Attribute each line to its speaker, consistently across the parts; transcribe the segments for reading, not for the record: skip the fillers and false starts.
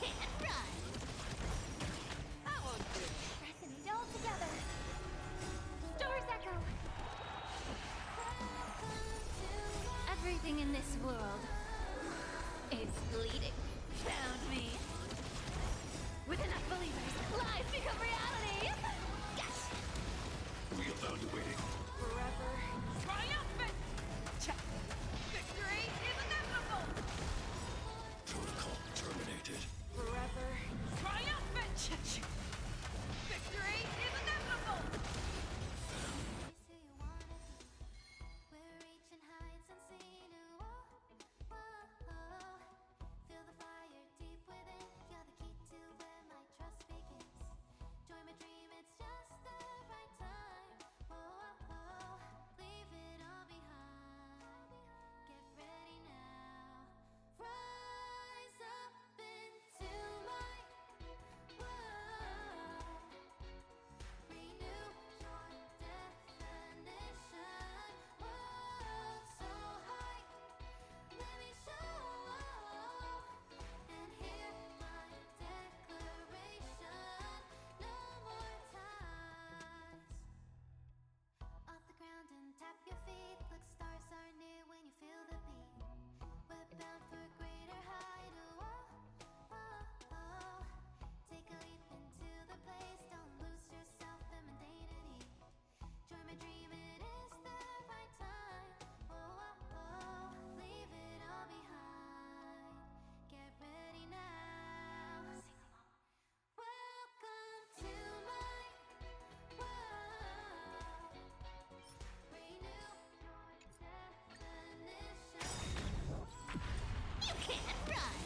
Speaker 1: can't run.
Speaker 2: That won't do.
Speaker 1: Resonate all together. Stars echo. Everything in this world is bleeding.
Speaker 2: Found me.
Speaker 1: With enough believers, lies become reality. Yes!
Speaker 3: Reevaluating.
Speaker 2: Forever triumphant. Check. Victory is inevitable.
Speaker 3: Protocol terminated.
Speaker 2: Forever triumphant. Check. Victory is inevitable.
Speaker 1: Who you wanna be? We're reaching heights unseen. Whoa, whoa. Feel the fire deep within. You're the key to where my trust begins. Join my dream, it's just the right time. Whoa, leave it all behind. Get ready now. Rise up into my world. Renew your definition. World so high, let me show. And hear my declaration. No more ties. Off the ground and tap your feet. Look, stars are near when you feel the beat. We're bound for a greater height. Take a leap into the place. Don't lose yourself in mundanity. Join my dream, it is the right time. Leave it all behind. Get ready now. Sing along. Welcome to my world. Renew your definition. You can't run.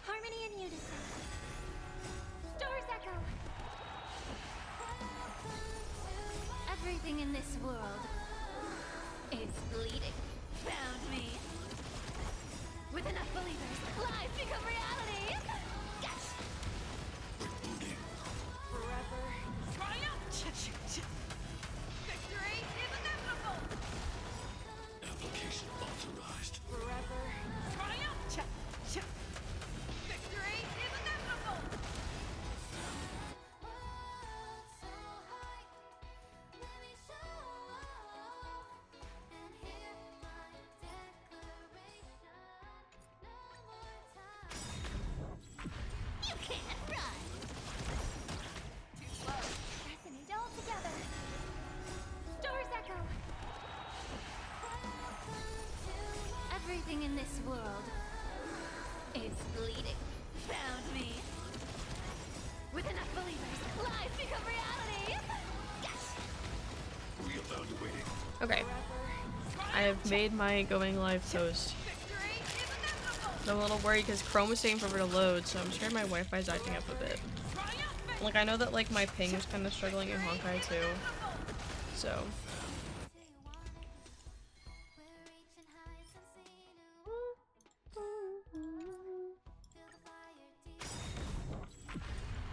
Speaker 1: Harmony and unison. Stars echo. Everything in this world is bleeding.
Speaker 2: Found me.
Speaker 1: With enough believers, lies become reality. Yes!
Speaker 3: Rebooting.
Speaker 2: Forever triumph. Victory is inevitable.
Speaker 3: Application authorized.
Speaker 2: Forever triumph. Victory is inevitable.
Speaker 1: World so high, let me show. And hear my declaration. No more time. You can't run.
Speaker 2: Too slow.
Speaker 1: Resonate all together. Stars echo. Everything in this world is bleeding.
Speaker 2: Found me.
Speaker 1: With enough believers, lies become reality. Yes!
Speaker 3: Reevaluating.
Speaker 4: Okay, I have made my going live toast.
Speaker 2: Victory is inevitable.
Speaker 4: I'm a little worried because Chrome is taking forever to load, so I'm scared my Wi-Fi is acting up a bit.
Speaker 2: Triumphant.
Speaker 4: Like, I know that, like, my ping is kind of struggling in Honkai too, so...
Speaker 1: Who you wanna be? We're reaching heights unseen. Feel the fire deep.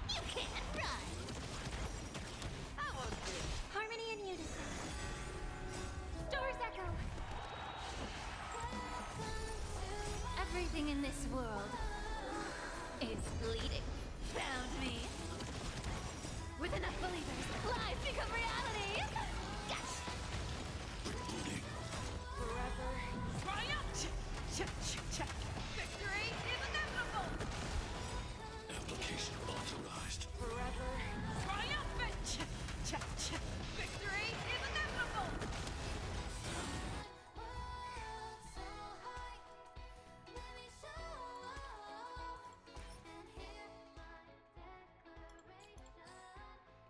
Speaker 1: You can't run.
Speaker 2: That won't do.
Speaker 1: Harmony and unison. Stars echo. Everything in this world is bleeding.
Speaker 2: Found me.
Speaker 1: With enough believers, lies become reality. Yes!
Speaker 3: Rebooting.
Speaker 2: Forever triumph. Victory is inevitable.
Speaker 3: Application authorized.
Speaker 2: Forever triumphant. Victory is inevitable.
Speaker 1: World so high, let me show. And hear my declaration.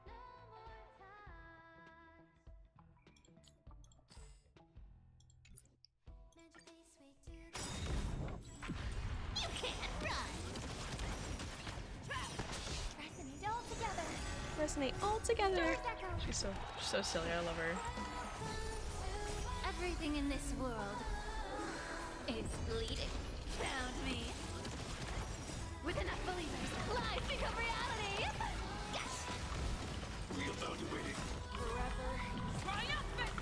Speaker 1: No more ties. Magic face way to the. You can't run. Resonate all together.
Speaker 4: Resonate all together!
Speaker 1: Stars echo.
Speaker 4: She's so silly, I love her.
Speaker 1: Everything in this world is bleeding.
Speaker 2: Found me.
Speaker 1: With enough believers, lies become reality. Yes!
Speaker 3: Reevaluating.
Speaker 2: Forever triumphant.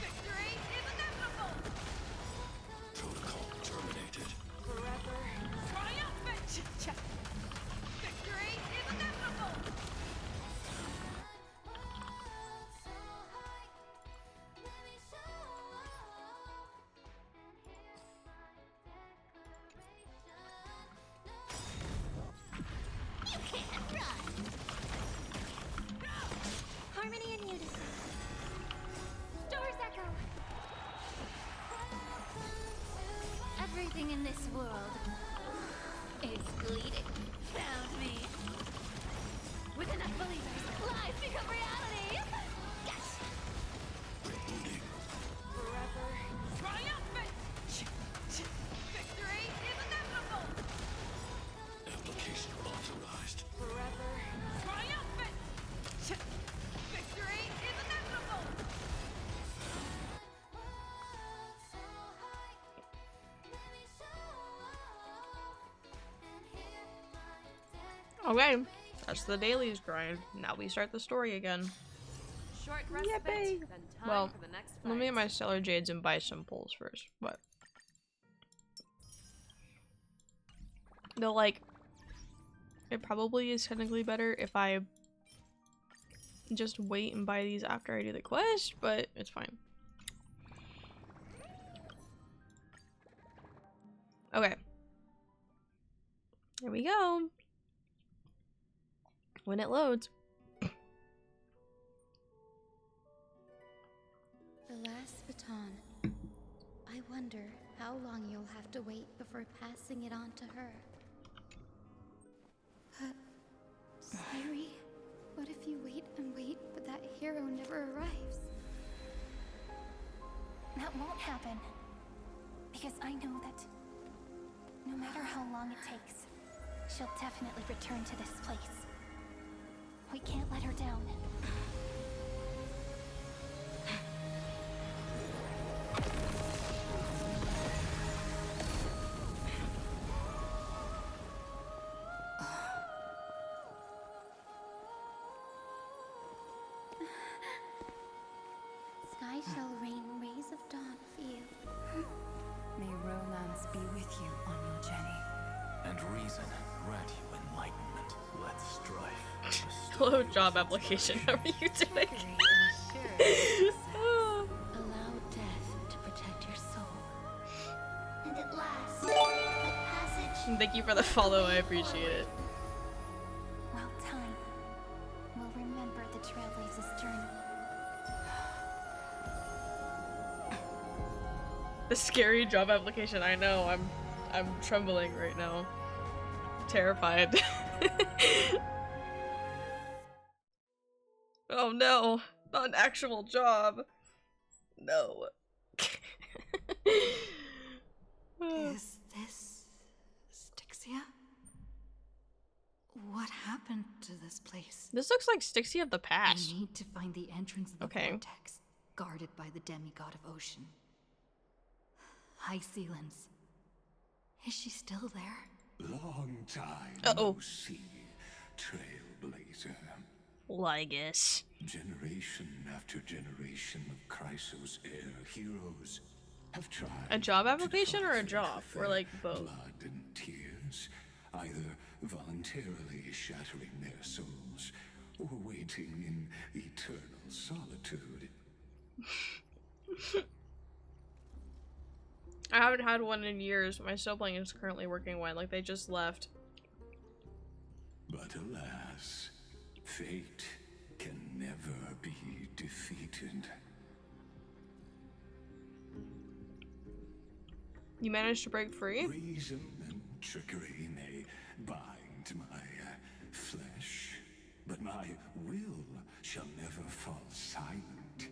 Speaker 2: Victory is inevitable.
Speaker 3: Protocol terminated.
Speaker 1: in this world is bleeding.
Speaker 2: Found me.
Speaker 1: With enough believers, lies become reality. Yes.
Speaker 3: Rebooting.
Speaker 2: Forever triumphant! Victory is inevitable!
Speaker 3: Application authorized.
Speaker 2: Forever triumphant! Victory is inevitable!
Speaker 1: So high, let me show and hear my death.
Speaker 4: Okay, that's the dailies grind. Now we start the story again.
Speaker 2: Short respite,
Speaker 4: Yippee.
Speaker 2: then time
Speaker 4: Well,
Speaker 2: for the next
Speaker 4: let me
Speaker 2: fight.
Speaker 4: get my Stellar Jades and buy some pulls first, but though, like, it probably is technically better if I just wait and buy these after I do the quest, but it's fine. Okay. Here we go. When it loads.
Speaker 1: The last baton. I wonder how long you'll have to wait before passing it on to her. Sayuri, what if you wait and wait, but that hero never arrives?
Speaker 5: That won't happen. Because I know that no matter how long it takes, she'll definitely return to this place. We can't let her down.
Speaker 1: Sky shall rain rays of dawn for you.
Speaker 6: May romance be with you on your journey.
Speaker 7: And reason grant you enlightenment. Let strife.
Speaker 4: Hello, job application. How are you doing?
Speaker 1: Allow death to protect your soul. And at last, the passage.
Speaker 4: Thank you for the follow. I appreciate it.
Speaker 5: Well, time will remember the Trailblazer's journey.
Speaker 4: The scary job application. I know. I'm trembling right now. Terrified. Oh no, not an actual job. No.
Speaker 6: Is this Styxia? What happened to this place?
Speaker 4: This looks like Styxia of the
Speaker 6: I
Speaker 4: past.
Speaker 6: need to find the entrance of the
Speaker 4: Okay.
Speaker 6: vortex, guarded by the demigod of ocean. High Sealens. Is she still there?
Speaker 3: Long time
Speaker 4: Uh-oh.
Speaker 3: no see, Trailblazer.
Speaker 4: Well, I guess.
Speaker 3: Generation after generation of Chrysos heir heroes have tried.
Speaker 4: A job
Speaker 3: to
Speaker 4: application or a
Speaker 3: defy
Speaker 4: job?
Speaker 3: fate
Speaker 4: Or,
Speaker 3: with
Speaker 4: like,
Speaker 3: their
Speaker 4: both?
Speaker 3: Blood and tears, either voluntarily shattering their souls or waiting in eternal solitude.
Speaker 4: I haven't had one in years. My sibling is currently working one. Like, they just left.
Speaker 3: But alas, fate can never be defeated.
Speaker 4: You managed to break free?
Speaker 3: Reason and trickery may bind my flesh, but my will shall never fall silent.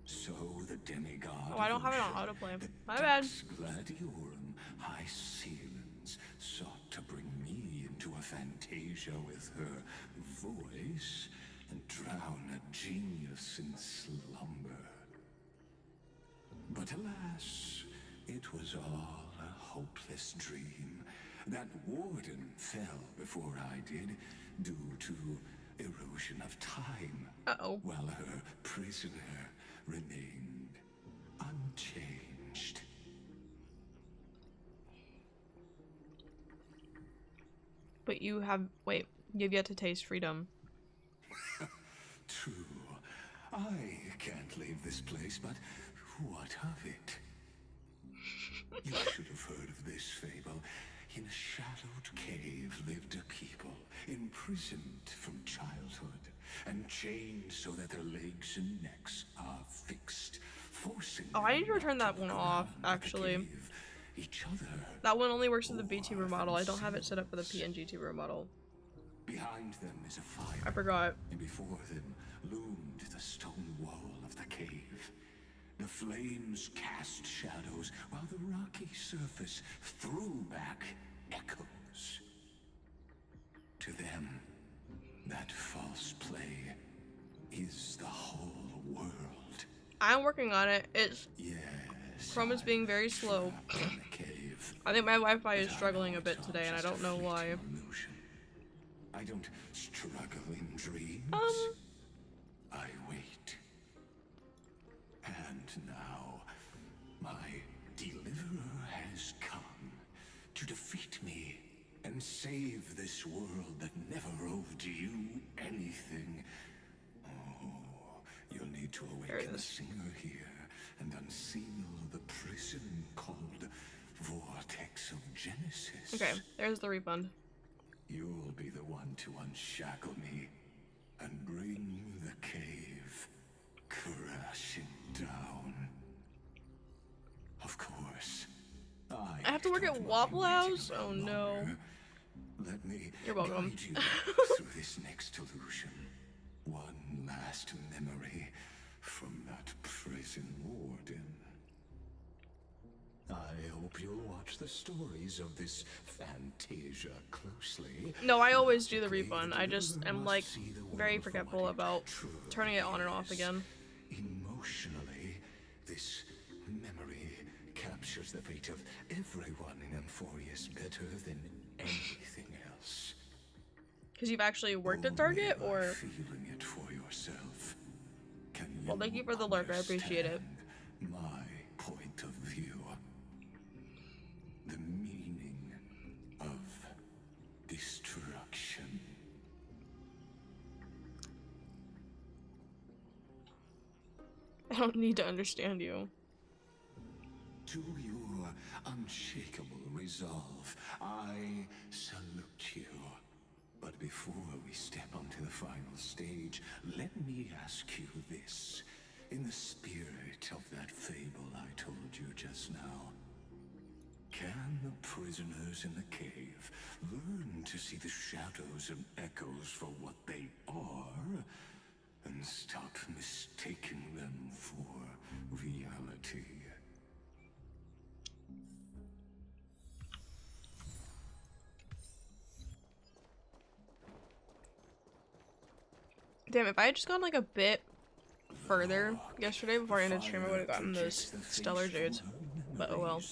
Speaker 3: So the demigod.
Speaker 4: Oh, I don't have it on
Speaker 3: of ocean,
Speaker 4: autoplay.
Speaker 3: the
Speaker 4: My bad.
Speaker 3: Dux Gladiorum High Sealens sought to bring me into a fantasia with her voice and drown a genius in slumber. But alas, it was all a hopeless dream. That warden fell before I did, due to erosion of time,
Speaker 4: Uh-oh.
Speaker 3: while her prisoner remained unchanged.
Speaker 4: But you have, wait, you've yet to taste freedom.
Speaker 3: True, I can't leave this place, but what of it? You should have heard of this fable. In a shadowed cave lived a people, imprisoned from childhood, and chained so that their legs and necks are fixed forcing
Speaker 4: Oh, I need to
Speaker 3: them
Speaker 4: return that
Speaker 3: to
Speaker 4: one
Speaker 3: go
Speaker 4: off,
Speaker 3: around the
Speaker 4: actually.
Speaker 3: cave, each other.
Speaker 4: That one only works with the BT
Speaker 3: or
Speaker 4: model. I don't have it set up for the
Speaker 3: themselves.
Speaker 4: PNG2 model.
Speaker 3: Behind them is a fire.
Speaker 4: I forgot.
Speaker 3: And before them loomed the stone wall of the cave. The flames cast shadows while the rocky surface threw back echoes. To them, that false play is the whole world.
Speaker 4: I'm working on it. It's
Speaker 3: Yes.
Speaker 4: Chrome is being very slow.
Speaker 3: trapped in the cave.
Speaker 4: I think my Wi-Fi is
Speaker 3: But I
Speaker 4: struggling
Speaker 3: know
Speaker 4: a bit
Speaker 3: it's all
Speaker 4: today, and I
Speaker 3: just a
Speaker 4: don't know why.
Speaker 3: fleeting illusion. I don't struggle in dreams. I wait. And now, my deliverer has come to defeat me and save this world that never owed you anything. Oh, you'll need to
Speaker 4: There it
Speaker 3: awaken the
Speaker 4: is.
Speaker 3: singer here and unseal the prison called Vortex of Genesis.
Speaker 4: Okay, there's the refund.
Speaker 3: You'll be the one to unshackle me and bring the cave crashing down. Of course,
Speaker 4: I have to work at
Speaker 3: don't
Speaker 4: Waffle
Speaker 3: mind
Speaker 4: House?
Speaker 3: waiting
Speaker 4: Oh,
Speaker 3: any
Speaker 4: no.
Speaker 3: longer. Let me
Speaker 4: You're welcome.
Speaker 3: guide you through this next illusion. One last memory from that prison warden. I hope you'll watch the stories of this Fantasia closely.
Speaker 4: No, I always do the refund. I just am like very forgetful about turning it on and off again.
Speaker 3: Emotionally, this memory captures the fate of everyone in Emphorius better than anything else.
Speaker 4: Because you've actually worked at
Speaker 3: Only
Speaker 4: Target,
Speaker 3: by
Speaker 4: or...
Speaker 3: feeling it for yourself can
Speaker 4: Well, thank you for the lurk, I appreciate it.
Speaker 3: understand my point of view. The meaning of destruction.
Speaker 4: I don't need to understand you.
Speaker 3: To your unshakable resolve, I salute you. But before we step onto the final stage, let me ask you this. In the spirit of that fable I told you just now, can the prisoners in the cave learn to see the shadows and echoes for what they are, and stop mistaking them for reality?
Speaker 4: Damn, if I had just gone like a bit further yesterday before I ended stream, I would have gotten those Stellar Jades. But oh well.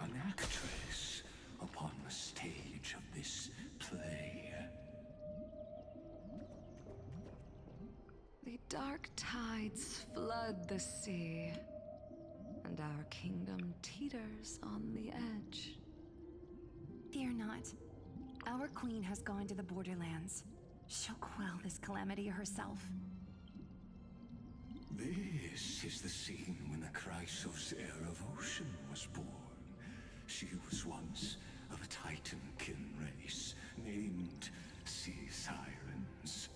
Speaker 3: An actress upon the stage of this play.
Speaker 6: The dark tides flood the sea, and our kingdom teeters on the edge.
Speaker 5: Fear not. Our queen has gone to the Borderlands. She'll quell this calamity herself.
Speaker 3: This is the scene when the Chrysos heir of Ocean was born. She was once of a Titankin race named Sea Sirens.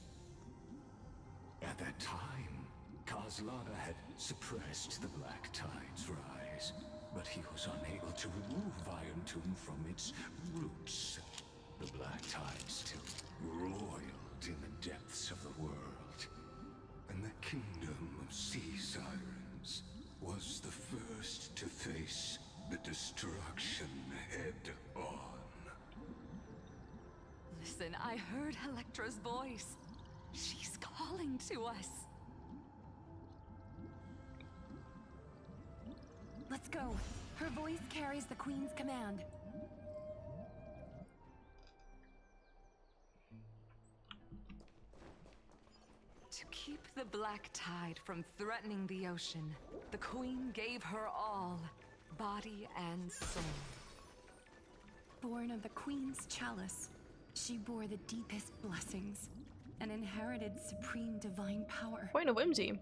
Speaker 3: At that time, Kozlana had suppressed the Black Tide's rise, but he was unable to remove Iron Tomb from its roots. The Black Tide still roiled in the depths of the world, and the kingdom of Sea Sirens was the first to face the destruction head on.
Speaker 6: Listen, I heard Electra's voice. She's calling to us.
Speaker 5: Let's go. Her voice carries the queen's command.
Speaker 6: To keep the Black Tide from threatening the ocean, the Queen gave her all, body and soul.
Speaker 5: Born of the queen's chalice, she bore the deepest blessings and inherited supreme divine power.
Speaker 4: Point of whimsy.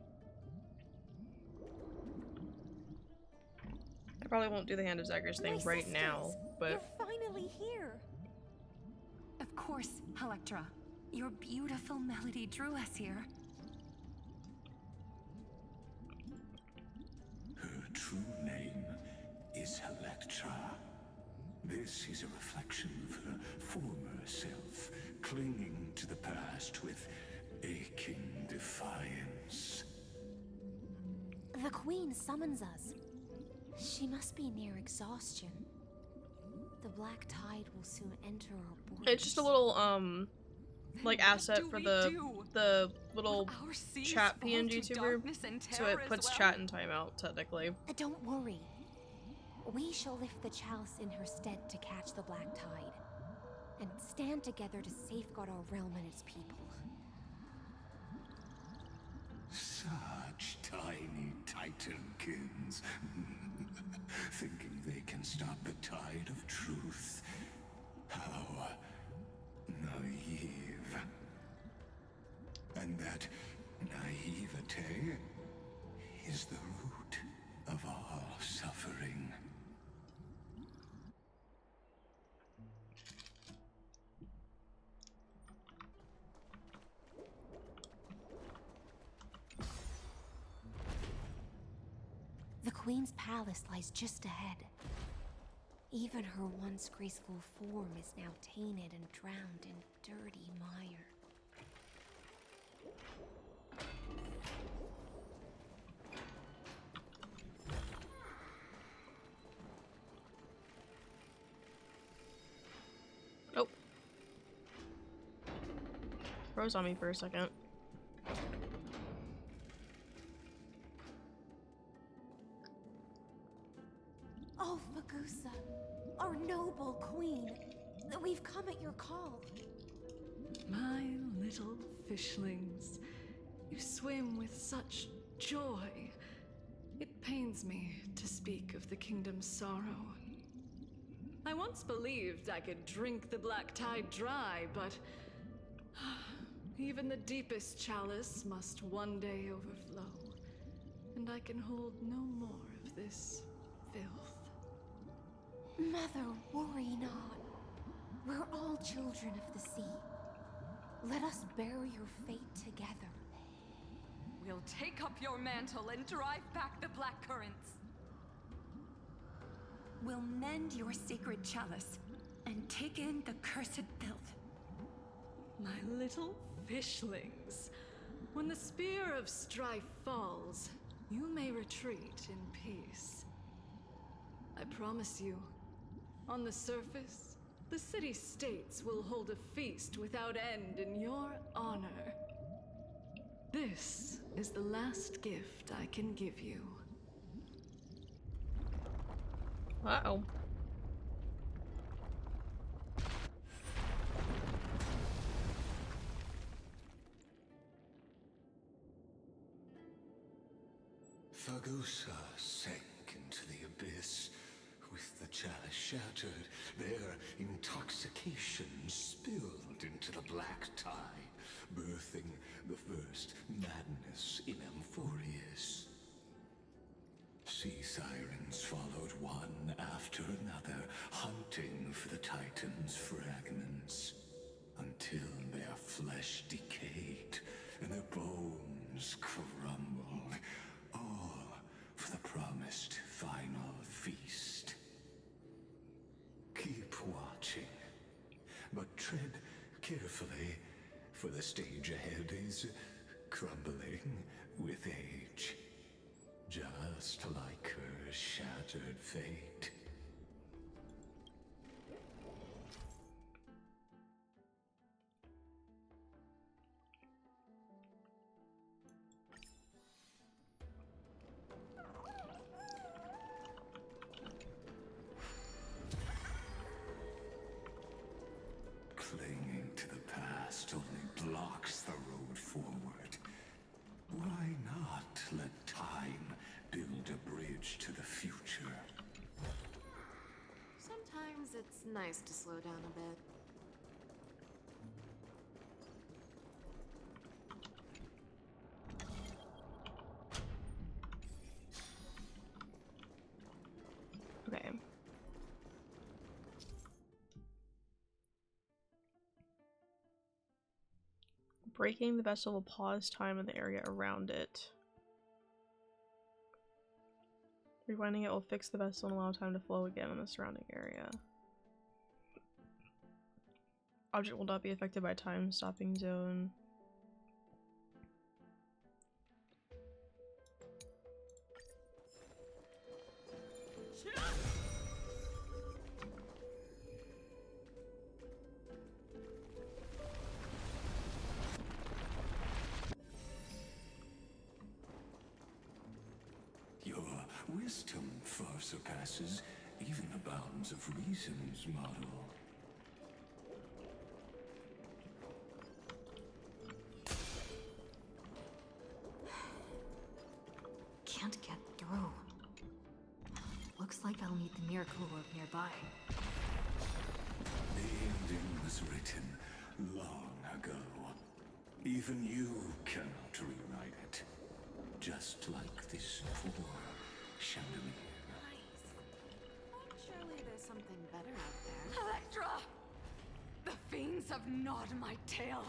Speaker 4: I probably won't do the Hand of Zagreus thing
Speaker 5: My
Speaker 4: right now,
Speaker 5: sisters,
Speaker 4: but
Speaker 5: you're finally here. Of course, Electra. Your beautiful melody drew us here.
Speaker 3: Electra. This is a reflection of her former self, clinging to the past with aching defiance.
Speaker 5: The Queen summons us. She must be near exhaustion. The Black Tide will soon enter our borders.
Speaker 4: It's just a little like
Speaker 6: What
Speaker 4: asset
Speaker 6: do
Speaker 4: for
Speaker 6: we
Speaker 4: the
Speaker 6: do?
Speaker 4: little
Speaker 6: Will our seas
Speaker 4: chat
Speaker 6: fall
Speaker 4: PNG
Speaker 6: to
Speaker 4: tuber,
Speaker 6: darkness and
Speaker 4: so
Speaker 6: terror
Speaker 4: it
Speaker 6: as
Speaker 4: puts
Speaker 6: well?
Speaker 4: chat in timeout technically.
Speaker 5: Don't worry. We shall lift the chalice in her stead to catch the Black Tide, and stand together to safeguard our realm and its people.
Speaker 3: Such tiny Titankins. Thinking they can stop the tide of truth. How naive. And that naivete is the root of all suffering.
Speaker 5: The Queen's palace lies just ahead. Even her once graceful form is now tainted and drowned in dirty mire.
Speaker 4: Oh. Froze on me for a second.
Speaker 5: Oh, Fagusa, our noble queen, we've come at your call.
Speaker 6: My little fishlings, you swim with such joy. It pains me to speak of the kingdom's sorrow. I once believed I could drink the Black Tide dry, but even the deepest chalice must one day overflow, and I can hold no more of this filth.
Speaker 5: Mother, worry not. We're all children of the sea. Let us bear your fate together.
Speaker 6: We'll take up your mantle and drive back the black currents.
Speaker 8: We'll mend your sacred chalice and take in the cursed filth.
Speaker 6: My little fishlings, when the spear of strife falls, you may retreat in peace. I promise you, on the surface, the city-states will hold a feast without end in your honor. This is the last gift I can give you.
Speaker 4: Uh-oh.
Speaker 3: Fagusa sank into the abyss. With the chalice shattered, their intoxication spilled into the black tide, birthing the first madness in Amphorius. Sea sirens followed one after another, hunting for the Titan's fragments, until their flesh decayed and their bones crumbled, all for the promised final feast. Keep watching, but tread carefully, for the stage ahead is crumbling with age, just like her shattered fate. Clinging to the past only blocks the road forward. Why not let time build a bridge to the future?
Speaker 9: Sometimes it's nice to slow down a bit.
Speaker 4: Okay. Breaking the vessel will pause time in the area around it. Rewinding it will fix the vessel and allow time to flow again in the surrounding area. Object will not be affected by time stopping zone.
Speaker 3: Your wisdom far surpasses even the bounds of reason's model.
Speaker 10: Can't get through. Looks like I'll need the miracle orb nearby.
Speaker 3: The ending was written long ago. Even you cannot rewrite it. Just like this poor chandelier.
Speaker 9: Surely there's something better out there.
Speaker 6: Electra! The fiends have gnawed my tail.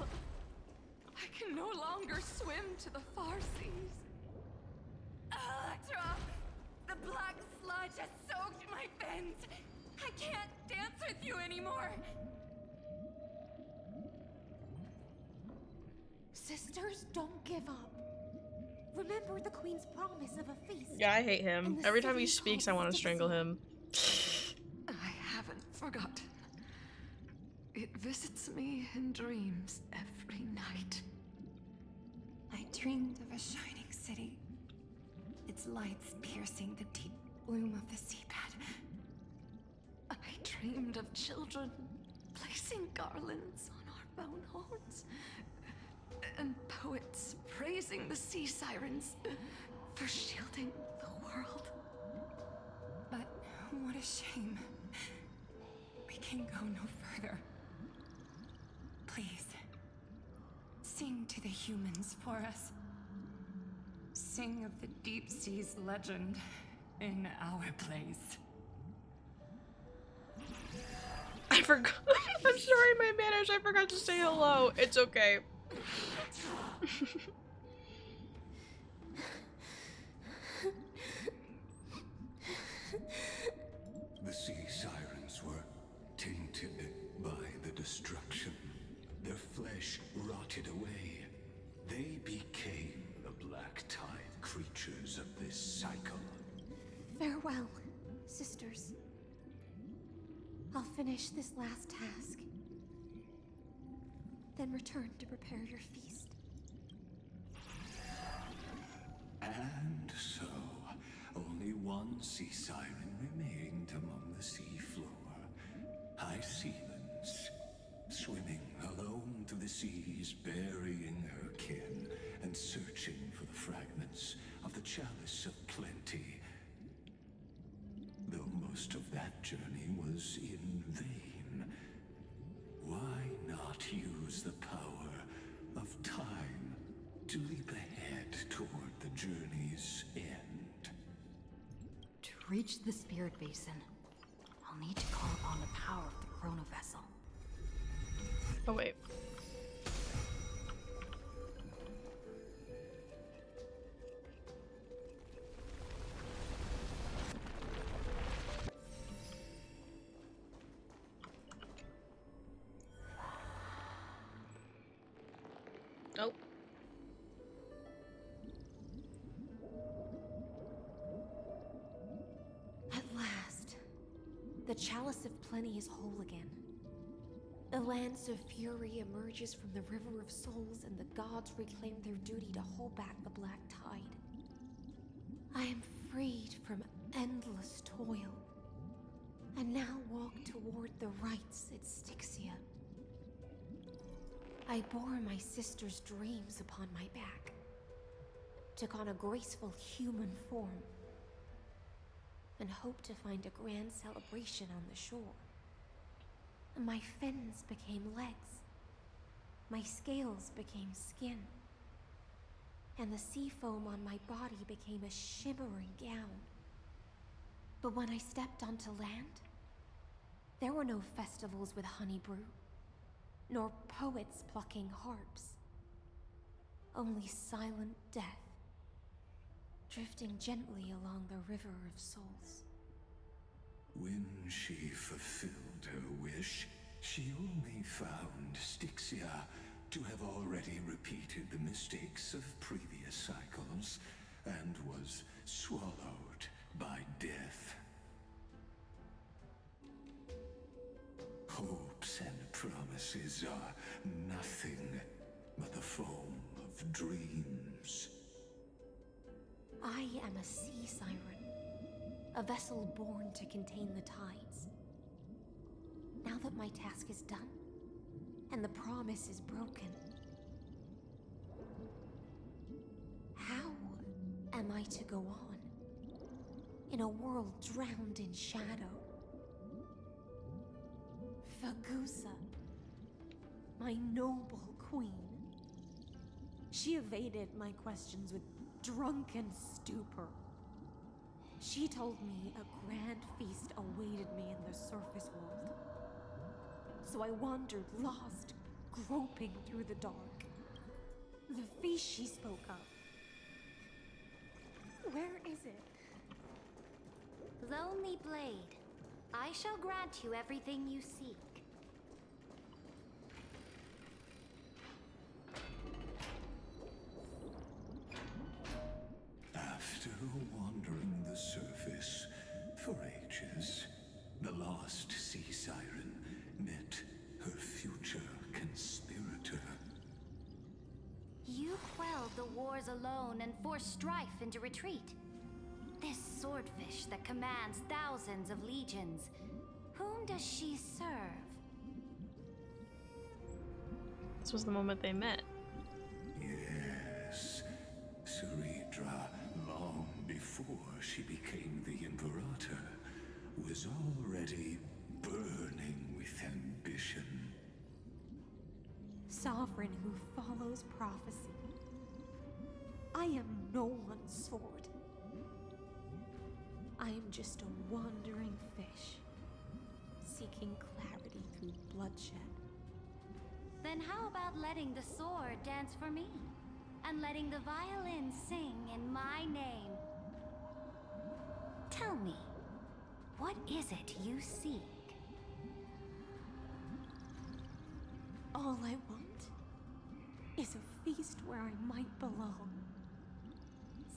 Speaker 6: I can no longer swim to the far seas. Electra! The black sludge has soaked my fins. I can't dance with you anymore.
Speaker 9: Sisters, don't give up. Remember the Queen's promise of a feast.
Speaker 4: Yeah, I hate him.
Speaker 9: And the
Speaker 4: Every time he
Speaker 9: city
Speaker 4: speaks, I
Speaker 9: called
Speaker 4: want to strangle him.
Speaker 6: I haven't forgotten. It visits me in dreams every night.
Speaker 8: I dreamed of a shining city, its lights piercing the deep gloom of the seabed.
Speaker 6: I dreamed of children placing garlands on our bone horns, and poets praising the sea sirens for shielding the world.
Speaker 8: But what a shame. We can go no further. Please, sing to the humans for us. Sing of the deep sea's legend in our place.
Speaker 4: I forgot. I'm sorry, my manners. I forgot to say hello. It's okay.
Speaker 3: The sea sirens were tainted by the destruction. Their flesh rotted away. They became the black tide creatures of this cycle.
Speaker 9: Farewell, sisters. I'll finish this last task. Then return to prepare your feast.
Speaker 3: And so, only one sea siren remained among the sea floor. High Sealands, swimming alone through the seas, burying her kin, and searching for the fragments of the chalice of plenty. Though most of that journey was in vain, why not use the power of time to leap ahead toward the journey's end?
Speaker 10: To reach the spirit basin, I'll need to call upon the power of the chrono vessel.
Speaker 4: Oh, wait. Nope.
Speaker 9: At last, the Chalice of Plenty is whole again. The Lance of Fury emerges from the River of Souls, and the gods reclaim their duty to hold back the Black Tide. I am freed from endless toil, and now walk toward the rites at Styxia. I bore my sister's dreams upon my back, took on a graceful human form, and hoped to find a grand celebration on the shore. My fins became legs, my scales became skin, and the sea foam on my body became a shimmering gown. But when I stepped onto land, there were no festivals with honey brew, nor poets plucking harps. Only silent death drifting gently along the river of souls.
Speaker 3: When she fulfilled her wish, she only found Styxia to have already repeated the mistakes of previous cycles and was swallowed by death. Hopes and promises are nothing but the foam of dreams.
Speaker 9: I am a sea siren, a vessel born to contain the tides. Now that my task is done, and the promise is broken, how am I to go on in a world drowned in shadow? Fagusa, my noble queen. She evaded my questions with drunken stupor. She told me a grand feast awaited me in the surface world. So I wandered lost, groping through the dark. The feast she spoke of. Where is it?
Speaker 5: Lonely Blade, I shall grant you everything you seek.
Speaker 3: After wandering the surface for ages, the lost sea siren met her future conspirator.
Speaker 5: You quelled the wars alone and forced strife into retreat. This swordfish that commands thousands of legions, whom does she serve?
Speaker 4: This was the moment they met.
Speaker 3: Yes, Ceridra, long before she became the Imperator, was already burning with ambition.
Speaker 9: Sovereign who follows prophecy. I am no one's sword. I am just a wandering fish, seeking clarity through bloodshed.
Speaker 5: Then how about letting the sword dance for me? And letting the violin sing in my name? Tell me, what is it you seek?
Speaker 9: All I want is a feast where I might belong.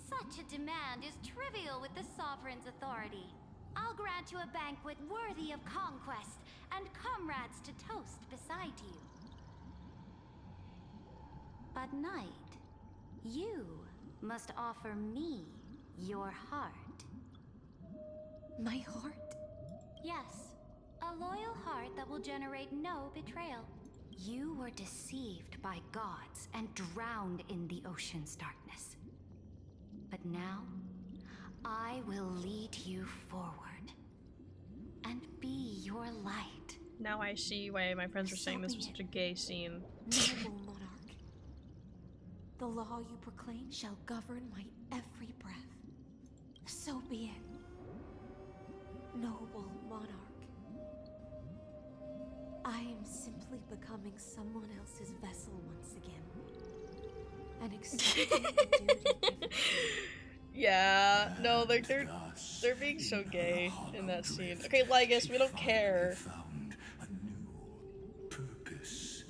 Speaker 5: Such a demand is trivial with the Sovereign's authority. I'll grant you a banquet worthy of conquest and comrades to toast beside you. But Knight, you must offer me your heart.
Speaker 9: My heart?
Speaker 5: Yes, a loyal heart that will generate no betrayal. You were deceived by gods and drowned in the ocean's darkness. But now, I will lead you forward and be your light.
Speaker 4: Now I see why my friends were saying this was such a gay scene.
Speaker 9: Noble monarch, the law you proclaim shall govern my every breath. So be it. Noble monarch. I am simply becoming someone else's vessel once again. And accepting the duty given to me.
Speaker 4: Yeah, no, like they're being so gay in that scene. Okay, Lygus, we don't care.
Speaker 3: Found a new purpose,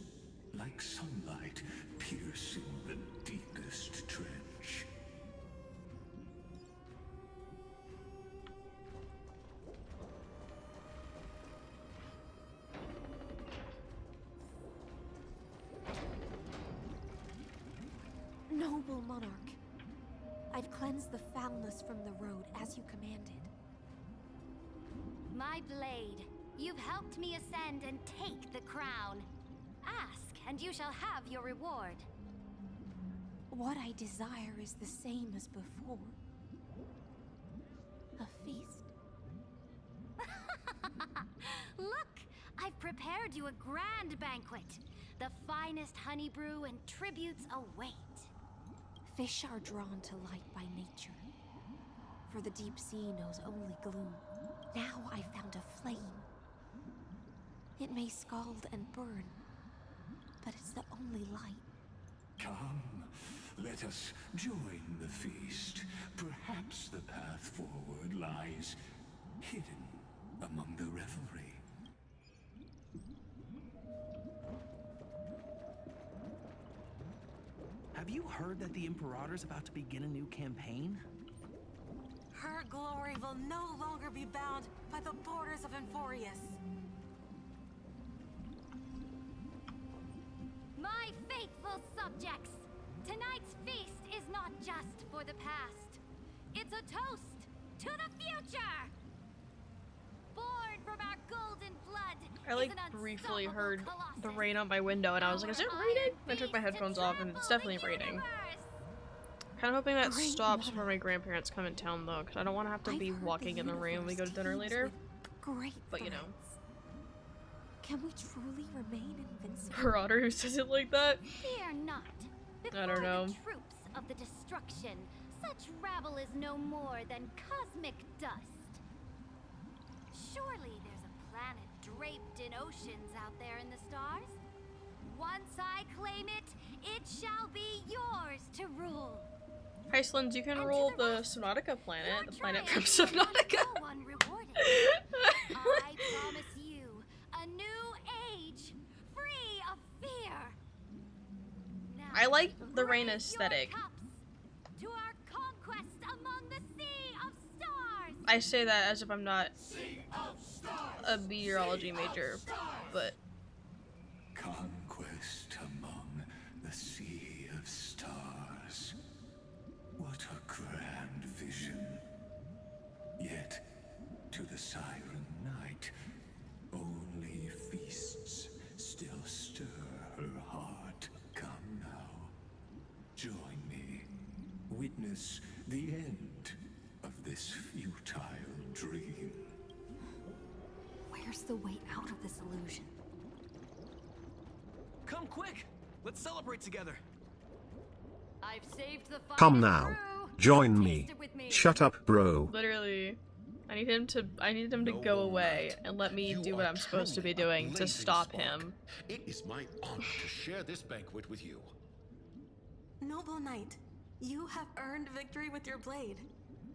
Speaker 3: like sunlight piercing the deepest trench.
Speaker 9: Noble monarch, I've cleansed the foulness from the road as you commanded.
Speaker 5: My blade, you've helped me ascend and take the crown. Ask, and you shall have your reward.
Speaker 9: What I desire is the same as before. A feast.
Speaker 5: Look, I've prepared you a grand banquet. The finest honey brew and tributes await.
Speaker 9: Fish are drawn to light by nature, for the deep sea knows only gloom. Now I found a flame. It may scald and burn, but it's the only light.
Speaker 3: Come, Let us join the feast. Perhaps the path forward lies hidden among the revelry.
Speaker 11: Have you heard that the Imperator's about to begin a new campaign?
Speaker 12: Her glory will no longer be bound by the borders of Enforius.
Speaker 5: My faithful subjects, tonight's feast is not just for the past. It's a toast to the future! Born from our golden blood
Speaker 4: I like
Speaker 5: is an
Speaker 4: briefly
Speaker 5: unstoppable
Speaker 4: heard
Speaker 5: colossus.
Speaker 4: the rain on my window and I was like, is it raining? I took my headphones off and it's definitely raining. Kind of hoping that
Speaker 9: Great
Speaker 4: stops
Speaker 9: mother.
Speaker 4: before my grandparents come in town though, because I don't want to have to
Speaker 9: I've
Speaker 4: be
Speaker 9: heard
Speaker 4: walking
Speaker 9: the
Speaker 4: in the rain when we go to
Speaker 9: universe
Speaker 4: dinner
Speaker 9: teems
Speaker 4: later.
Speaker 9: with Great
Speaker 4: But you know.
Speaker 9: threats. Can we truly remain invincible?
Speaker 4: Her otter who says it like that.
Speaker 5: Fear not.
Speaker 4: I don't know.
Speaker 5: Before the troops of the destruction, such rabble is no more than cosmic dust. Surely there's a planet draped in oceans out there in the stars. Once I claim it, it shall be yours to rule.
Speaker 4: Hi Slins, you can
Speaker 5: And to
Speaker 4: rule
Speaker 5: the
Speaker 4: the
Speaker 5: rest,
Speaker 4: Subnautica planet,
Speaker 5: Your
Speaker 4: the planet from
Speaker 5: triumph will leave
Speaker 4: Subnautica.
Speaker 5: no one rewarded. I promise you a new age, free of fear. Now,
Speaker 4: I like the rain
Speaker 5: raise your
Speaker 4: aesthetic.
Speaker 5: cups to our conquest among the sea of stars.
Speaker 4: I say that as if I'm not a meteorology major, but
Speaker 3: Conquest among the sea of stars. What a grand vision. Yet, to the siren night, only feasts still stir her heart. Come now, join me. Witness the end of this futile dream.
Speaker 10: Where's the way out of this illusion?
Speaker 11: Come quick! Let's celebrate together.
Speaker 12: I've saved the
Speaker 13: Come
Speaker 12: finest
Speaker 13: now.
Speaker 12: brew.
Speaker 13: Join
Speaker 12: Taste
Speaker 13: me.
Speaker 12: it with me.
Speaker 13: Shut up, bro.
Speaker 4: literally, I need him to go away and let me do what I'm supposed to be doing to stop him.
Speaker 14: It is my honor to share this banquet with you.
Speaker 12: Noble knight, you have earned victory with your blade,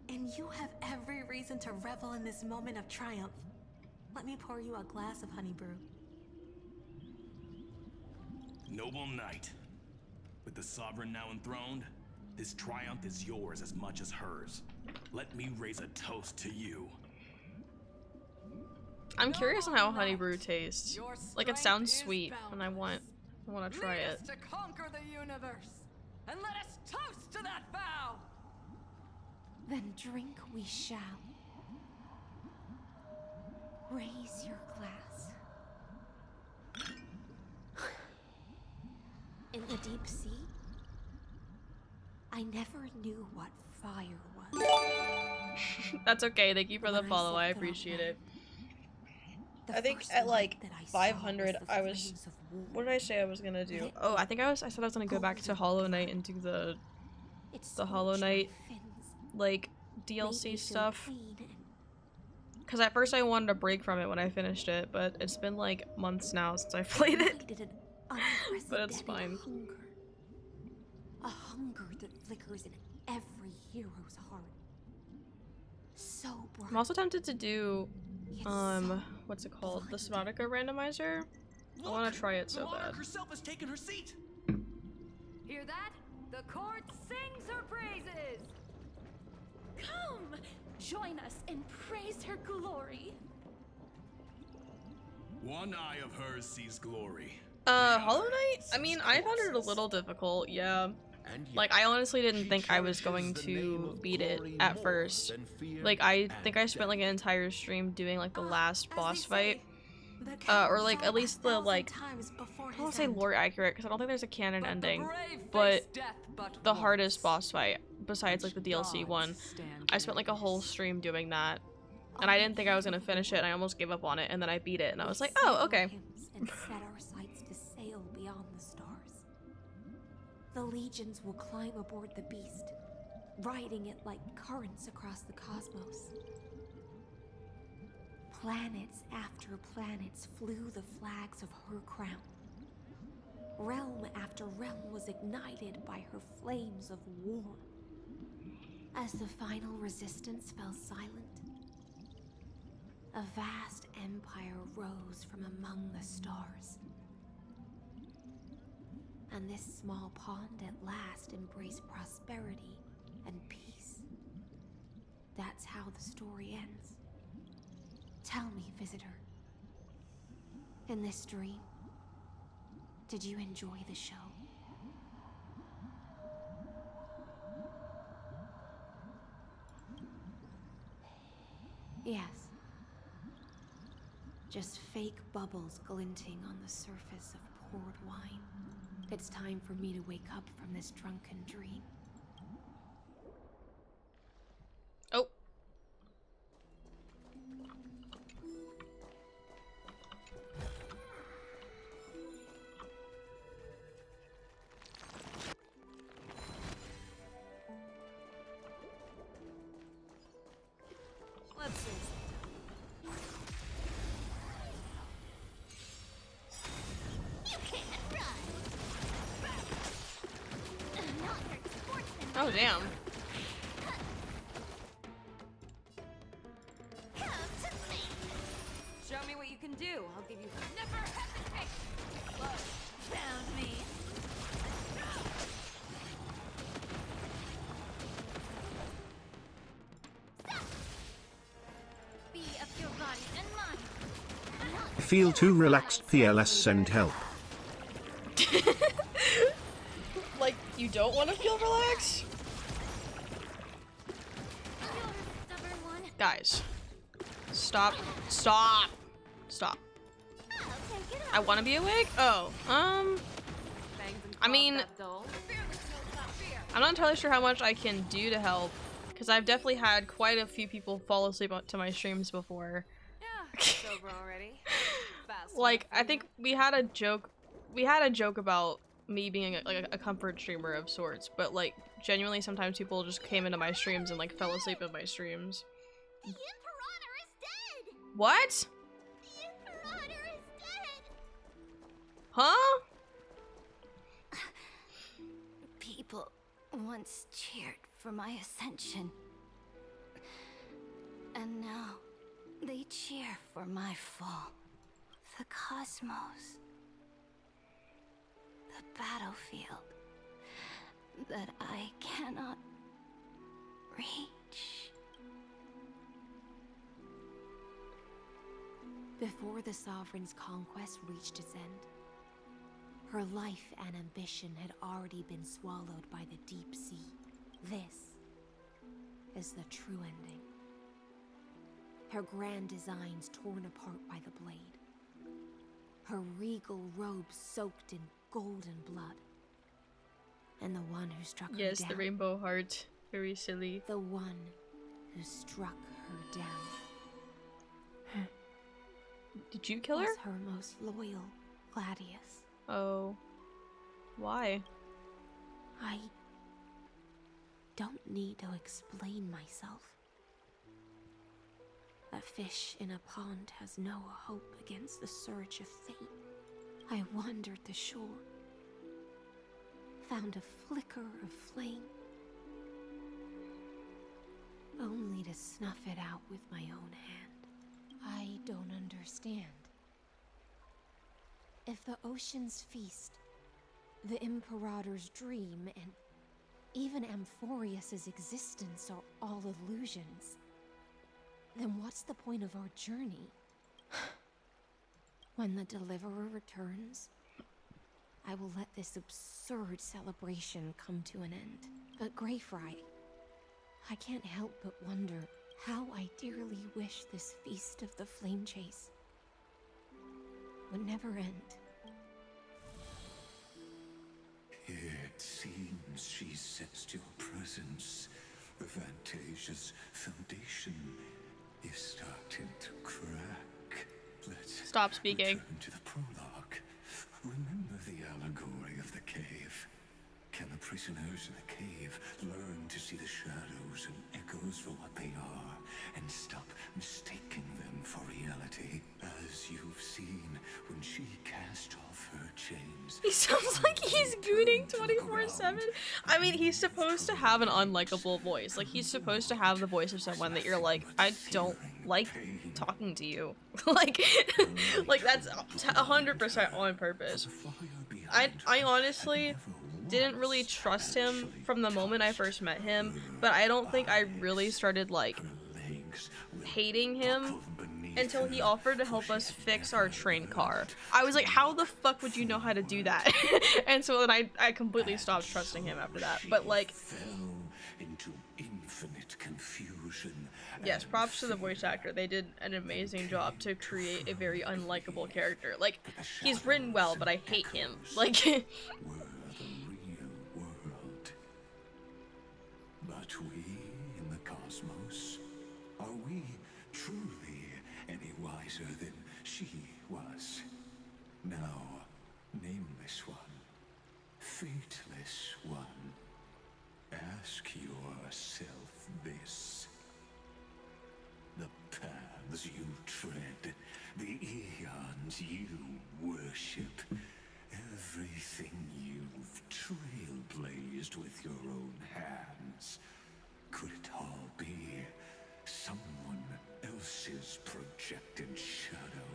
Speaker 12: and you have every reason to revel in this moment of triumph. Let me pour you a glass of honey brew.
Speaker 11: Noble knight, with the sovereign now enthroned, this triumph is yours as much as hers. Let me raise a toast to you.
Speaker 4: I'm curious on how honey brew tastes. Like it sounds sweet, and I want to try
Speaker 12: Lead
Speaker 4: it.
Speaker 12: us to conquer the universe, and let us toast to that vow.
Speaker 9: Then drink we shall. Raise your glass. In the deep sea, I never knew what fire was.
Speaker 4: That's okay. Thank you for the
Speaker 9: When I
Speaker 4: follow. I
Speaker 9: set foot on
Speaker 4: appreciate
Speaker 9: land,
Speaker 4: it.
Speaker 9: the
Speaker 4: I think
Speaker 9: first
Speaker 4: at
Speaker 9: light
Speaker 4: like
Speaker 9: that I saw
Speaker 4: 500,
Speaker 9: was the
Speaker 4: I was.
Speaker 9: flames of war.
Speaker 4: What did I say I was gonna do? Oh, I think I said I was gonna go back to Hollow Knight and do the
Speaker 9: It
Speaker 4: Hollow
Speaker 9: scorched my
Speaker 4: Knight
Speaker 9: fins,
Speaker 4: like
Speaker 9: made me
Speaker 4: DLC
Speaker 9: feel
Speaker 4: stuff.
Speaker 9: clean and
Speaker 4: Because at first I wanted to break from it when I finished it, but it's been like months now since I played it.
Speaker 9: ignited an
Speaker 4: But it's
Speaker 9: unprecedented
Speaker 4: fine.
Speaker 9: hunger. A hunger that flickers in every hero's heart. So bright.
Speaker 4: I'm also tempted to do what's it called? The Subnautica randomizer. I want to try it so
Speaker 11: the monarch
Speaker 4: bad.
Speaker 11: herself has taken her seat.
Speaker 12: Hear that? The court sings her praises.
Speaker 15: Come! Join us and praise her glory.
Speaker 11: One eye of hers sees glory.
Speaker 4: Hollow Knight? I mean, I found it a little difficult, yeah. Like, I honestly didn't think I was going to beat it at first. Like, I think I spent like an entire stream doing like the last boss fight. Or like at least the like, I don't want to say lore accurate because I don't think there's a canon ending, but the hardest boss fight besides like the DLC one. I spent like a whole stream doing that, and I didn't think I was gonna finish it, and I almost gave up on it, and then I beat it, and I was like, oh, okay.
Speaker 9: And set our sights to sail beyond the stars. The legions will climb aboard the beast, riding it like currents across the cosmos. Planets after planets flew the flags of her crown. Realm after realm was ignited by her flames of war. As the final resistance fell silent, a vast empire rose from among the stars. And this small pond at last embraced prosperity and peace. That's how the story ends. Tell me, visitor, in this dream, did you enjoy the show? Yes. Just fake bubbles glinting on the surface of poured wine. It's time for me to wake up from this drunken dream.
Speaker 4: Oh.
Speaker 12: Let's see.
Speaker 4: Oh, damn.
Speaker 2: Show me what you can do. I'll give you never hesitate. Look, found me.
Speaker 15: Be of your body and mind.
Speaker 13: Feel too relaxed, PLS send help.
Speaker 4: Like, you don't want to feel relaxed? Guys. Stop. Stop. Stop. I want to be awake? Oh, I mean, I'm not entirely sure how much I can do to help, because I've definitely had quite a few people fall asleep to my streams before.
Speaker 2: Yeah, it's over already.
Speaker 4: Like, I think we had a joke about me being a comfort streamer of sorts, but like, genuinely sometimes people just came into my streams and like fell asleep in my streams.
Speaker 15: The Imperator is dead!
Speaker 4: What?
Speaker 15: The Imperator is dead!
Speaker 4: Huh?
Speaker 10: People once cheered for my ascension. And now they cheer for my fall. The cosmos. The battlefield that I cannot reach.
Speaker 9: Before the Sovereign's conquest reached its end, her life and ambition had already been swallowed by the deep sea. This is the true ending. Her grand designs torn apart by the blade. Her regal robes soaked in golden blood. And the one who struck her down.
Speaker 4: Yes, the rainbow heart. Very silly.
Speaker 9: The one who struck her down.
Speaker 4: Did you kill her?
Speaker 9: Was her most loyal Gladius.
Speaker 4: Oh. Why?
Speaker 9: I don't need to explain myself. A fish in a pond has no hope against the surge of fate. I wandered the shore, found a flicker of flame, only to snuff it out with my own hand. I don't understand. If the ocean's feast, the Imperator's dream, and even Amphorius's existence are all illusions, then what's the point of our journey? When the Deliverer returns, I will let this absurd celebration come to an end. But Greyfry, I can't help but wonder how I dearly wish this feast of the Flame Chase would never end.
Speaker 3: It seems she sensed your presence. The Fantasia's foundation is starting to crack. Let's
Speaker 4: stop speaking.
Speaker 3: Return to the prologue. Remember the allegory of the cave. Can the prisoners in the cave learn to see the shadows and echoes for what they are, and stop mistaking them for reality? As you've seen, when she cast off her chains,
Speaker 4: He sounds like he's gooning 24/7. I mean, he's supposed to have an unlikable voice. Like, he's supposed to have the voice of someone that you're like, I don't like talking to you. like, like that's 100% on purpose. I honestly didn't really trust him from the moment I first met him, but I don't think I really started, like, hating him until he offered to help us fix our train car. I was like, how the fuck would you know how to do that? And so then I completely stopped trusting him after that. But like,
Speaker 3: into infinite confusion.
Speaker 4: Yes, props to the voice actor. They did an amazing job to create a very unlikable character. Like, he's written well, but I hate him. Like,
Speaker 3: Were the real world. But we in the cosmos, are we truly any wiser than she was? Now, nameless one, fateless one, ask yourself this. The paths you tread, the eons you worship, everything you've trailblazed with your own hands, could it all be someone else's projected shadow?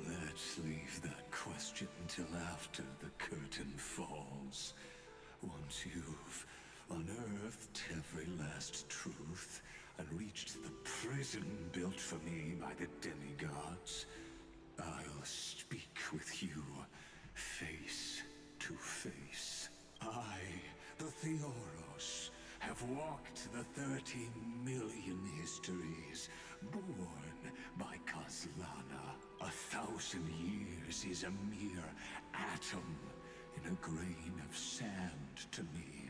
Speaker 3: Let's leave that question till after the curtain falls. Once you've unearthed every last truth and reached the prison built for me by the demigods, I'll speak with you face to face. I, the Theoros, have walked the 30 million histories born by Kozlana. 1,000 years is a mere atom in a grain of sand to me.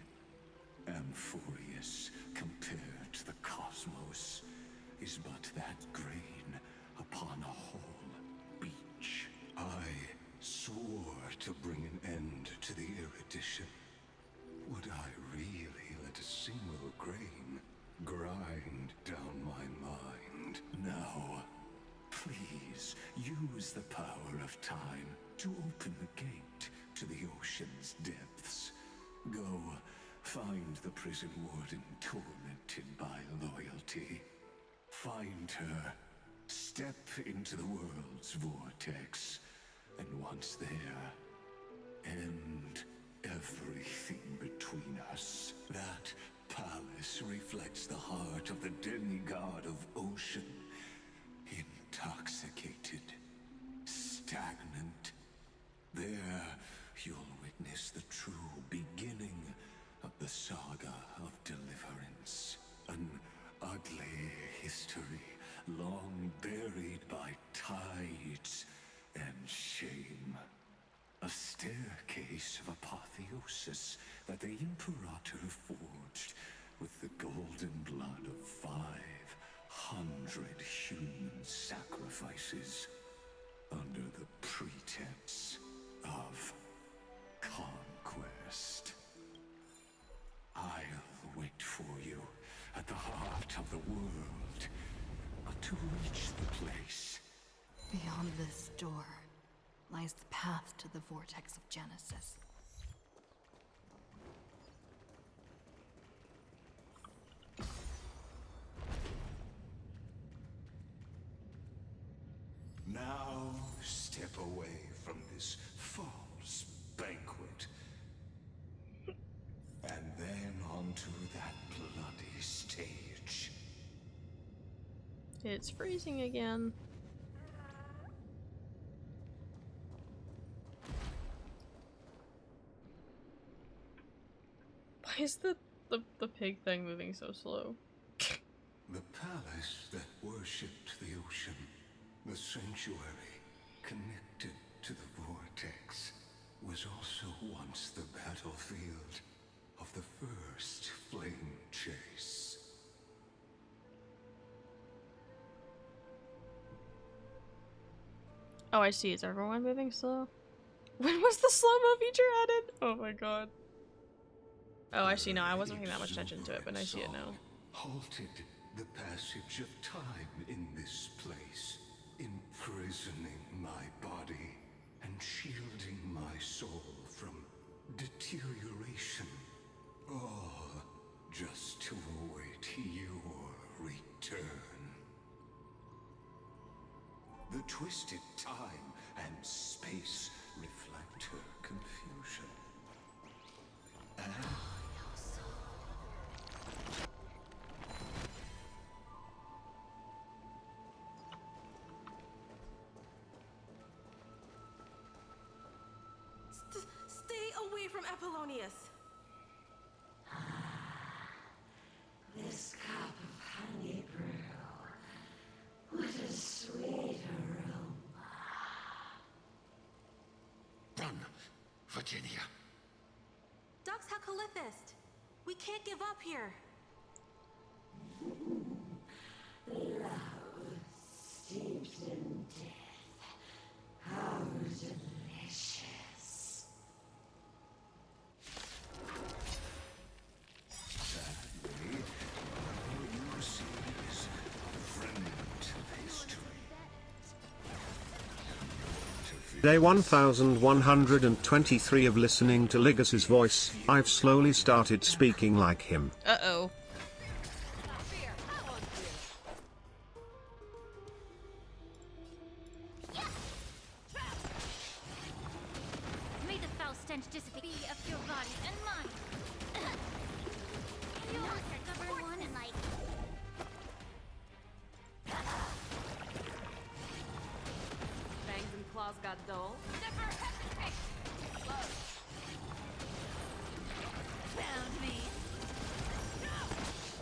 Speaker 3: Amphorius, compared to the cosmos, is but that grain upon a whole beach. I swore to bring an end to the erudition. Would I really let a single grain grind down my mind? Now, please use the power of time to open the gate to the ocean's depths. Go, find the prison warden tormented by loyalty. Find her, step into the world's vortex, and once there, end everything between us. That palace reflects the heart of the demigod of ocean. Intoxicated, stagnant. There, you'll witness the true beginning of the saga of deliverance. An ugly history, long buried by tides and shame. A staircase of apotheosis that the Imperator forged with the golden blood of 500 human sacrifices under the pretense of conquest. I'll wait for you at the heart of the world to reach the place.
Speaker 10: Beyond this door lies the path to the vortex of Genesis.
Speaker 3: Now step away from this false banquet. And then onto that bloody stage.
Speaker 4: it's freezing again. Why is the pig thing moving so slow?
Speaker 3: The palace that worshipped the ocean, the sanctuary connected to the vortex, was also once the battlefield of the first flame chase.
Speaker 4: Oh, I see. Is everyone moving slow? When was the slow-mo feature added? Oh my god. Oh, I see now. I wasn't paying that much attention to it, but I see it now.
Speaker 3: Halted the passage of time in this place, imprisoning my body. and shielding my soul from deterioration, all just to await your return. The twisted time and space reflect her confusion. And
Speaker 12: Stay away from Apollonius.
Speaker 16: This cup of honey brew. What a sweet aroma.
Speaker 14: Run, Virginia.
Speaker 12: Dux Hakalithist. We can't give up here.
Speaker 16: Love steeped in death. How delicious.
Speaker 3: sadly, all you see is a fragment of history.
Speaker 13: Day 1123 of listening to Ligas's voice, I've slowly started speaking like him.
Speaker 4: Uh-oh.
Speaker 15: May the foul stench dissipate of your body and mind. You are number one in like.
Speaker 2: Fangs and claws got dull. Never hesitate. Love. Found me.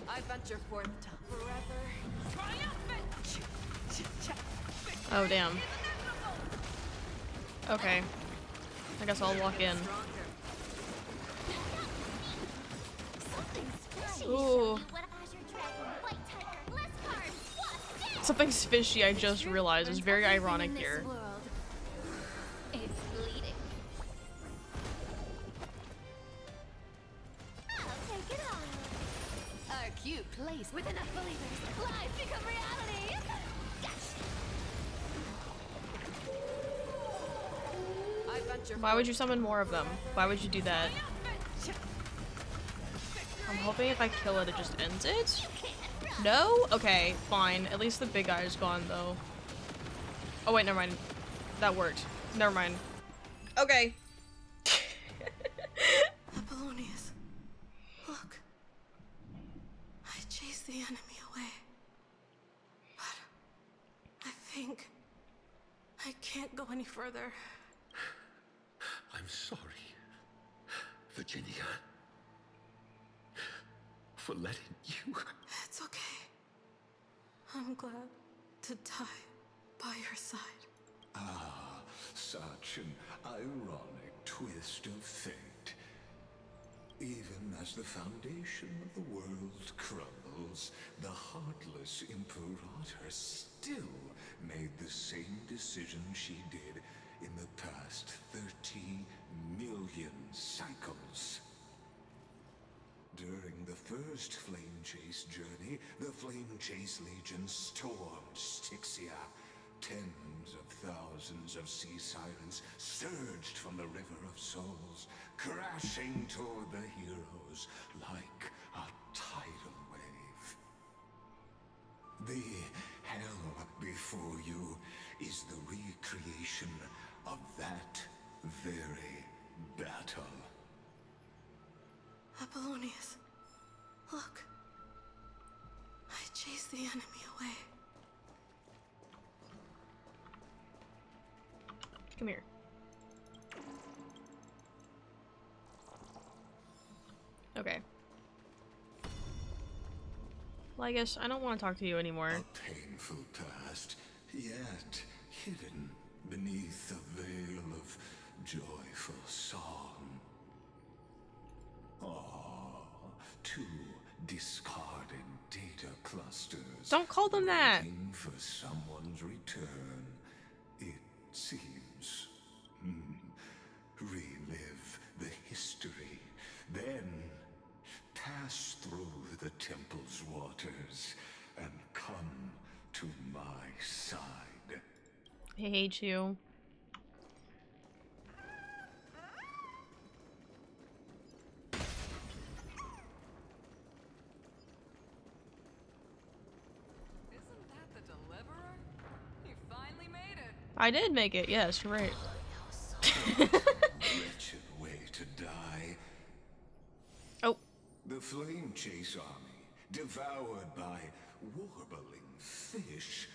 Speaker 2: I venture forth to forever triumphant.
Speaker 4: Oh, damn. Okay. I guess I'll walk in. Ooh. Something's fishy, I just realized. It's very ironic here.
Speaker 15: It's bleeding. I'll take it on. Our cute place with enough believers. Lives become reality.
Speaker 2: I venture
Speaker 4: Why would you summon more of them? Why would you do that? I'm hoping if I kill it, it just ends it? No? Okay, fine. At least the big guy is gone, though. Oh, wait, never mind. That worked. Never mind. Okay.
Speaker 12: Apollonius, look. I chased the enemy away. But I think I can't go any further.
Speaker 14: I'm sorry, Virginia, for letting you.
Speaker 12: It's okay. I'm glad to die by your side.
Speaker 3: Ah, such an ironic twist of fate. Even as the foundation of the world crumbles, the heartless Imperator still made the same decision she did in the past 30 million cycles. During the first Flame Chase journey, the Flame Chase Legion stormed Styxia. Tens of thousands of sea sirens surged from the River of Souls, crashing toward the heroes like a tidal wave. The hell before you is the recreation of that very battle.
Speaker 12: Apollonius, look. I chased the enemy away.
Speaker 4: Come here. Okay. Well, I guess I don't want to talk to you anymore.
Speaker 3: A painful past, yet hidden beneath a veil of joyful song. Ah, two discarded data clusters.
Speaker 4: Don't call them that.
Speaker 3: Waiting for someone's return, it seems. Relive the history, then pass through the temple's waters and come to my side.
Speaker 4: I hate you. I did make it. Yes, you're right.
Speaker 3: Wretched way to die.
Speaker 4: Oh.
Speaker 3: The Flame Chase army, devoured by warbling fish,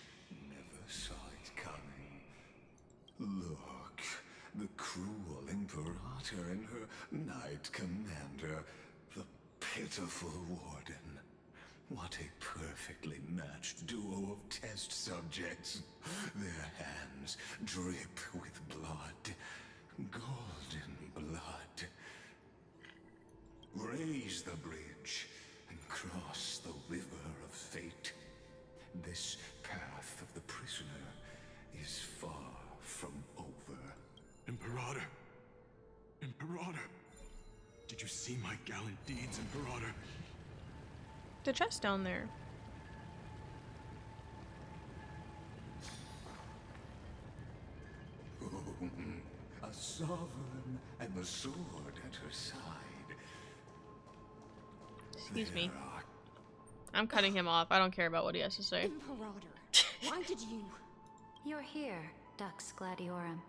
Speaker 3: never saw it coming. Look, the cruel Imperator and her Knight Commander, the pitiful Warden. What a perfectly matched duo of test subjects. Their hands drip with blood. Golden blood. Raise the bridge and cross the river of fate. This path of the prisoner is far from over.
Speaker 11: Imperator! Imperator! Did you see my gallant deeds, Imperator?
Speaker 4: The chest down there.
Speaker 3: A sovereign and the sword at her side.
Speaker 4: Excuse me. I'm cutting him off. I don't care about what he has to say.
Speaker 9: Imperator, why did you...
Speaker 5: You're here, Dux Gladiorum.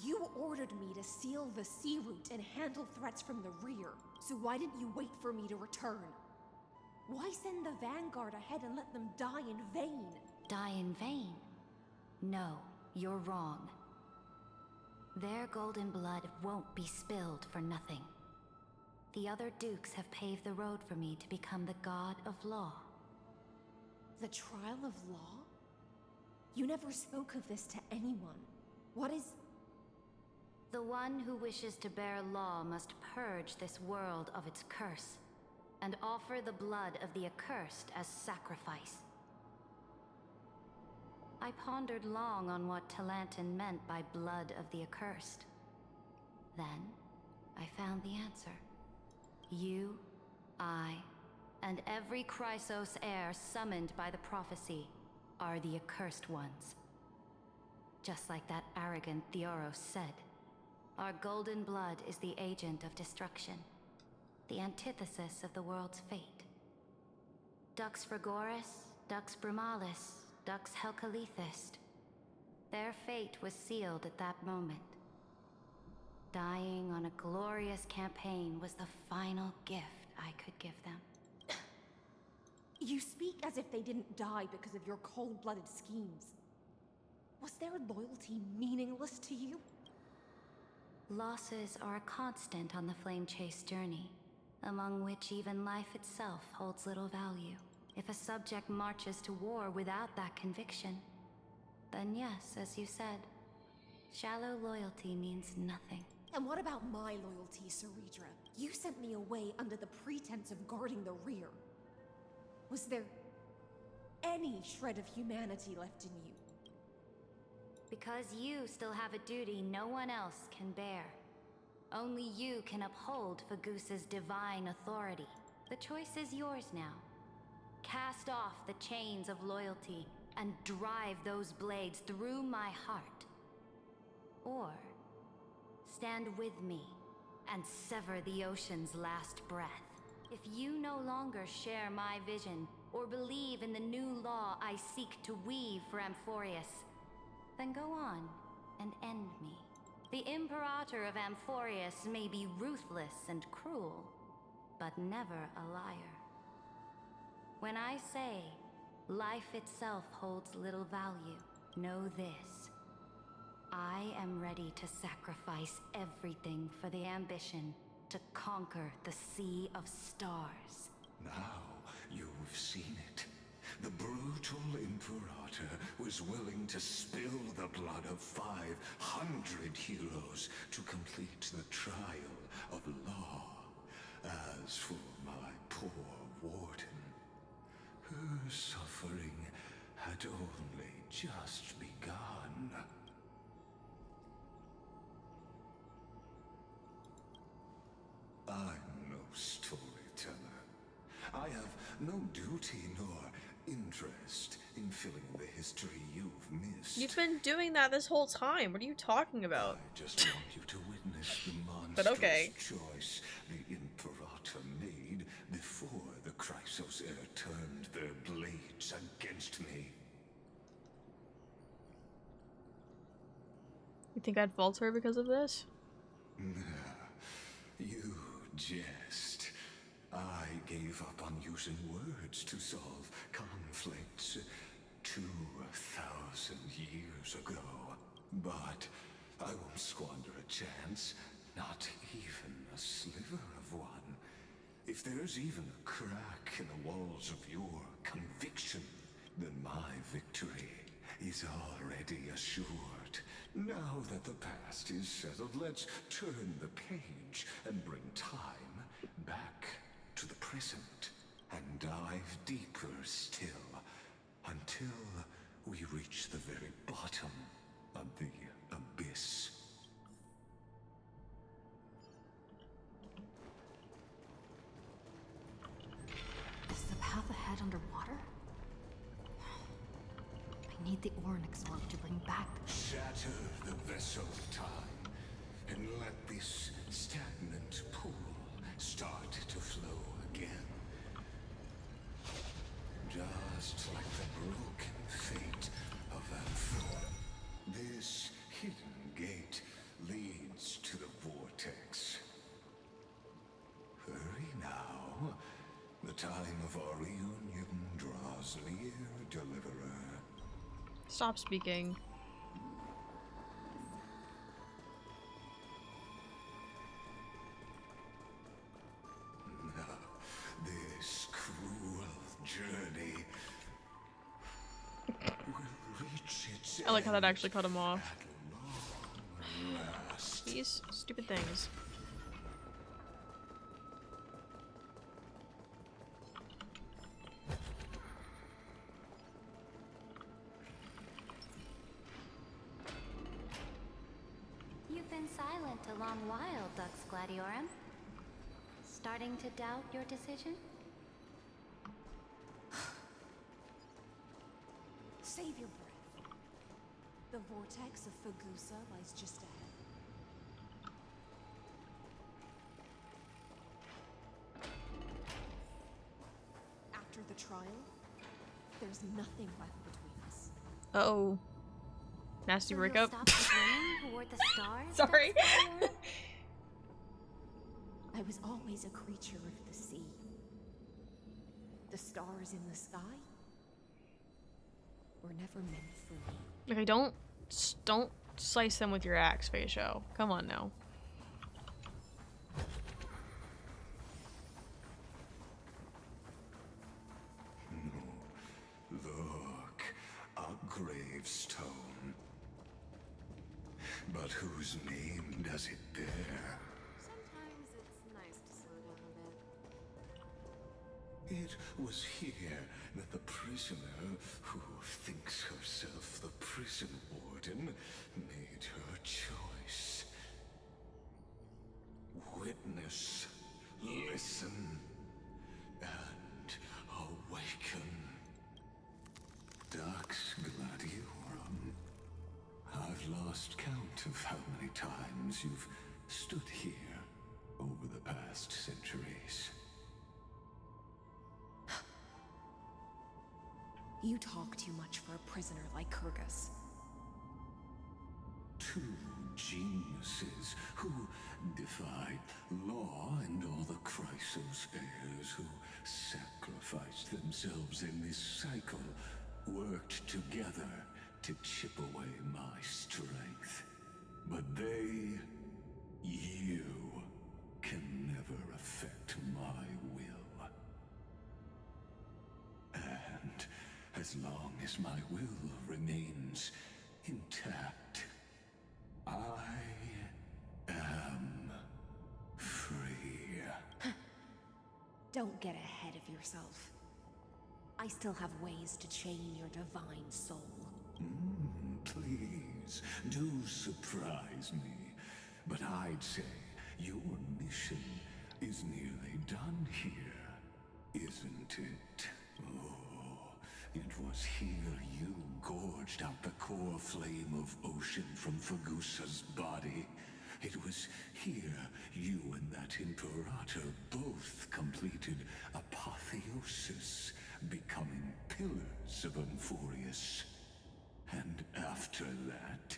Speaker 9: You ordered me to seal the sea route and handle threats from the rear. So why didn't you wait for me to return? Why send the vanguard ahead and let them die in vain?
Speaker 5: Die in vain? No, you're wrong. Their golden blood won't be spilled for nothing. The other dukes have paved the road for me to become the god of law.
Speaker 9: The trial of law? You never spoke of this to anyone. What is...
Speaker 5: The one who wishes to bear law must purge this world of its curse, and offer the blood of the accursed as sacrifice. I pondered long on what Talantin meant by blood of the accursed. Then, I found the answer. You, I, and every Chrysos heir summoned by the prophecy are the accursed ones. Just like that arrogant Theoros said, our golden blood is the agent of destruction, the antithesis of the world's fate. Dux Frigoris, Dux Brumalis, Dux Helcalethist. Their fate was sealed at that moment. Dying on a glorious campaign was the final gift I could give them.
Speaker 9: You speak as if they didn't die because of your cold-blooded schemes. Was their loyalty meaningless to you?
Speaker 5: Losses are a constant on the Flame Chase journey, among which even life itself holds little value. If a subject marches to war without that conviction, then yes, as you said, shallow loyalty means nothing.
Speaker 9: And what about my loyalty, Ceredra? You sent me away under the pretense of guarding the rear. Was there any shred of humanity left in you?
Speaker 5: Because you still have a duty no one else can bear. Only you can uphold Fagoos's divine authority. The choice is yours now. Cast off the chains of loyalty and drive those blades through my heart. Or stand with me and sever the ocean's last breath. If you no longer share my vision or believe in the new law I seek to weave for Amphorius, then go on and end me. The Imperator of Amphorius may be ruthless and cruel, but never a liar. When I say life itself holds little value, know this. I am ready to sacrifice everything for the ambition to conquer the Sea of Stars.
Speaker 3: Now you've seen it. The brutal Imperator was willing to spill the blood of 500 heroes to complete the trial of law. As for my poor Warden, her suffering had only just begun. I'm no storyteller. I have no duty nor interest in filling the history you've missed.
Speaker 4: You've been doing that this whole time. What are you talking about?
Speaker 3: I just want you to witness the
Speaker 4: But
Speaker 3: monstrous
Speaker 4: okay.
Speaker 3: choice the Imperator made before the Chrysos heir turned their blades against me.
Speaker 4: think I'd falter because of this?
Speaker 3: You jest. I gave up on using words to solve conflicts 2,000 years ago. But I won't squander a chance, not even a sliver of one. If there's even a crack in the walls of your conviction, then my victory is already assured. Now that the past is settled, let's turn the page and bring time back to the present and dive deeper still until we reach the very bottom of the abyss.
Speaker 10: Is the path ahead underwater? I need the Onyx orb to bring back the...
Speaker 3: Shatter the vessel of time and let this stagnant pool start to flow again. Just like the broken fate of Alpha, this hidden gate leads to the vortex. Hurry now. The time of our reunion draws near, Deliverer.
Speaker 4: Stop speaking.
Speaker 3: This cruel journey will reach its
Speaker 4: I like how that
Speaker 3: end
Speaker 4: actually cut him off.
Speaker 3: at long last.
Speaker 4: These stupid things.
Speaker 5: You've been silent a long while, Dux Gladiorum. Starting to doubt your decision?
Speaker 17: Save your breath. The vortex of Fagusa lies just ahead. After the trial, there's nothing left between us.
Speaker 4: Uh-oh. Nasty
Speaker 5: So
Speaker 4: breakup.
Speaker 5: you'll stop swimming toward the stars,
Speaker 4: Sorry.
Speaker 5: Dux Gladiorum?
Speaker 17: I was always a creature of the sea. The stars in the sky were never meant for me.
Speaker 4: Okay, don't slice them with your axe, Feisho. Come on now.
Speaker 3: Look, a gravestone. But whose name does it bear?
Speaker 17: Sometimes it's nice to slow down a bit.
Speaker 3: It was here that the prisoner, who thinks herself the prison warden, made her choice. Witness, listen, and awaken. Dux Gladiorum. I've lost count of how many times you've stood here over the past centuries.
Speaker 17: You talk too much for a prisoner like Kyrgyz.
Speaker 3: Two geniuses who defied law and all the Chrysos heirs who sacrificed themselves in this cycle worked together to chip away my strength. But they, you, can never affect my will. And as long as my will remains intact, I am free.
Speaker 17: Don't get ahead of yourself. I still have ways to chain your divine soul.
Speaker 3: Please, do surprise me. But I'd say your mission is nearly done here, isn't it? Oh, it was here you gorged out the core flame of ocean from Fagusa's body. It was here you and that Imperator both completed apotheosis, becoming pillars of Euphorius. And after that,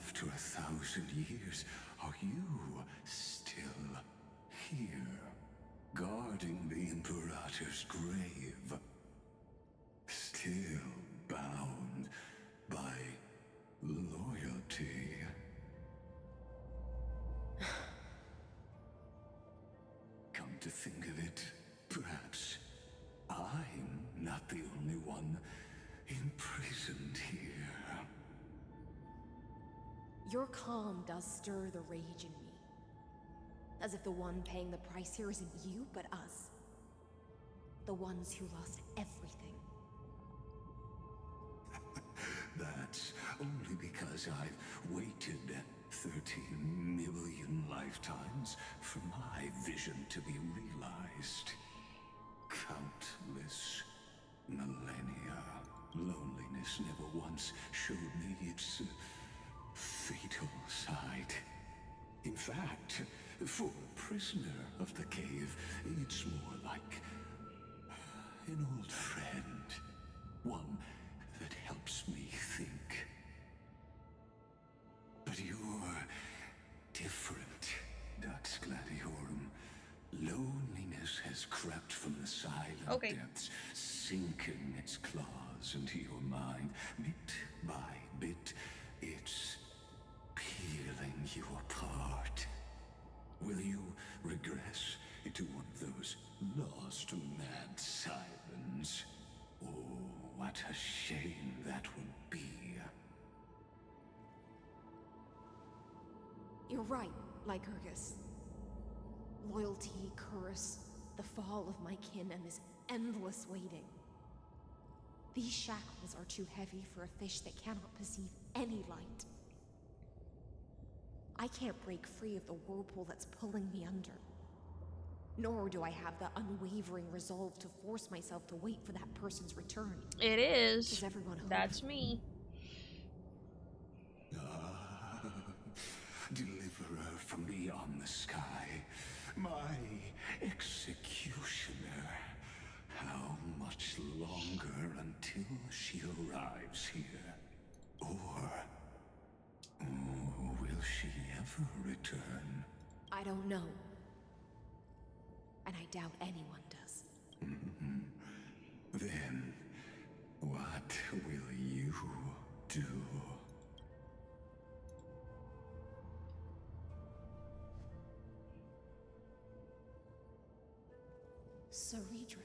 Speaker 3: After 1,000 years, are you still here, guarding the Imperator's grave? Still bound by loyalty? Come to think of it, perhaps I'm not the only one imprisoned here.
Speaker 17: Your calm does stir the rage in me. As if the one paying the price here isn't you, but us. The ones who lost everything.
Speaker 3: That's only because I've waited 13 million lifetimes for my vision to be realized. Countless millennia. Loneliness never once showed me its fatal side. In fact, for a prisoner of the cave, it's more like an old friend. One that helps me think. But you're different, Dux Gladiorum. Loneliness has crept from the silent depths, sinking its claws into your mind. Bit by bit, it's peeling you apart. Will you regress into one of those lost mad sirens? Oh, what a shame that would be.
Speaker 17: You're right, Lycurgus. Loyalty, curse, the fall of my kin, and this endless waiting. These shackles are too heavy for a fish that cannot perceive any light. I can't break free of the whirlpool that's pulling me under. Nor do I have the unwavering resolve to force myself to wait for that person's return.
Speaker 4: It is.
Speaker 17: Does everyone hope?
Speaker 4: That's me.
Speaker 3: Deliverer from beyond the sky, my executioner. How much longer until she arrives here? Or will she ever return?
Speaker 17: I don't know. And I doubt anyone does.
Speaker 3: Then, what will you do?
Speaker 17: Saridra.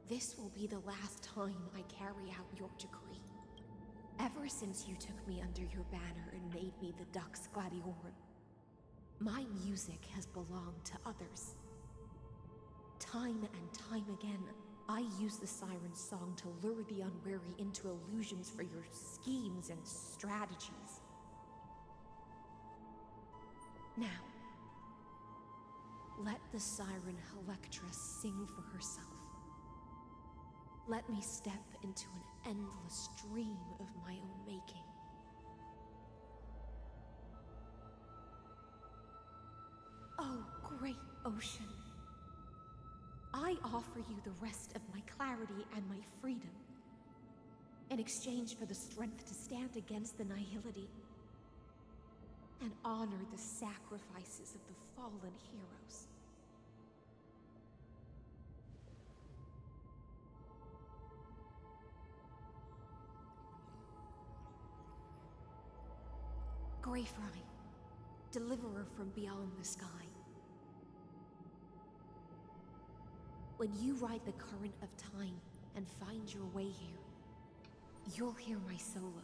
Speaker 17: This will be the last time I carry out your decree. Ever since you took me under your banner and made me the Dux Gladiorum, my music has belonged to others. Time and time again, I use the siren song to lure the unwary into illusions for your schemes and strategies. Now, let the siren Electra sing for herself. Let me step into an endless dream of my own making. Oh, great ocean. I offer you the rest of my clarity and my freedom, in exchange for the strength to stand against the nihility and honor the sacrifices of the fallen heroes. Greyfry, deliverer from beyond the sky. When you ride the current of time and find your way here, you'll hear my solo.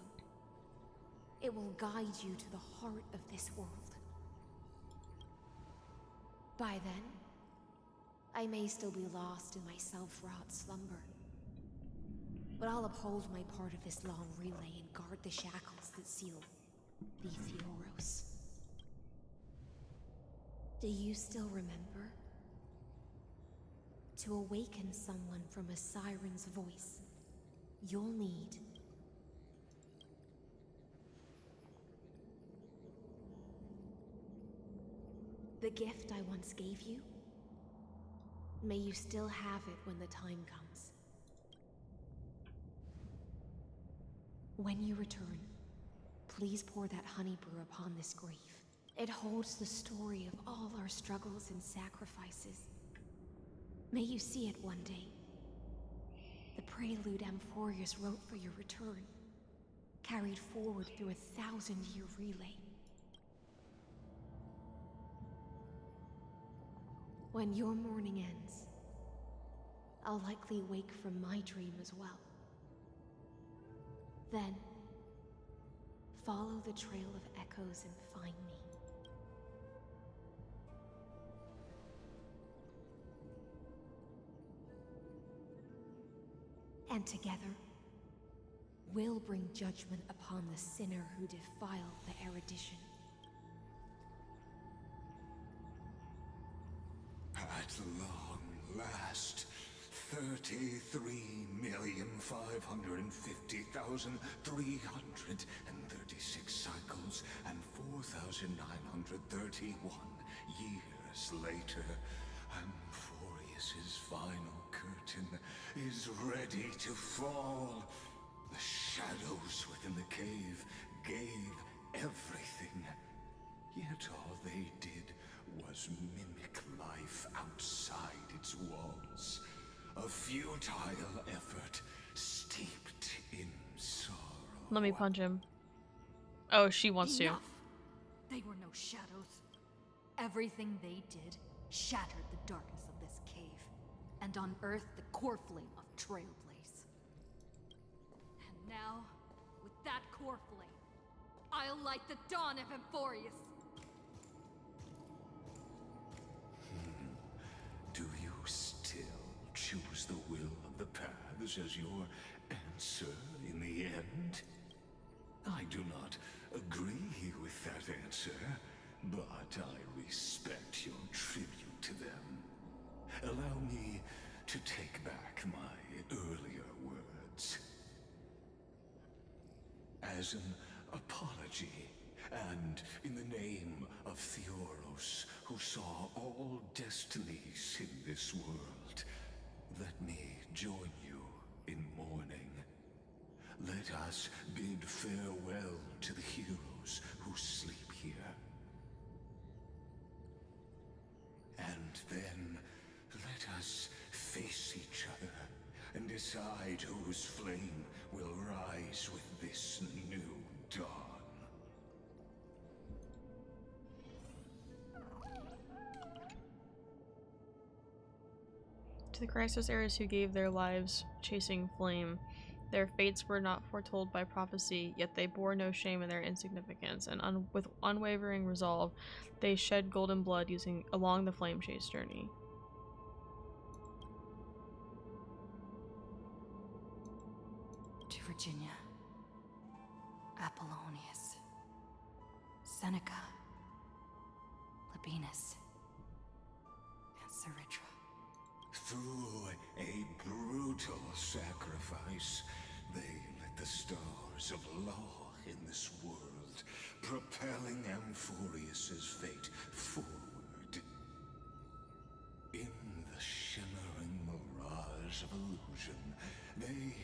Speaker 17: It will guide you to the heart of this world. By then, I may still be lost in my self-wrought slumber. But I'll uphold my part of this long relay and guard the shackles that seal the Fioros. Do you still remember? To awaken someone from a siren's voice, you'll need the gift I once gave you. May you still have it when the time comes. When you return, Please pour that honey brew upon this grief. It holds the story of all our struggles and sacrifices. May you see it one day. The prelude Amphorius wrote for your return, carried forward through 1,000-year relay. When your mourning ends, I'll likely wake from my dream as well. Then, follow the trail of echoes and find me. And together, we'll bring judgment upon the sinner who defiled the erudition.
Speaker 3: At long last, 33,550,336 cycles and 4,931 years later, Amphorius's final curtain is ready to fall. The shadows within the cave gave everything, yet all they did was mimic life outside its walls. A futile effort steeped in sorrow.
Speaker 4: Let me punch him. Oh, she wants
Speaker 10: Enough. They were no shadows. Everything they did shattered the darkness of this cave and unearthed the core flame of Trailblaze. And now, with that core flame, I'll light the dawn of Amphorius.
Speaker 3: Do you still choose the will of the paths as your answer in the end? I do not agree with that answer, but I respect your tribute to them. Allow me to take back my earlier words. As an apology, and in the name of Theoros, who saw all destinies in this world, let me join you in mourning. Let us bid farewell to the heroes who sleep here. And then let us face each other and decide whose flame will rise with this new dawn.
Speaker 4: To the Chrysos heirs who gave their lives chasing flame, their fates were not foretold by prophecy, yet they bore no shame in their insignificance, and with unwavering resolve, they shed golden blood along the flame chase journey.
Speaker 10: To Virginia, Apollonius, Seneca, Labienus, and Saritra.
Speaker 3: Through a brutal sacrifice, they lit the stars of law in this world, propelling Amphorius's fate forward. In the shimmering mirage of illusion, they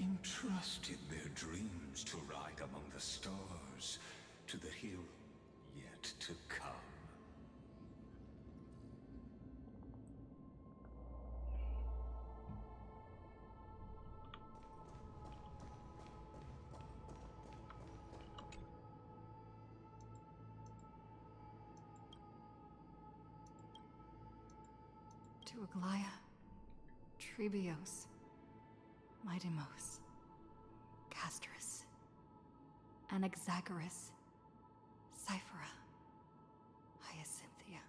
Speaker 3: entrusted their dreams to ride among the stars, to the hero yet to come.
Speaker 10: To Aglaia, Trebios, Midimos, Castris, Anaxagoras, Cyphera, Hyacinthia.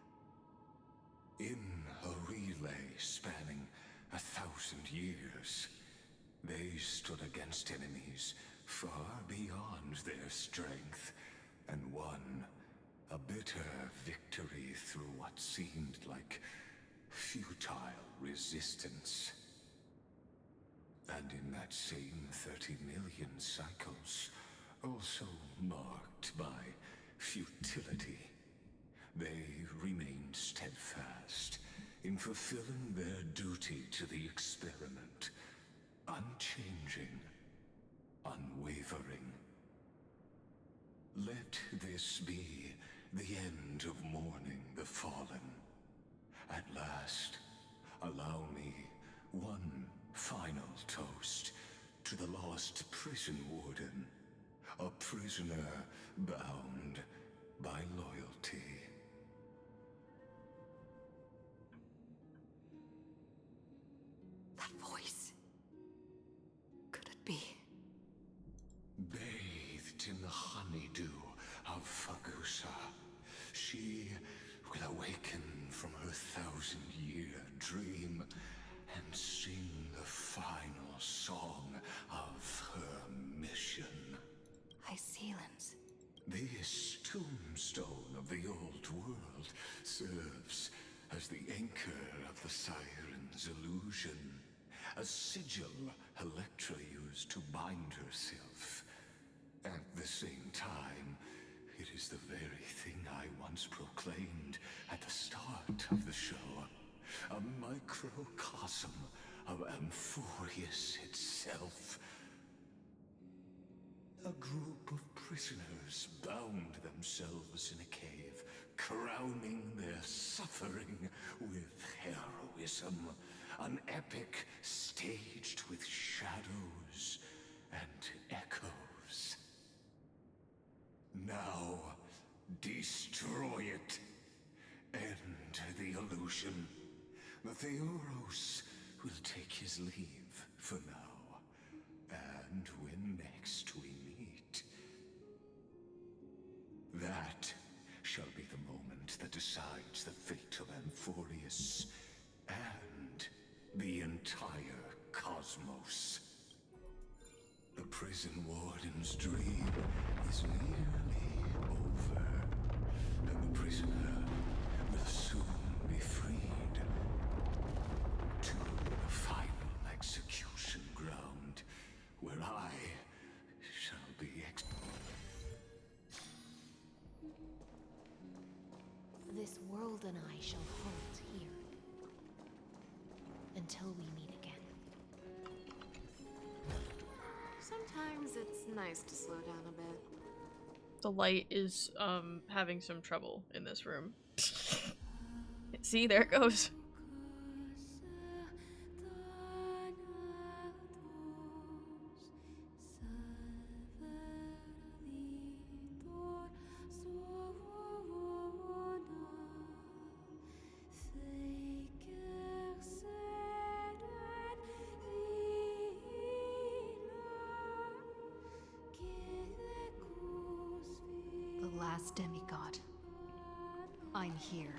Speaker 3: In a relay spanning 1,000 years, they stood against enemies far beyond their strength, and won a bitter victory through what seemed like futile resistance. And in that same 30 million cycles, also marked by futility, they remained steadfast in fulfilling their duty to the experiment, unchanging, unwavering. Let this be the end of mourning the fallen. At last, allow me one final toast to the lost prison warden, a prisoner bound by loyalty.
Speaker 6: That voice. Could it be?
Speaker 3: Bathed in the honeydew of Fagusa, she will awaken from her 1,000-year dream and sing the final song of her mission.
Speaker 6: Iseelans.
Speaker 3: This tombstone of the old world serves as the anchor of the Siren's illusion, a sigil Electra used to bind herself. At the same time, it is the very thing I once proclaimed at the start of the show, a microcosm of Amphorius itself. A group of prisoners bound themselves in a cave, crowning their suffering with heroism. An epic staged with shadows and echoes. Now, destroy it. End the illusion. Theoros will take his leave for now. And when next we meet, that shall be the moment that decides the fate of Amphorius and the entire cosmos. The prison warden's dream is nearly over, and the prisoner will soon be freed to the final execution ground, where I shall be
Speaker 17: This world and I shall halt here until we meet again.
Speaker 12: Sometimes it's nice to slow down a bit.
Speaker 4: The light is having some trouble in this room. See, there it goes.
Speaker 6: The last demigod. I'm here.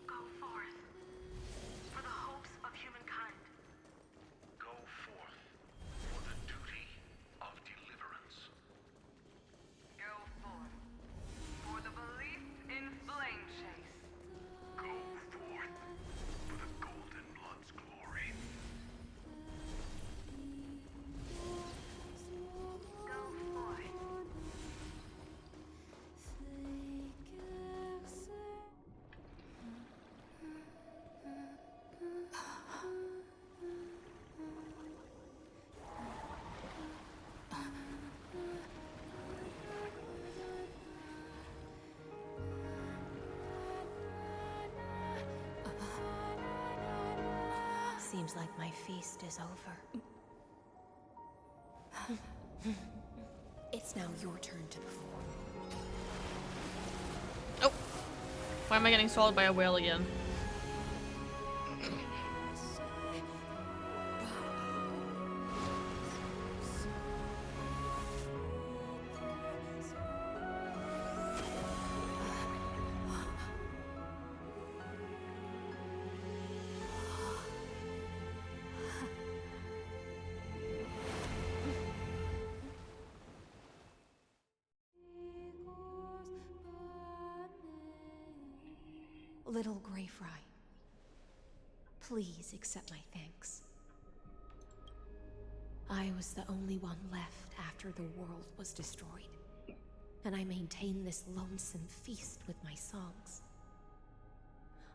Speaker 18: Go forth for the hopes of humankind.
Speaker 14: Go forth for the duty of deliverance.
Speaker 18: Go forth for the belief in flame chase.
Speaker 14: Go forth for the Golden Blood's glory.
Speaker 18: Go forth.
Speaker 17: Seems like my feast is over. It's now your turn to perform.
Speaker 4: Oh! Why am I getting swallowed by a whale again?
Speaker 17: Little Greyfry, please accept my thanks. I was the only one left after the world was destroyed, and I maintain this lonesome feast with my songs.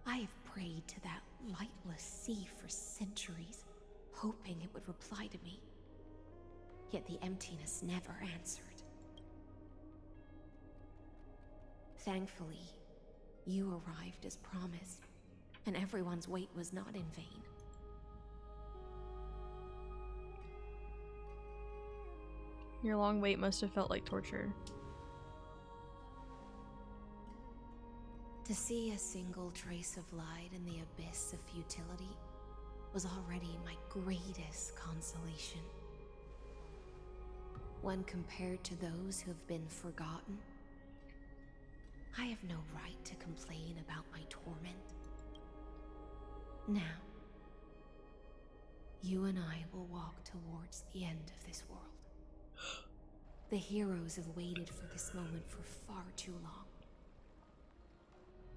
Speaker 17: I have prayed to that lightless sea for centuries, hoping it would reply to me. Yet the emptiness never answered. Thankfully, you arrived as promised, and everyone's wait was not in vain.
Speaker 4: Your long wait must have felt like torture.
Speaker 17: To see a single trace of light in the abyss of futility was already my greatest consolation. When compared to those who have been forgotten, I have no right to complain about my torment. Now, you and I will walk towards the end of this world. The heroes have waited for this moment for far too long.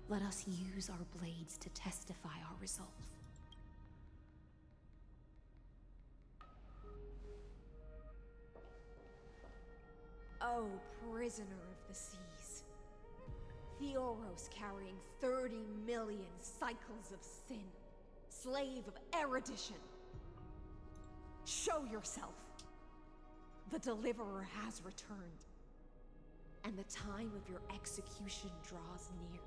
Speaker 17: Let us use our blades to testify our resolve.
Speaker 9: Oh, prisoner of the seas. Theoros carrying 30 million cycles of sin. Slave of erudition. Show yourself. The Deliverer has returned. And the time of your execution draws near.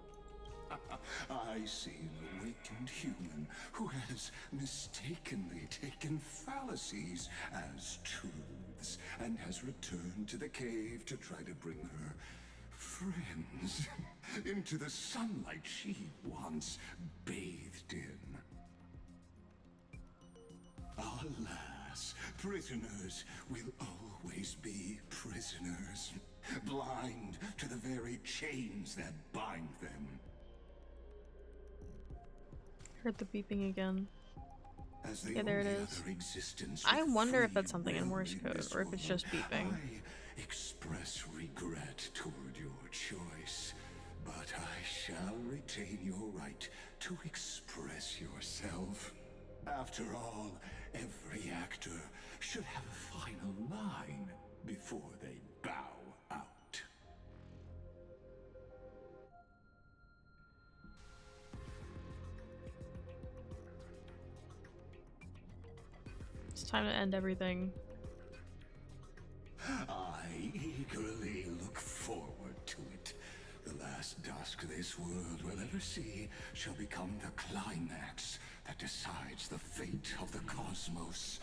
Speaker 3: I see an awakened human who has mistakenly taken fallacies as truths and has returned to the cave to try to bring her friends into the sunlight she once bathed in. Alas, prisoners will always be prisoners, blind to the very chains that bind them.
Speaker 4: Heard the beeping again.
Speaker 3: As the
Speaker 4: Yeah, there it
Speaker 3: only
Speaker 4: is.
Speaker 3: other existence
Speaker 4: I
Speaker 3: with
Speaker 4: wonder if
Speaker 3: free
Speaker 4: that's something in
Speaker 3: will
Speaker 4: Morse code
Speaker 3: this
Speaker 4: or if it's just
Speaker 3: world,
Speaker 4: beeping.
Speaker 3: I express regret toward your choice, but I shall retain your right to express yourself. After all, every actor should have a final line before they bow out.
Speaker 4: It's time to end everything.
Speaker 3: I eagerly look forward to it. The last dusk this world will ever see shall become the climax that decides the fate of the cosmos.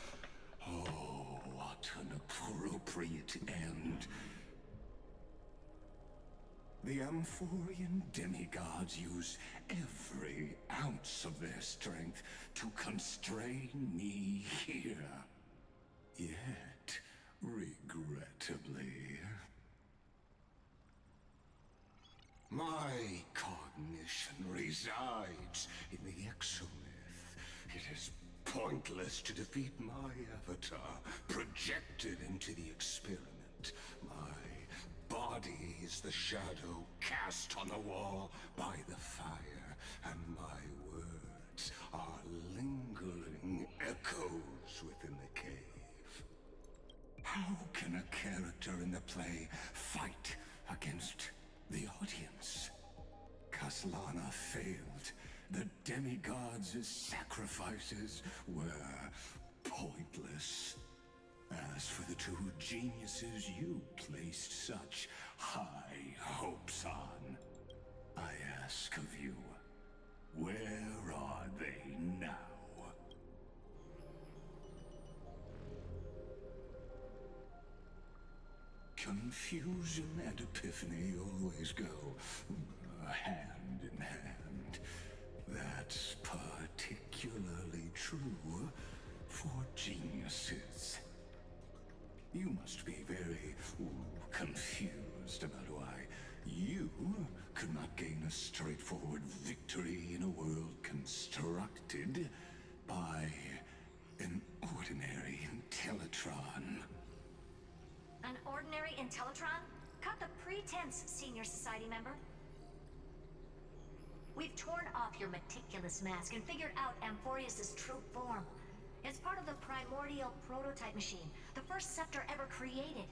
Speaker 3: Oh, what an appropriate end. The Amphorian demigods use every ounce of their strength to constrain me here. Yet, regrettably, my cognition resides in the exomyth. It is pointless to defeat my avatar, projected into the experiment. My body is the shadow cast on the wall by the fire, and my words are lingering echoes within the cave. How can a character in the play fight against the audience? Kaslana failed. The demigods' sacrifices were pointless. As for the two geniuses you placed such high hopes on, I ask of you, where are they now? Confusion and epiphany always go hand in hand. That's particularly true for geniuses. You must be very confused about why you could not gain a straightforward victory in a world constructed by an ordinary Intellitron.
Speaker 19: An ordinary Intellitron? Cut the pretense, Senior Society member. We've torn off your meticulous mask and figured out Amphorius' true form. It's part of the primordial prototype machine, the first scepter ever created.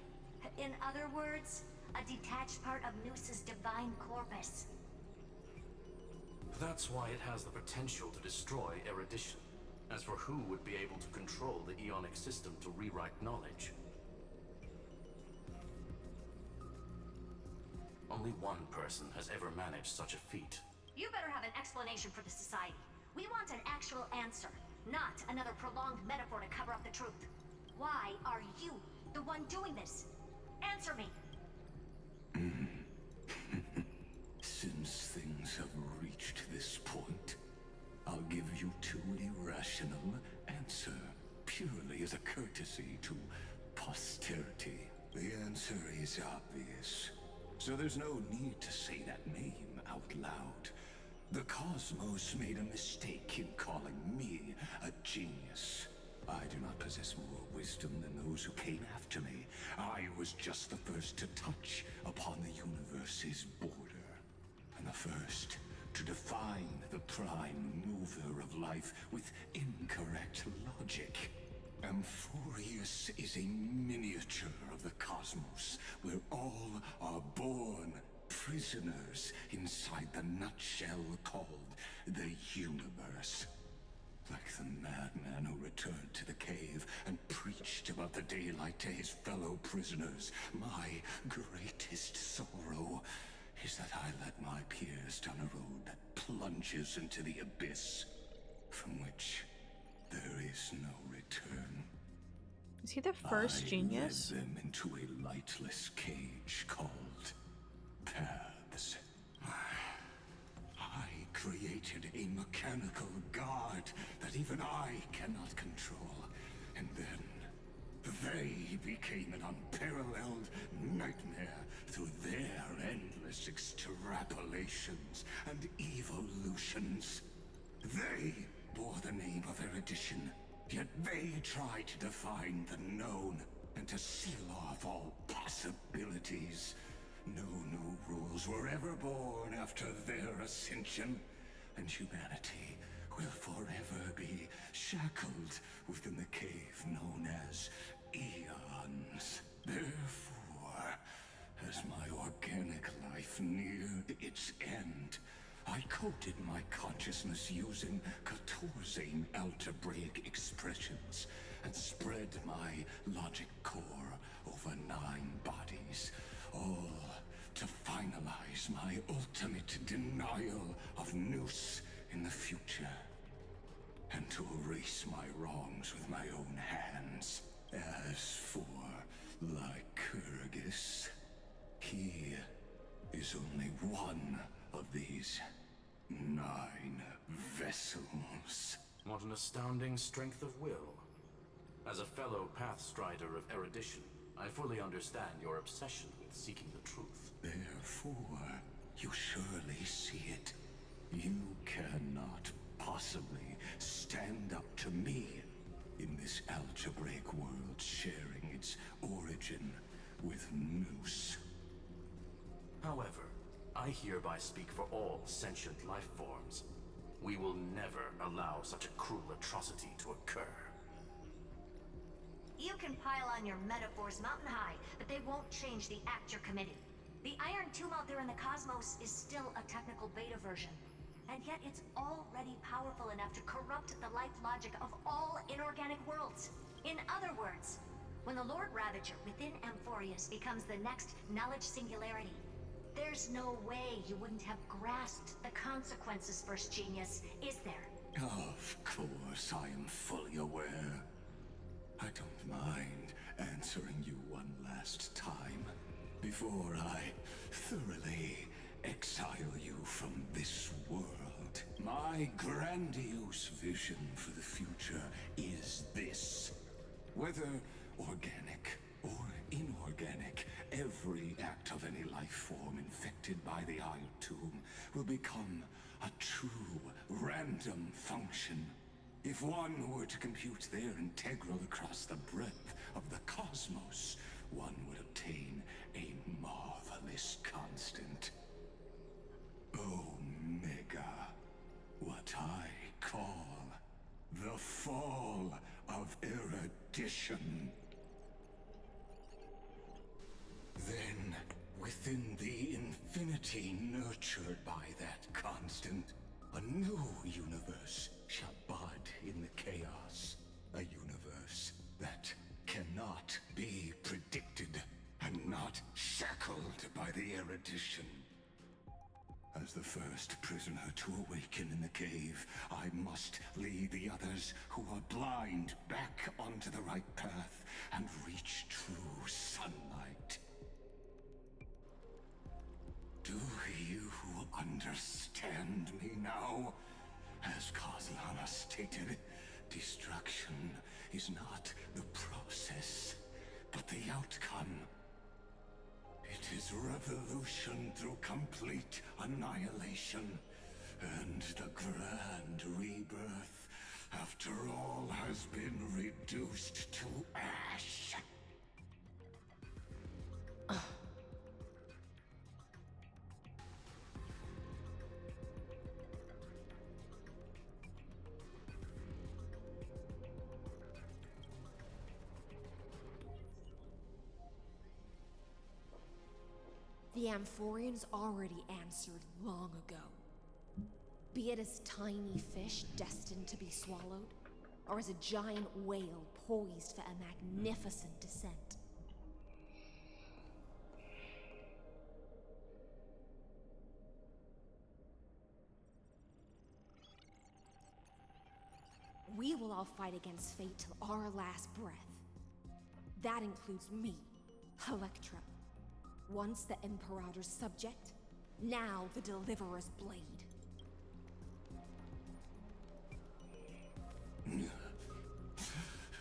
Speaker 19: In other words, a detached part of Noos's divine corpus.
Speaker 7: That's why it has the potential to destroy erudition. As for who would be able to control the Aeonic system to rewrite knowledge, only one person has ever managed such a feat.
Speaker 19: You better have an explanation for the Society. We want an actual answer, not another prolonged metaphor to cover up the truth. Why are you the one doing this? Answer me.
Speaker 3: Since things have reached this point, I'll give you two irrational answer, purely as a courtesy to posterity. The answer is obvious, so there's no need to say that name out loud. The Cosmos made a mistake in calling me a genius. I do not possess more wisdom than those who came after me. I was just the first to touch upon the universe's border, and the first to define the prime mover of life with incorrect logic. Amphorius is a miniature of the cosmos, where all are born prisoners inside the nutshell called the universe. Like the madman who returned to the cave and preached about the daylight to his fellow prisoners, my greatest sorrow is that I led my peers down a road that plunges into the abyss, from which there is no return.
Speaker 4: Is he the first genius?
Speaker 3: I led them into a lightless cage called paths. I created a mechanical guard that even I cannot control, and then they became an unparalleled nightmare through their endless extrapolations and evolutions. They bore the name of erudition, yet they tried to define the known and to seal off all possibilities. No new rules were ever born after their ascension, and humanity will forever be shackled within the cave known as Eons. Therefore, as my organic life neared its end, I coded my consciousness using Katorzane algebraic expressions and spread my logic core over 9 bodies, all to finalize my ultimate denial of Nous in the future, and to erase my wrongs with my own hands. As for Lycurgus, he is only one of these 9 vessels.
Speaker 7: What an astounding strength of will. As a fellow Pathstrider of erudition, I fully understand your obsession with seeking the truth.
Speaker 3: Therefore, you surely see it. You cannot possibly stand up to me in this algebraic world sharing its origin with Nous.
Speaker 7: However, I hereby speak for all sentient life forms. We will never allow such a cruel atrocity to occur.
Speaker 19: You can pile on your metaphors mountain high, but they won't change the act you're committing. The Iron Tomb out there in the cosmos is still a technical beta version, and yet it's already powerful enough to corrupt the life logic of all inorganic worlds. In other words, when the Lord Ravager within Amphorius becomes the next knowledge singularity, there's no way you wouldn't have grasped the consequences, First Genius, is there?
Speaker 3: Of course, I am fully aware. I don't mind answering you one last time before I thoroughly exile you from this world. My grandiose vision for the future is this. Whether organic or inorganic, every act of any life form infected by the Iron Tomb will become a true random function. If one were to compute their integral across the breadth of the cosmos, one would obtain a marvelous constant. Omega. What I call the fall of erudition. Then, within the infinity nurtured by that constant, A new universe shall bud in the chaos. A universe that cannot be predicted and not shackled by the erudition. As the first prisoner to awaken in the cave, I must lead the others who are blind back onto the right path and reach true sunlight. Do you understand me now? As Kaziana stated, destruction is not the process, but the outcome. It is revolution through complete annihilation, and the grand rebirth, after all has been reduced to ash.
Speaker 17: The Amphorians already answered long ago. Be it as tiny fish destined to be swallowed, or as a giant whale poised for a magnificent descent. We will all fight against fate till our last breath. That includes me, Electra. Once the Imperator's subject, now the Deliverer's blade.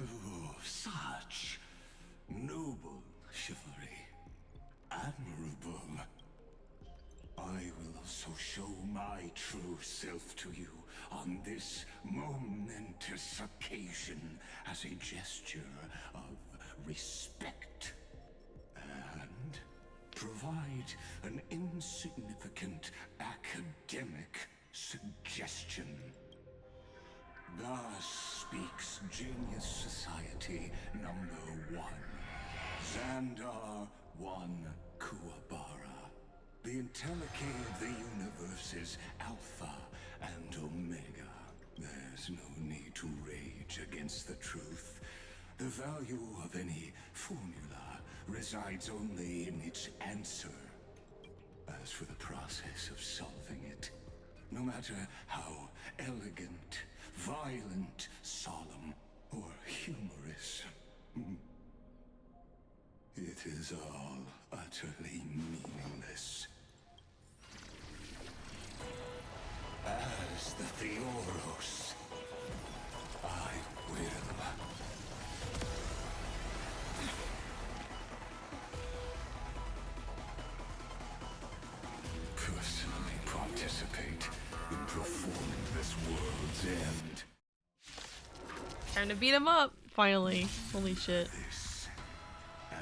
Speaker 3: Oh, such noble chivalry. Admirable. I will also show my true self to you on this momentous occasion as a gesture of respect. And provide an insignificant academic suggestion. Thus speaks Genius Society #1. Xandar 1 Kuwabara. The IntelliCade of the universe's Alpha and Omega. There's no need to rage against the truth. The value of any formula resides only in its answer. As for the process of solving it, no matter how elegant, violent, solemn, or humorous, it is all utterly meaningless. As the Theoros, I will. Personally participate in performing this world's end.
Speaker 4: Time to beat him up, finally. Holy shit.
Speaker 3: This,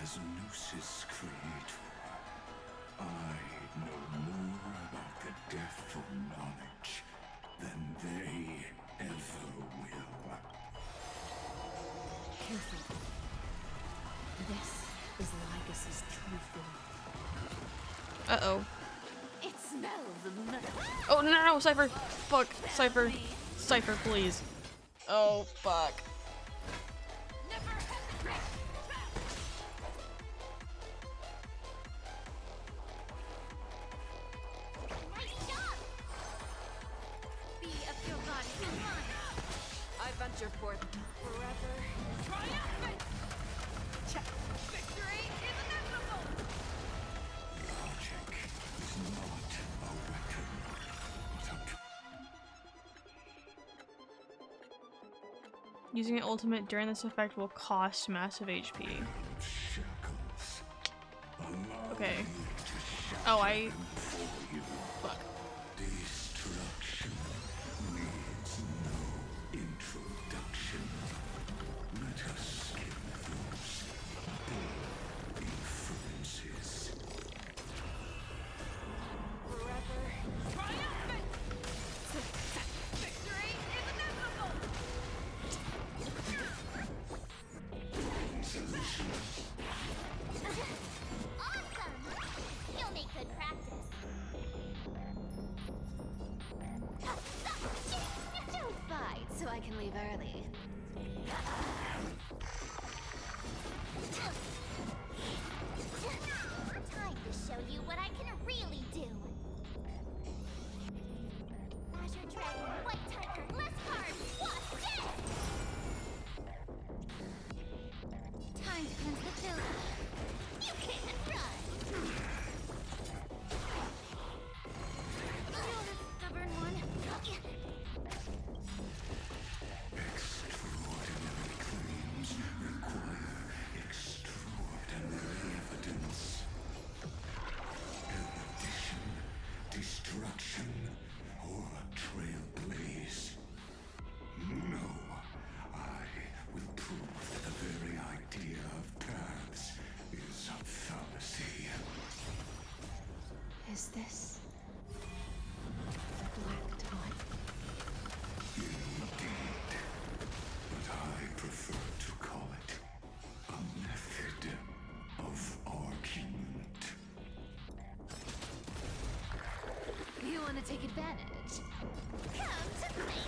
Speaker 3: as Gnosis creator, I know more about the death of knowledge than they ever will.
Speaker 17: Careful. This is Lycus's true form.
Speaker 4: Uh-oh.
Speaker 15: It smells metal.
Speaker 4: Oh, no, Cypher! Fuck. Cypher. Cypher, please. Oh, fuck.
Speaker 15: Be of your body and mine. I venture forth forever. Triumphant! Check. Victory is inevitable!
Speaker 3: Logic is not a weapon, but a
Speaker 4: Using an ultimate during this effect will cost massive HP. Okay. Oh, fuck.
Speaker 3: Destruction needs no introduction. Let us skim those bold inferences.
Speaker 15: Forever. Triumphant! Victory is inevitable!
Speaker 3: Solution.
Speaker 15: Awesome! You'll make good practice. I can leave early.
Speaker 1: Time to show you what I can really do. Azure Dragon, White Tiger, less cards, what's dead?
Speaker 15: Time to cleanse the building.
Speaker 1: You can't run.
Speaker 15: You're the stubborn one.
Speaker 3: Extraordinary claims require extraordinary evidence. Erudition, destruction, or trailblaze. No, I will prove that the very idea of paths is a fallacy.
Speaker 17: Is this the Black Tide?
Speaker 3: Indeed, but I prefer to call it a method of argument.
Speaker 15: You want to take advantage?
Speaker 1: Come to me.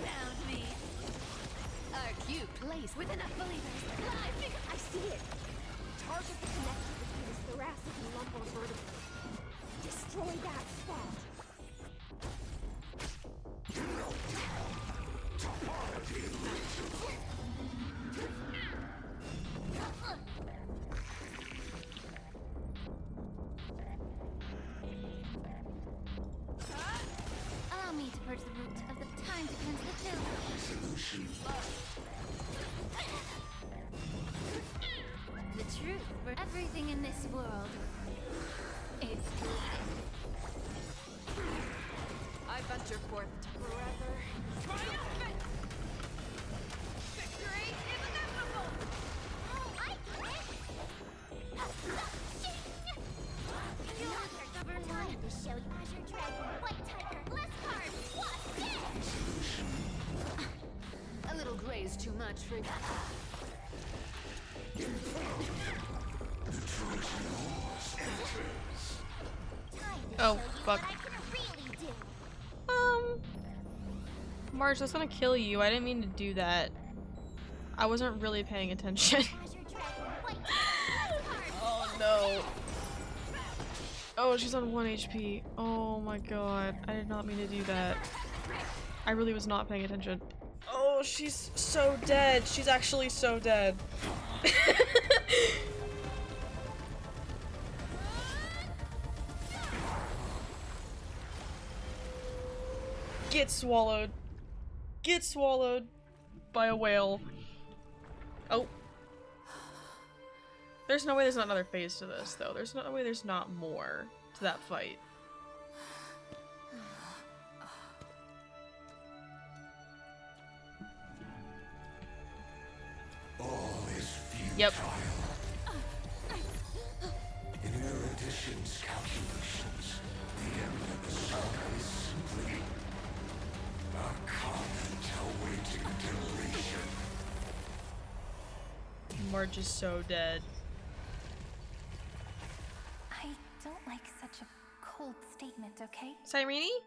Speaker 15: Found me. Our cute place with enough believers. Live because
Speaker 17: I see it. Target the connection between his thoracic and lumbar vertebrae. Destroy that spot.
Speaker 15: allow me to purge the root of the time to cleanse the building.
Speaker 3: Solution.
Speaker 15: The truth for everything in this world is bleeding.
Speaker 6: I venture forth to forever.
Speaker 2: Triumphant! Victory is inevitable!
Speaker 1: Oh, I get it!
Speaker 15: You're the stubborn one.
Speaker 1: Time to show you Azure Dragon, White Tiger, less cards, what's dead?
Speaker 15: A little gray is too much for
Speaker 4: Oh, fuck.
Speaker 1: What I can really do.
Speaker 4: Marge, that's gonna kill you. I didn't mean to do that. I wasn't really paying attention.
Speaker 1: Azure Dragon, White Tiger, less cards.
Speaker 4: Oh no. Oh, she's on 1 HP. Oh my god. I did not mean to do that. I really was not paying attention. Oh, she's so dead. She's actually so dead. Get swallowed. Get swallowed by a whale. Oh. There's no way there's not another phase to this, though. There's no way there's not more to that fight.
Speaker 3: All is futile.
Speaker 4: Yep.
Speaker 3: In erudition's calculations, the end of the saga is simply a comment awaiting deletion.
Speaker 4: Marge is so dead.
Speaker 5: I don't like such a cold statement, okay?
Speaker 4: Cyrene?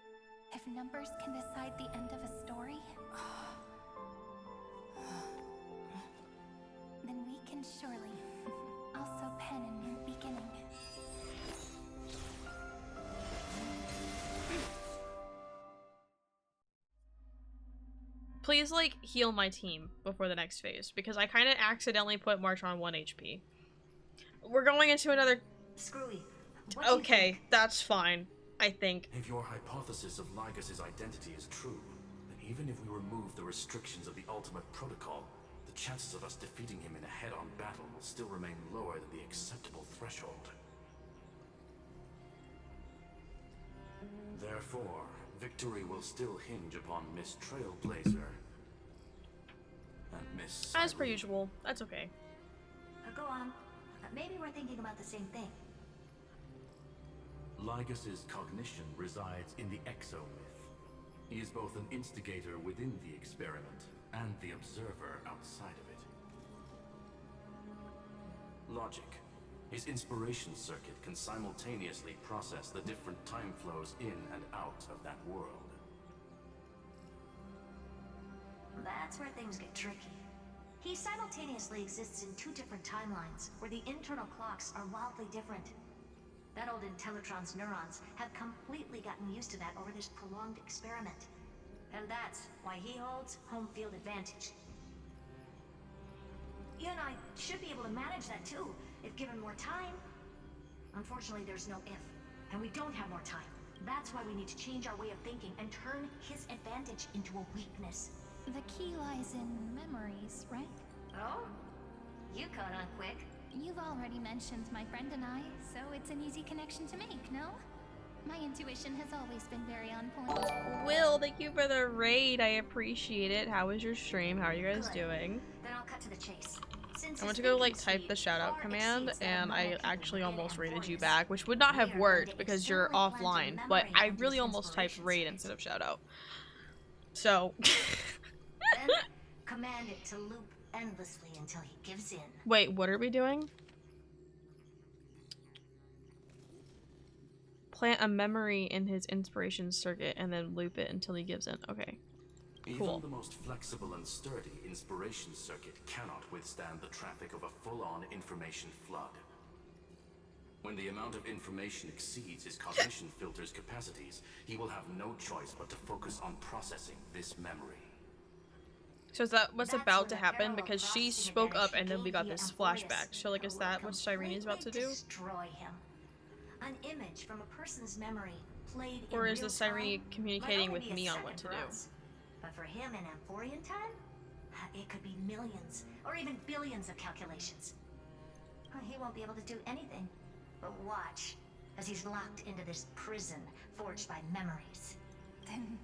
Speaker 5: If numbers can decide the end of a story, then we can surely also pen a new beginning.
Speaker 4: Please, like, heal my team before the next phase, because I kind of accidentally put March on 1 HP. We're going into another...
Speaker 19: Screwy.
Speaker 4: Okay, that's fine, I think.
Speaker 7: If your hypothesis of Lygus' identity is true, then even if we remove the restrictions of the Ultimate Protocol, the chances of us defeating him in a head-on battle will still remain lower than the acceptable threshold. Therefore, victory will still hinge upon Miss Trailblazer and Miss
Speaker 4: As per
Speaker 7: Cyrene.
Speaker 4: usual, that's okay.
Speaker 19: Go on. Maybe we're thinking about the same thing.
Speaker 7: Lygus' cognition resides in the exomyth. He is both an instigator within the experiment and the observer outside of it. Logic. His inspiration circuit can simultaneously process the different time flows in and out of that world.
Speaker 19: that's where things get tricky. He simultaneously exists in two different timelines, where the internal clocks are wildly different. That old Intellitron's neurons have completely gotten used to that over this prolonged experiment. And that's why he holds home field advantage. You and I should be able to manage that too, if given more time. Unfortunately, there's no if, and we don't have more time. That's why we need to change our way of thinking and turn his advantage into a weakness.
Speaker 5: The key lies in memories, right?
Speaker 19: Oh? You caught on quick.
Speaker 5: You've already mentioned my friend and I, so it's an easy connection to make, no? My intuition has always been very on point.
Speaker 4: Will, thank you for the raid. I appreciate it. How was your stream? How are you guys
Speaker 19: Good.
Speaker 4: doing?
Speaker 19: Then I'll cut to the chase. Since
Speaker 4: I went to
Speaker 19: his
Speaker 4: go like
Speaker 19: thinking
Speaker 4: type the
Speaker 19: speed
Speaker 4: shout out
Speaker 19: far
Speaker 4: command
Speaker 19: exceeds that
Speaker 4: and
Speaker 19: of
Speaker 4: I
Speaker 19: normal
Speaker 4: actually
Speaker 19: people in
Speaker 4: almost raided you
Speaker 19: Amphorius,
Speaker 4: back, which would not
Speaker 19: we
Speaker 4: have
Speaker 19: are going
Speaker 4: worked
Speaker 19: to
Speaker 4: because you're
Speaker 19: externally plant
Speaker 4: offline,
Speaker 19: a
Speaker 4: but
Speaker 19: memory
Speaker 4: I
Speaker 19: into
Speaker 4: really
Speaker 19: his
Speaker 4: almost typed
Speaker 19: inspiration
Speaker 4: raid
Speaker 19: circuit.
Speaker 4: instead of shout out. So
Speaker 19: Then command it to loop endlessly until he gives in.
Speaker 4: wait, what are we doing? Plant a memory in his inspiration circuit and then loop it until he gives in. Okay. Cool.
Speaker 7: Even the most flexible and sturdy inspiration circuit cannot withstand the traffic of a full-on information flood. When the amount of information exceeds his cognition filter's capacities, he will have no choice but to focus on processing this memory.
Speaker 4: So is that what's
Speaker 19: That's
Speaker 4: about
Speaker 19: when
Speaker 4: to
Speaker 19: the
Speaker 4: happen?
Speaker 19: parallel
Speaker 4: Because she
Speaker 19: processing
Speaker 4: spoke up
Speaker 19: advantage
Speaker 4: and then we
Speaker 19: gave
Speaker 4: got
Speaker 19: the
Speaker 4: this
Speaker 19: Amphorius
Speaker 4: flashback. So like, is
Speaker 19: will
Speaker 4: that what Cyrene is about to
Speaker 19: completely
Speaker 4: do?
Speaker 19: Destroy him. An image from a person's memory played
Speaker 4: Or
Speaker 19: in
Speaker 4: is the
Speaker 19: real
Speaker 4: Cyrene
Speaker 19: time
Speaker 4: communicating
Speaker 19: might
Speaker 4: with
Speaker 19: only be
Speaker 4: me
Speaker 19: a
Speaker 4: on what
Speaker 19: second
Speaker 4: to
Speaker 19: for
Speaker 4: do?
Speaker 19: us. But for him in Amphorian time, it could be millions or even billions of calculations. He won't be able to do anything but watch as he's locked into this prison forged by memories.
Speaker 5: Then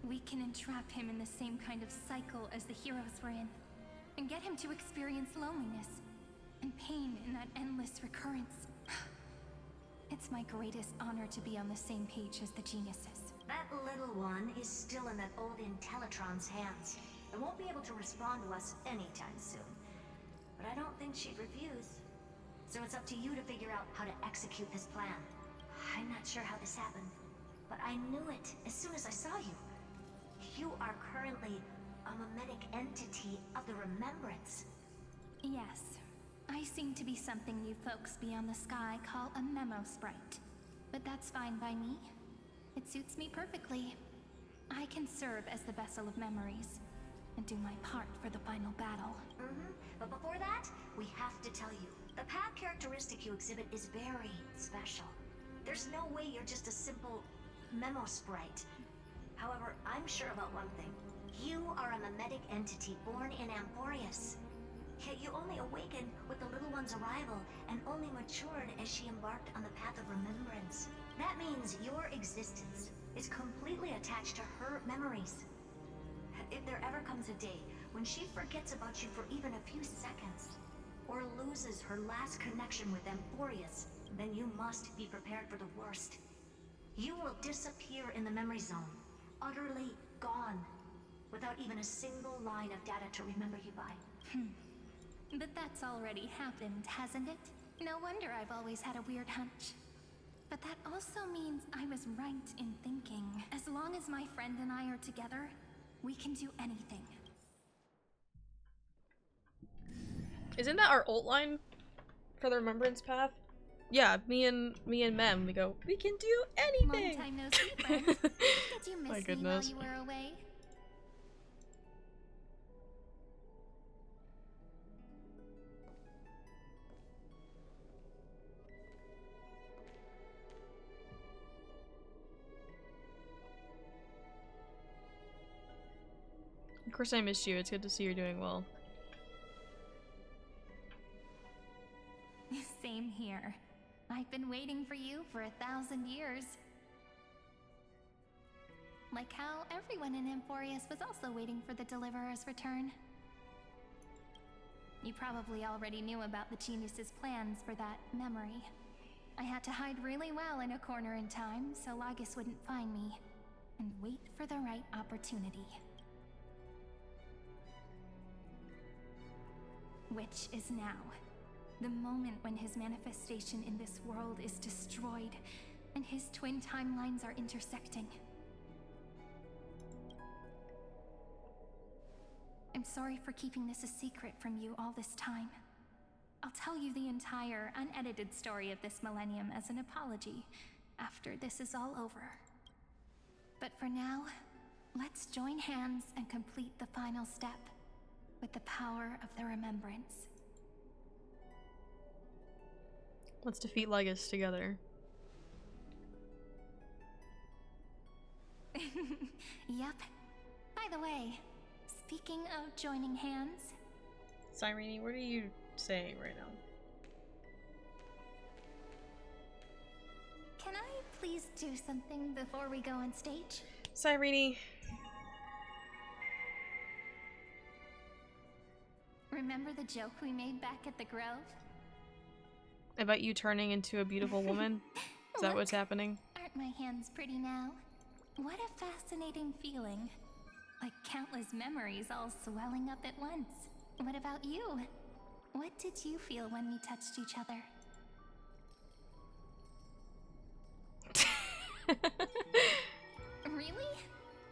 Speaker 5: we can entrap him in the same kind of cycle as the heroes were in, and get him to experience loneliness and pain in that endless recurrence. It's my greatest honor to be on the same page as the geniuses.
Speaker 19: That little one is still in that old Intellitron's hands and won't be able to respond to us anytime soon. But I don't think she'd refuse. So it's up to you to figure out how to execute this plan. I'm not sure how this happened, but I knew it as soon as I saw you. You are currently a mimetic entity of the Remembrance.
Speaker 5: Yes, I seem to be something you folks beyond the sky call a memo sprite. But that's fine by me. It suits me perfectly. I can serve as the vessel of memories and do my part for the final battle.
Speaker 19: But before that, we have to tell you, the path characteristic you exhibit is very special. There's no way you're just a simple memo sprite. However, I'm sure about one thing. You are a mimetic entity born in Amphorius. Yet you only awakened with the little one's arrival and only matured as she embarked on the path of remembrance. That means your existence is completely attached to her memories. If there ever comes a day when she forgets about you for even a few seconds, or loses her last connection with Amphorius, then you must be prepared for the worst. You will disappear in the memory zone, utterly gone, without even a single line of data to remember you by.
Speaker 5: But that's already happened, hasn't it? No wonder I've always had a weird hunch. But that also means I was right in thinking, as long as my friend and I are together, we can do anything.
Speaker 4: Isn't that our ult line for the Remembrance Path? Yeah, me and Mem, we go, we can do anything!
Speaker 5: Long time no see, friend. Did you miss
Speaker 4: My
Speaker 5: me
Speaker 4: goodness.
Speaker 5: while you were away?
Speaker 4: Of course I missed you, it's good to see you're doing well.
Speaker 5: Same here. I've been waiting for you for 1,000 years. Like how everyone in Amphorius was also waiting for the Deliverer's return. You probably already knew about the Genius's plans for that memory. I had to hide really well in a corner in time so Lagus wouldn't find me, and wait for the right opportunity. Which is now. The moment when his manifestation in this world is destroyed, and his twin timelines are intersecting.
Speaker 20: I'm sorry for keeping this a secret from you all this time. I'll tell you the entire, unedited story of this millennium as an apology after this is all over. But for now, let's join hands and complete the final step with the power of the remembrance.
Speaker 4: Let's defeat Legus together.
Speaker 20: Yep. By the way, speaking of joining hands...
Speaker 4: Cyrene, what are you saying right now?
Speaker 20: Can I please do something before we go on stage?
Speaker 4: Cyrene.
Speaker 20: Remember the joke we made back at the Grove?
Speaker 4: About you turning into a beautiful woman? Is that what's happening?
Speaker 20: Aren't my hands pretty now? What a fascinating feeling. Like countless memories all swelling up at once. What about you? What did you feel when we touched each other? Really?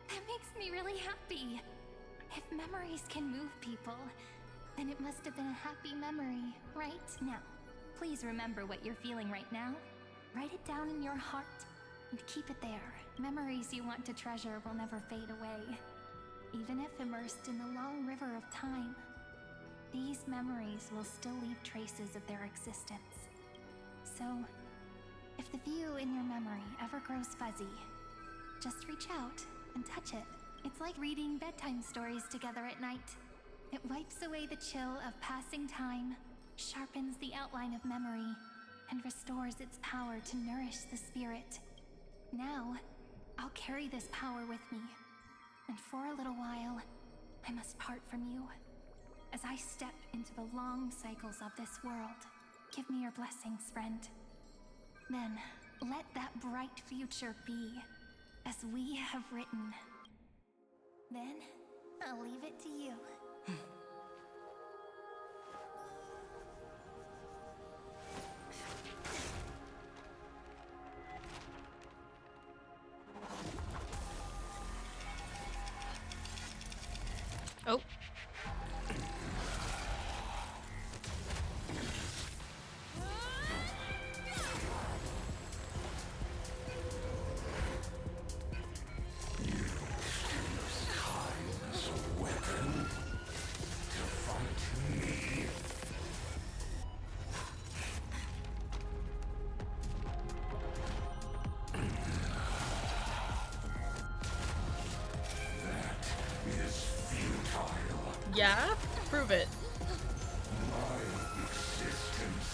Speaker 20: That makes me really happy. If memories can move people, then it must have been a happy memory, right? Now, please remember what you're feeling right now. Write it down in your heart and keep it there. Memories you want to treasure will never fade away. Even if immersed in the long river of time, these memories will still leave traces of their existence. So, if the view in your memory ever grows fuzzy, just reach out and touch it. It's like reading bedtime stories together at night. It wipes away the chill of passing time, sharpens the outline of memory, and restores its power to nourish the spirit. Now, I'll carry this power with me, and for a little while, I must part from you. As I step into the long cycles of this world, give me your blessings, friend. Then, let that bright future be, as we have written. Then, I'll leave it to you.
Speaker 4: Oh. Yeah? Prove it.
Speaker 3: My existence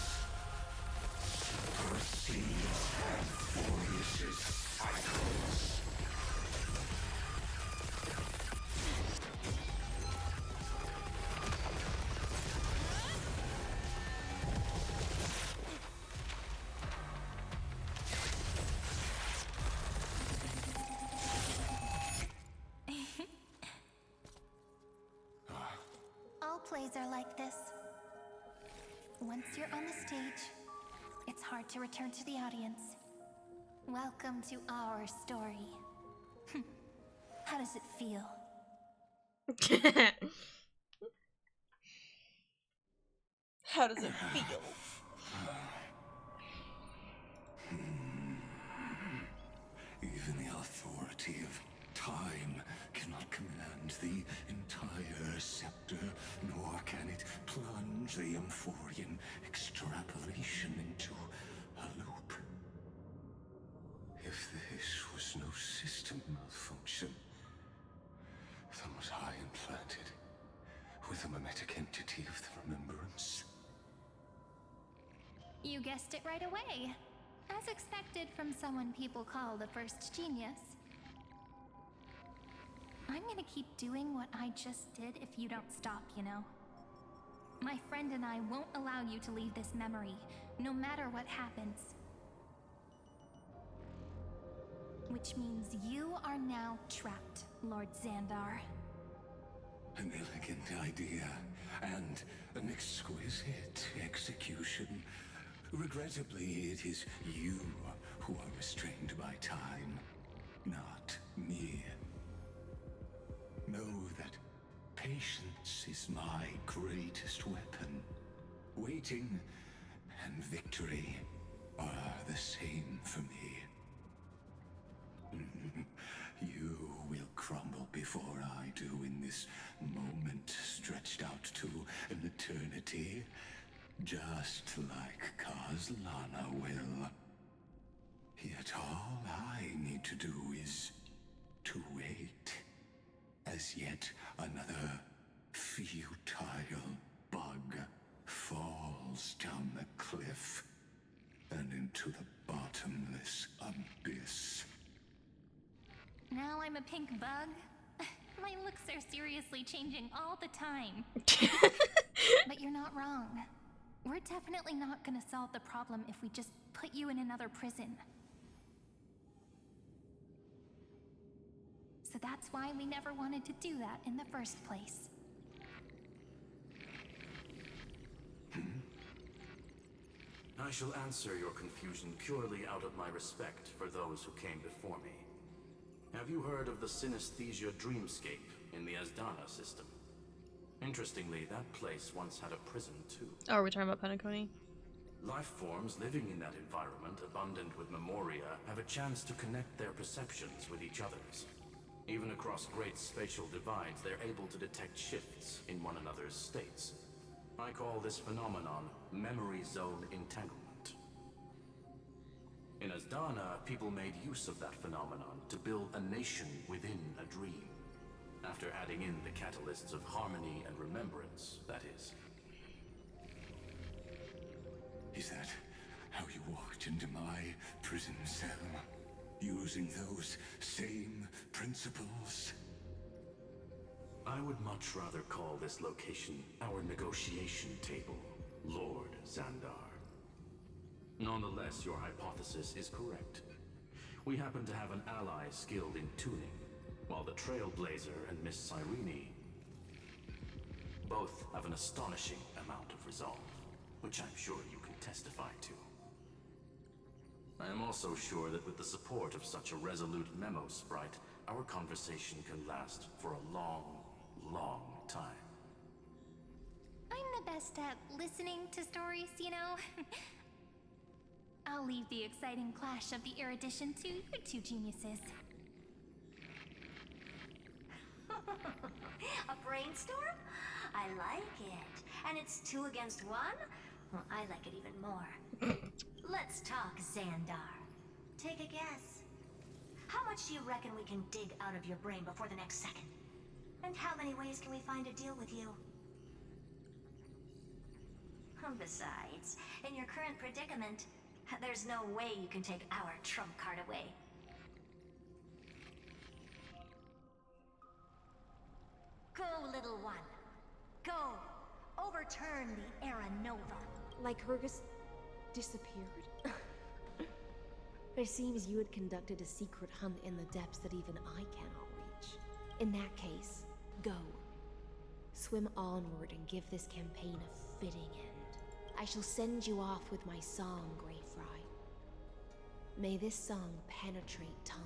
Speaker 3: supersedes and furnishes cycles.
Speaker 20: All plays are like this. Once you're on the stage, it's hard to return to the audience. Welcome to our story. How does it feel?
Speaker 4: How does it feel?
Speaker 3: Even the authority of time cannot command the entire scepter, nor can it plunge the Amphorian extrapolation into a loop. If this was no system malfunction, then was I implanted with the mimetic entity of the remembrance?
Speaker 20: You guessed it right away. As expected from someone people call the first genius. I'm gonna keep doing what I just did if you don't stop, you know? My friend and I won't allow you to leave this memory, no matter what happens. Which means you are now trapped, Lord Xandar.
Speaker 3: An elegant idea, and an exquisite execution. Regrettably, it is you who are restrained by time, not me. Know that Patience is my greatest weapon. Waiting and victory are the same for me. You will crumble before I do in this moment stretched out to an eternity, just like Kazlana will. Yet all I need to do is to wait, as yet another futile bug falls down the cliff and into the bottomless abyss.
Speaker 20: Now I'm a pink bug? My looks are seriously changing all the time. But you're not wrong. We're definitely not gonna solve the problem if we just put you in another prison. So that's why we never wanted to do that in the first place.
Speaker 7: I shall answer your confusion purely out of my respect for those who came before me. Have you heard of the Synesthesia Dreamscape in the Asdana system? Interestingly, that place once had a prison too.
Speaker 4: Oh, are we talking about Penacony?
Speaker 7: Life forms living in that environment, abundant with memoria, have a chance to connect their perceptions with each other's. Even across great spatial divides, they're able to detect shifts in one another's states. I call this phenomenon memory zone entanglement. In Asdana, people made use of that phenomenon to build a nation within a dream. After adding in the catalysts of harmony and remembrance, that is.
Speaker 3: Is that how you walked into my prison cell? Using those same principles?
Speaker 7: I would much rather call this location our negotiation table, Lord Xandar. Nonetheless, your hypothesis is correct. We happen to have an ally skilled in tuning, while the Trailblazer and Miss Cyrene both have an astonishing amount of resolve, which I'm sure you can testify to. I am also sure that with the support of such a resolute memo sprite, our conversation can last for a long, long time.
Speaker 20: I'm the best at listening to stories, you know? I'll leave the exciting clash of the erudition to you two geniuses.
Speaker 19: A brainstorm? I like it. And it's 2 against 1? Well, I like it even more. Let's talk, Xandar. Take a guess. How much do you reckon we can dig out of your brain before the next second? And how many ways can we find to deal with you? Besides, in your current predicament, there's no way you can take our trump card away. Go, little one. Go. Overturn the Era Nova.
Speaker 17: Lycurgus disappeared? But it seems you had conducted a secret hunt in the depths that even I cannot reach. In that case, go. Swim onward and give this campaign a fitting end. I shall send you off with my song, Greyfry. May this song penetrate time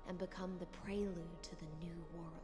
Speaker 17: and become the prelude to the new world.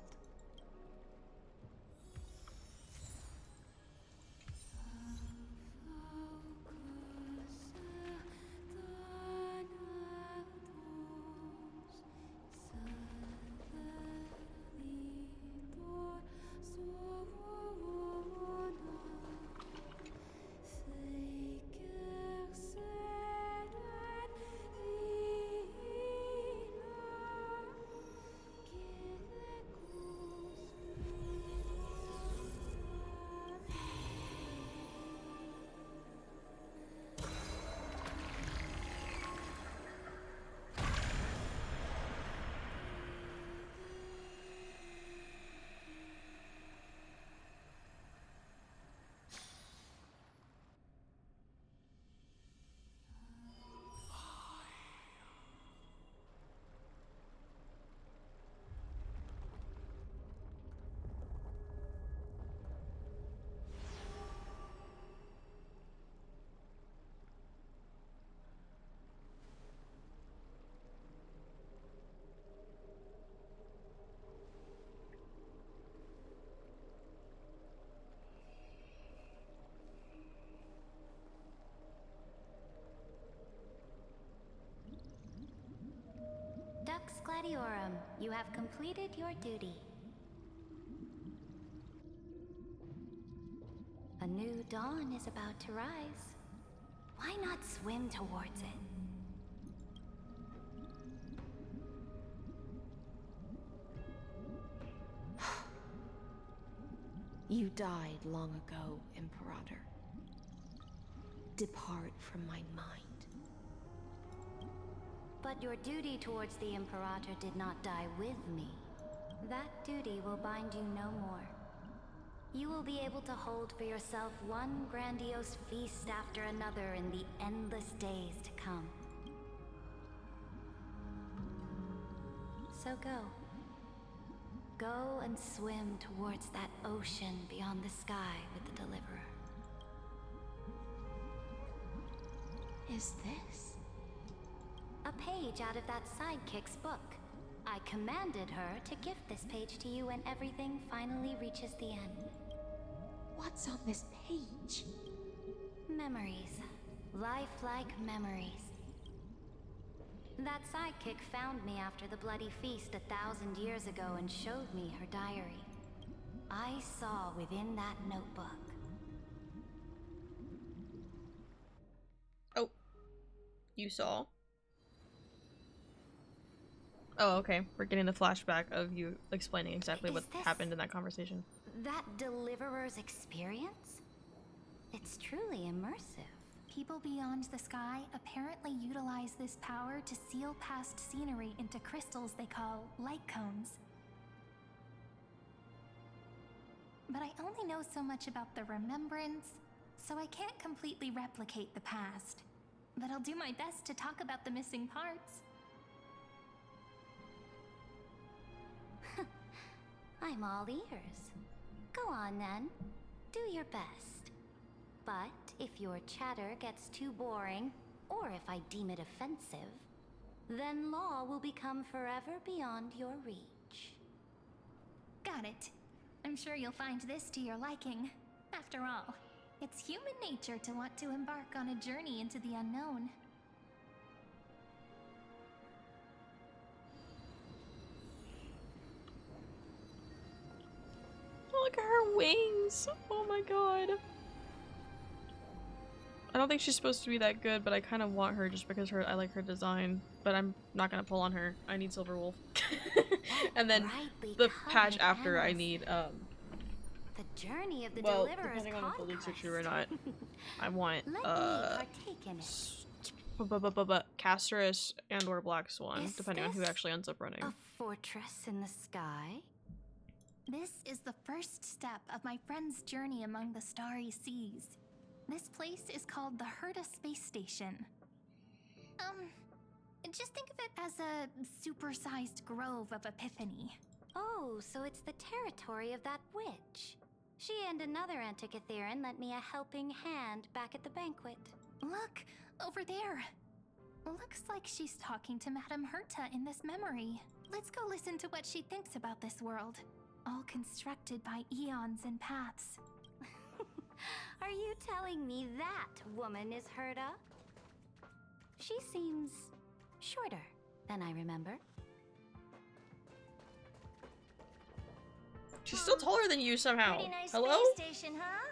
Speaker 5: Gladiorum, you have completed your duty. A new dawn is about to rise. Why not swim towards it?
Speaker 17: You died long ago, Imperator. Depart from my mind.
Speaker 5: But your duty towards the Imperator did not die with me. That duty will bind you no more. You will be able to hold for yourself one grandiose feast after another in the endless days to come. So go. Go and swim towards that ocean beyond the sky with the Deliverer.
Speaker 17: Is this?
Speaker 5: A page out of that sidekick's book. I commanded her to gift this page to you when everything finally reaches the end.
Speaker 17: What's on this page?
Speaker 5: Memories. Lifelike memories. That sidekick found me after the bloody feast 1,000 years ago and showed me her diary. I saw within that notebook.
Speaker 4: Oh. You saw? Oh, okay. We're getting the flashback of you explaining exactly what happened in that conversation.
Speaker 5: That Deliverer's experience? It's truly immersive.
Speaker 20: People beyond the sky apparently utilize this power to seal past scenery into crystals they call light cones. But I only know so much about the remembrance, so I can't completely replicate the past. But I'll do my best to talk about the missing parts.
Speaker 5: I'm all ears. Go on then. Do your best. But if your chatter gets too boring, or if I deem it offensive, then law will become forever beyond your reach.
Speaker 20: Got it. I'm sure you'll find this to your liking. After all, it's human nature to want to embark on a journey into the unknown.
Speaker 4: Look at her wings! Oh my god. I don't think she's supposed to be that good, but I kind of want her just because I like her design. But I'm not gonna pull on her. I need Silverwolf. And then the patch after I need
Speaker 5: the journey of the
Speaker 4: well,
Speaker 5: Deliverer's
Speaker 4: depending on if the leaks are
Speaker 5: conquest.
Speaker 4: true or not. I want
Speaker 5: Let me partake in it.
Speaker 4: Casterus and or Black Swan,
Speaker 5: Is
Speaker 4: depending on who
Speaker 5: this
Speaker 4: actually ends up running.
Speaker 5: A fortress in the sky?
Speaker 20: This is the first step of my friend's journey among the starry seas. This place is called the Herta Space Station. Just think of it as a supersized grove of Epiphany.
Speaker 5: Oh, so it's the territory of that witch. She and another Antikytherian lent me a helping hand back at the banquet.
Speaker 20: Look, over there. Looks like she's talking to Madame Herta in this memory. Let's go listen to what she thinks about this world. All constructed by eons and paths.
Speaker 5: Are you telling me that woman is Herta? She seems shorter than I remember.
Speaker 4: She's still taller than you somehow.
Speaker 19: Pretty nice
Speaker 4: Hello?
Speaker 19: space station, huh?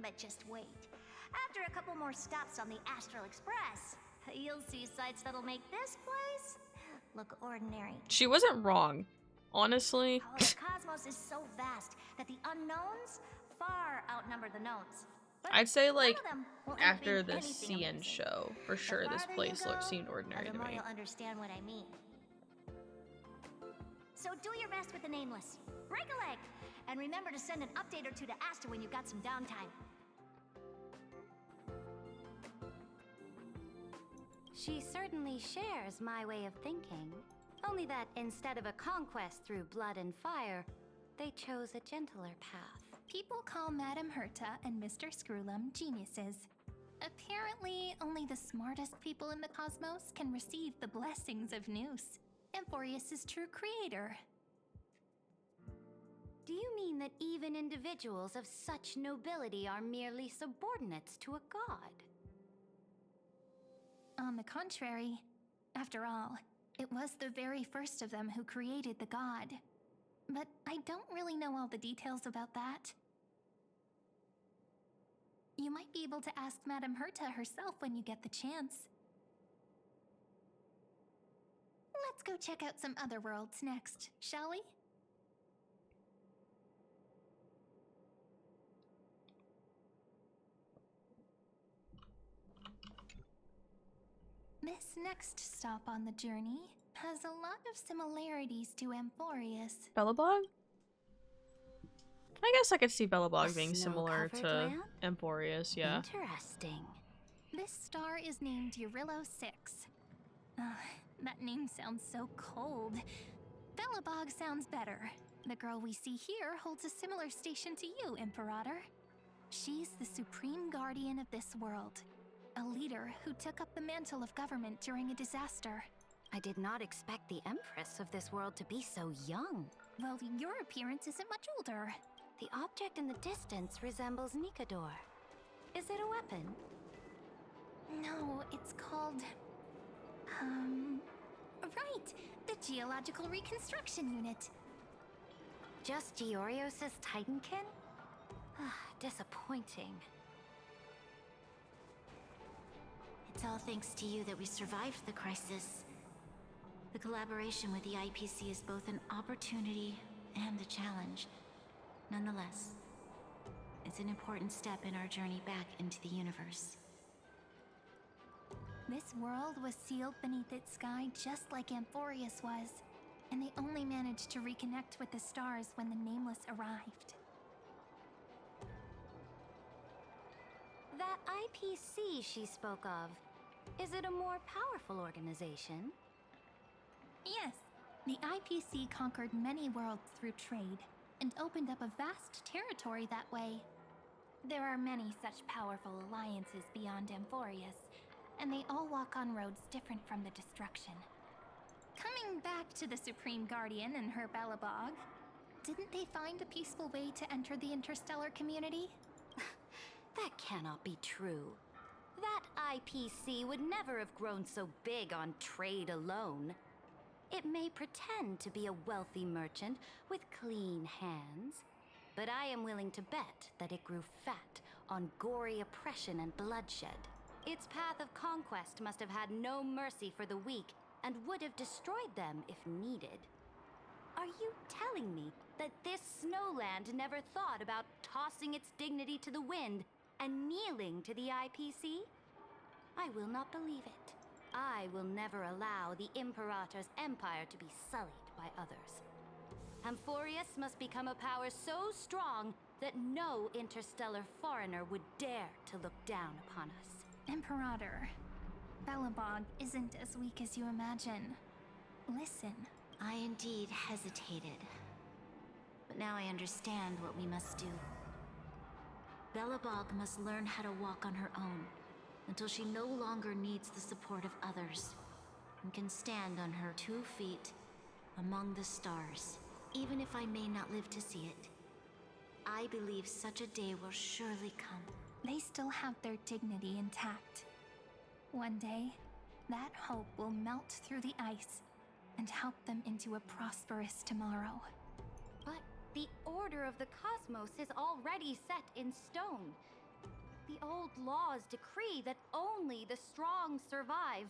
Speaker 19: But just wait. After a couple more stops on the Astral Express, you'll see sights that'll make this place look ordinary.
Speaker 4: She wasn't wrong. Honestly.
Speaker 19: Oh, the cosmos is so vast that the unknowns far outnumber the knowns. But
Speaker 4: I'd say
Speaker 19: none
Speaker 4: like
Speaker 19: of them will end up
Speaker 4: after
Speaker 19: being
Speaker 4: the
Speaker 19: anything
Speaker 4: CN
Speaker 19: amazing.
Speaker 4: show, for
Speaker 19: The
Speaker 4: sure this
Speaker 19: farther
Speaker 4: place
Speaker 19: you go,
Speaker 4: seemed ordinary
Speaker 19: the
Speaker 4: to
Speaker 19: more
Speaker 4: me.
Speaker 19: you'll understand what I mean. So do your best with the nameless. Break a leg, and remember to send an update or two to Asta when you've got some downtime.
Speaker 5: She certainly shares my way of thinking. Only that instead of a conquest through blood and fire, they chose a gentler path.
Speaker 20: People call Madame Herta and Mr. Screwlum geniuses. Apparently, only the smartest people in the cosmos can receive the blessings of Noose. Amphorius is true creator.
Speaker 5: Do you mean that even individuals of such nobility are merely subordinates to a god?
Speaker 20: On the contrary, after all, It was the very first of them who created the god. But I don't really know all the details about that. You might be able to ask Madame Herta herself when you get the chance. Let's go check out some other worlds next, shall we? This next stop on the journey has a lot of similarities to Amphorius.
Speaker 4: Belobog? I guess I could see Belobog being similar
Speaker 20: snow-covered
Speaker 4: to
Speaker 20: land?
Speaker 4: Amphorius, yeah.
Speaker 20: Interesting. This star is named Eurillo 6. That name sounds so cold. Belobog sounds better. The girl we see here holds a similar station to you, Imperator. She's the supreme guardian of this world. A leader who took up the mantle of government during a disaster.
Speaker 5: I did not expect the Empress of this world to be so young.
Speaker 20: Well, your appearance isn't much older.
Speaker 5: The object in the distance resembles Nikador. Is it a weapon?
Speaker 20: No, it's called... Right! The Geological Reconstruction Unit.
Speaker 5: Just Giorios' Titankin? Disappointing. It's all thanks to you that we survived the crisis. The collaboration with the IPC is both an opportunity and a challenge. Nonetheless, it's an important step in our journey back into the universe.
Speaker 20: This world was sealed beneath its sky just like Amphorius was, and they only managed to reconnect with the stars when the Nameless arrived.
Speaker 5: That IPC she spoke of, is it a more powerful organization?
Speaker 20: Yes, the IPC conquered many worlds through trade, and opened up a vast territory that way. There are many such powerful alliances beyond Amphorius, and they all walk on roads different from the destruction. Coming back to the Supreme Guardian and her Belobog, didn't they find a peaceful way to enter the interstellar community?
Speaker 5: That cannot be true. That IPC would never have grown so big on trade alone. It may pretend to be a wealthy merchant with clean hands, but I am willing to bet that it grew fat on gory oppression and bloodshed. Its path of conquest must have had no mercy for the weak and would have destroyed them if needed. Are you telling me that this snowland never thought about tossing its dignity to the wind and kneeling to the IPC? I will not believe it. I will never allow the Imperator's empire to be sullied by others. Amphorius must become a power so strong that no interstellar foreigner would dare to look down upon us.
Speaker 20: Imperator, Belobog isn't as weak as you imagine. Listen.
Speaker 5: I indeed hesitated. But now I understand what we must do. Belobog must learn how to walk on her own, until she no longer needs the support of others, and can stand on her 2 feet among the stars, even if I may not live to see it. I believe such a day will surely come.
Speaker 20: They still have their dignity intact. One day, that hope will melt through the ice and help them into a prosperous tomorrow.
Speaker 5: But the order of the cosmos is already set in stone. The old laws decree that only the strong survive,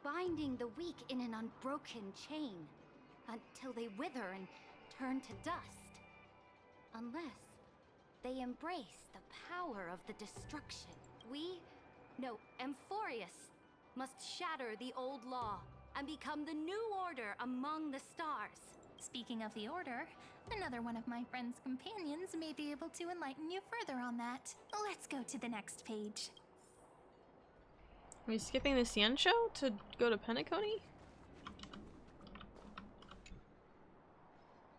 Speaker 5: binding the weak in an unbroken chain, until they wither and turn to dust. Unless they embrace the power of the destruction. Amphorius must shatter the old law and become the new order among the stars.
Speaker 20: Speaking of the Order, another one of my friend's companions may be able to enlighten you further on that. Let's go to the next page.
Speaker 4: Are we skipping the Cien show to go to Penacony?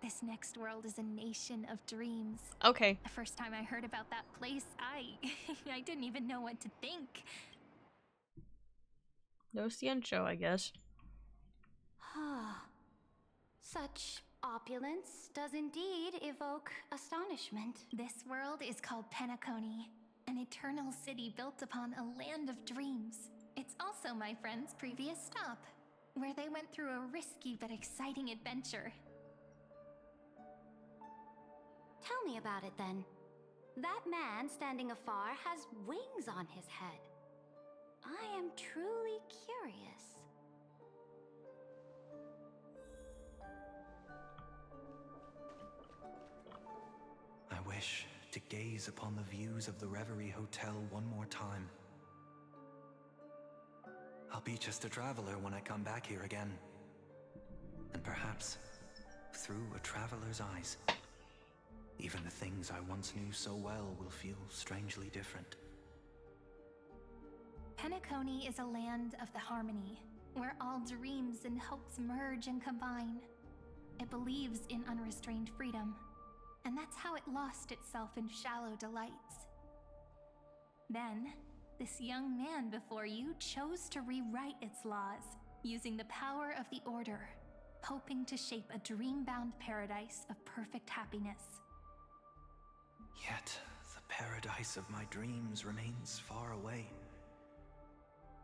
Speaker 20: This next world is a nation of dreams.
Speaker 4: Okay.
Speaker 20: The first time I heard about that place, I didn't even know what to think.
Speaker 4: No Cien show, I guess.
Speaker 5: Such opulence does indeed evoke astonishment.
Speaker 20: This world is called Penacony, an eternal city built upon a land of dreams. It's also my friend's previous stop. where they went through a risky but exciting adventure.
Speaker 5: Tell me about it then. That man standing afar has wings on his head. I am truly curious.
Speaker 21: I wish to gaze upon the views of the Reverie Hotel one more time. I'll be just a traveler when I come back here again. And perhaps, through a traveler's eyes, even the things I once knew so well will feel strangely different.
Speaker 20: Penacony is a land of the harmony, where all dreams and hopes merge and combine. It believes in unrestrained freedom, and that's how it lost itself in shallow delights. Then, this young man before you chose to rewrite its laws, using the power of the Order, hoping to shape a dream-bound paradise of perfect happiness.
Speaker 21: Yet, the paradise of my dreams remains far away.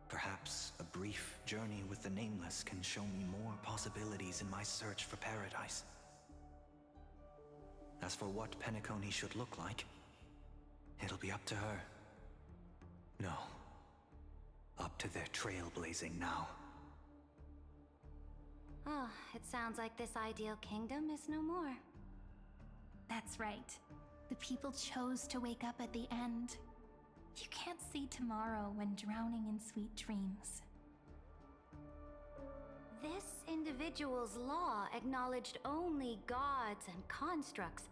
Speaker 21: Perhaps a brief journey with the Nameless can show me more possibilities in my search for paradise. As for what Penacony should look like, it'll be up to her. No. Up to their trailblazing now.
Speaker 5: Oh, it sounds like this ideal kingdom is no more.
Speaker 20: That's right. The people chose to wake up at the end. You can't see tomorrow when drowning in sweet dreams.
Speaker 5: This individual's law acknowledged only gods and constructs,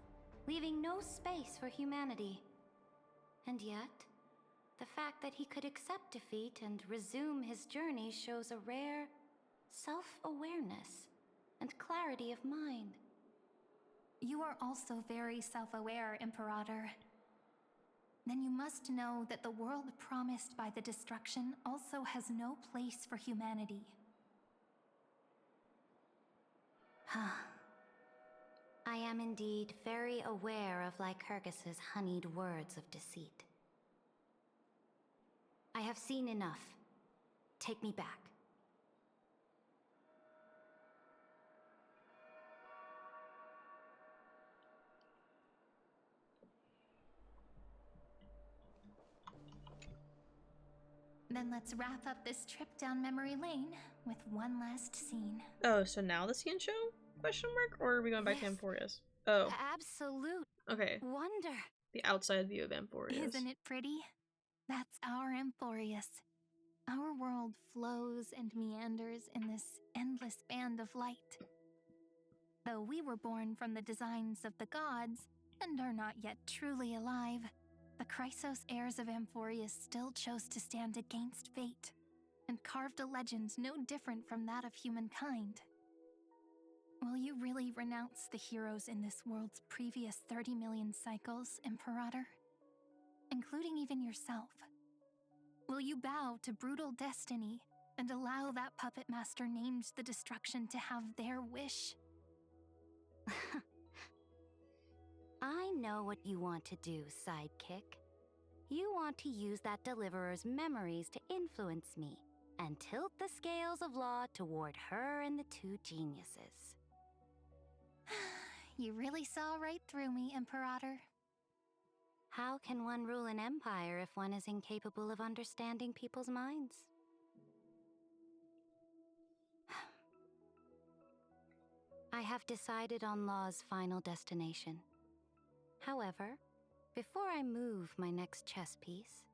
Speaker 5: leaving no space for humanity. And yet, the fact that he could accept defeat and resume his journey shows a rare self-awareness and clarity of mind.
Speaker 20: You are also very self-aware, Imperator. Then you must know that the world promised by the destruction also has no place for humanity.
Speaker 5: I am indeed very aware of Lycurgus's honeyed words of deceit. I have seen enough. Take me back.
Speaker 20: Then let's wrap up this trip down memory lane with one last scene.
Speaker 4: Oh, so now the scene show? Question mark? Or are we going back to Amphorius? Oh.
Speaker 5: Absolute
Speaker 4: Okay.
Speaker 5: wonder.
Speaker 4: The outside view of Amphorius.
Speaker 20: Isn't it pretty? That's our Amphorius. Our world flows and meanders in this endless band of light. Though we were born from the designs of the gods and are not yet truly alive, the Chrysos heirs of Amphorius still chose to stand against fate and carved a legend no different from that of humankind. Will you really renounce the heroes in this world's previous 30 million cycles, Imperator? Including even yourself? Will you bow to brutal destiny and allow that puppet master named the destruction to have their wish?
Speaker 5: I know what you want to do, sidekick. You want to use that deliverer's memories to influence me and tilt the scales of law toward her and the two geniuses.
Speaker 20: You really saw right through me, Imperator.
Speaker 5: How can one rule an empire if one is incapable of understanding people's minds? I have decided on Law's final destination. However, before I move my next chess piece,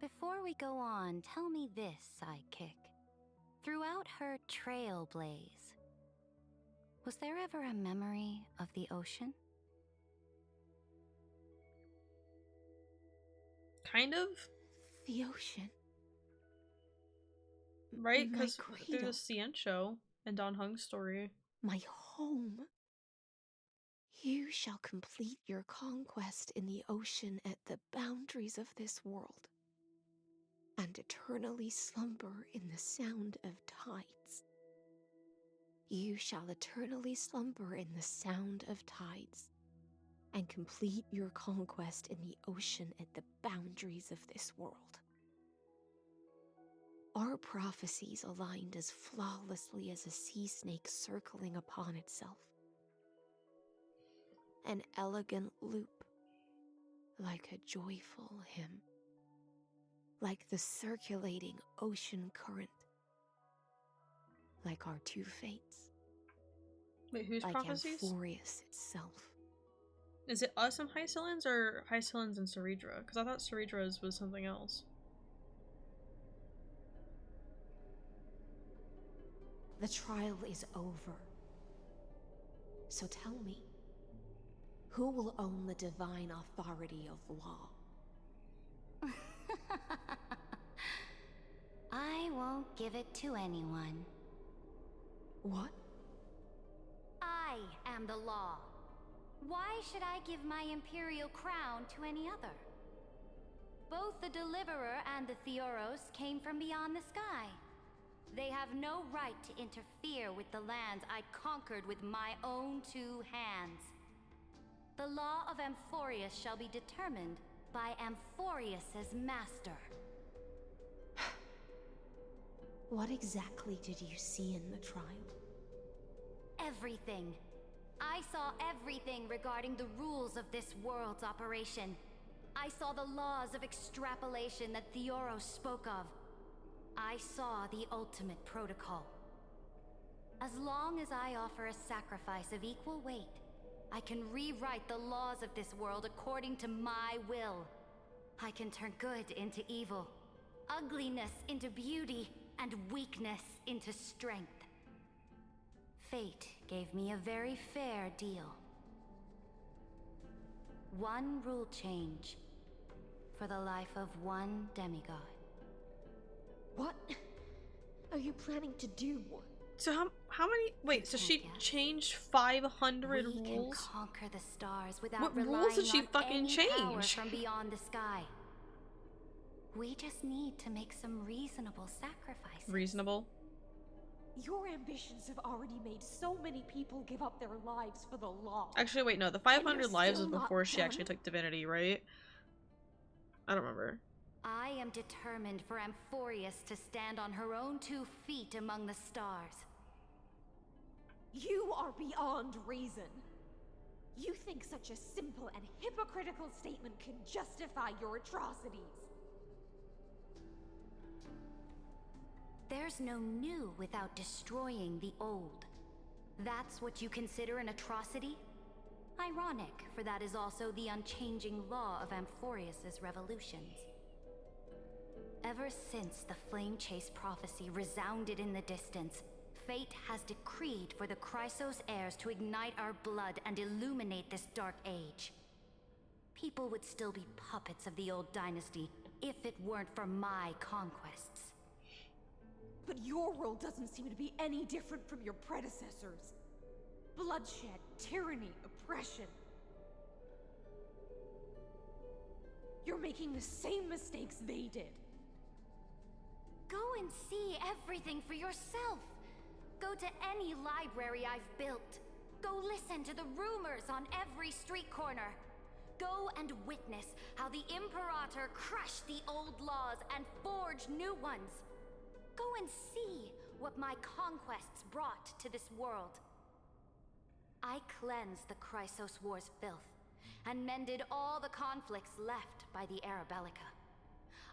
Speaker 5: before we go on, tell me this, sidekick. Throughout her trailblaze, was there ever a memory of the ocean?
Speaker 4: Kind of.
Speaker 17: The ocean.
Speaker 4: Right?
Speaker 17: My
Speaker 4: Because
Speaker 17: cradle.
Speaker 4: through the CN show and Don Hung's story.
Speaker 17: My home. You shall complete your conquest in the ocean at the boundaries of this world, and eternally slumber in the sound of tides. You shall eternally slumber in the sound of tides, and complete your conquest in the ocean at the boundaries of this world. Our prophecies aligned as flawlessly as a sea snake circling upon itself. An elegant loop, like a joyful hymn, like the circulating ocean current, like our two fates.
Speaker 4: Wait, whose
Speaker 17: like
Speaker 4: prophecies?
Speaker 17: Amphorius itself.
Speaker 4: Is it us and Hycillans or Hycillans and Ceridra? Because I thought Ceridra's was something else.
Speaker 17: The trial is over. So tell me, who will own the divine authority of law?
Speaker 5: I won't give it to anyone.
Speaker 17: What?
Speaker 5: I am the law. Why should I give my imperial crown to any other? Both the Deliverer and the Theoros came from beyond the sky. They have no right to interfere with the lands I conquered with my own two hands. The law of Amphorius shall be determined by Amphorius's master.
Speaker 17: What exactly did you see in the trial?
Speaker 5: Everything. I saw everything regarding the rules of this world's operation. I saw the laws of extrapolation that Theoros spoke of. I saw the ultimate protocol. As long as I offer a sacrifice of equal weight, I can rewrite the laws of this world according to my will. I can turn good into evil, ugliness into beauty, and weakness into strength. Fate gave me a very fair deal. One rule change for the life of one demigod.
Speaker 17: What are you planning to do?
Speaker 4: So how many? Wait, so she changed 500
Speaker 5: We can
Speaker 4: rules?
Speaker 5: conquer the stars without
Speaker 4: What
Speaker 5: relying
Speaker 4: rules did she
Speaker 5: on
Speaker 4: fucking
Speaker 5: any power
Speaker 4: change?
Speaker 5: from beyond the sky. We just need to make some reasonable sacrifices.
Speaker 4: Reasonable?
Speaker 9: Your ambitions have already made so many people give up their lives for the law.
Speaker 4: Actually, wait, no. The
Speaker 9: And
Speaker 4: 500
Speaker 9: you're
Speaker 4: lives was
Speaker 9: still not
Speaker 4: before she
Speaker 9: done?
Speaker 4: actually took divinity, right? I don't remember.
Speaker 5: I am determined for Amphorius to stand on her own 2 feet among the stars.
Speaker 9: You are beyond reason. You think such a simple and hypocritical statement can justify your atrocities.
Speaker 5: There's no new without destroying the old. That's what you consider an atrocity? Ironic, for that is also the unchanging law of Amphorius's revolutions. Ever since the Flame Chase prophecy resounded in the distance, fate has decreed for the Chrysos heirs to ignite our blood and illuminate this dark age. People would still be puppets of the old dynasty if it weren't for my conquests.
Speaker 9: But your world doesn't seem to be any different from your predecessors. Bloodshed, tyranny, oppression. You're making the same mistakes they did.
Speaker 5: Go and see everything for yourself. Go to any library I've built. Go listen to the rumors on every street corner. Go and witness how the Imperator crushed the old laws and forged new ones. Go and see what my conquests brought to this world. I cleansed the Chrysos War's filth, and mended all the conflicts left by the Arabellica.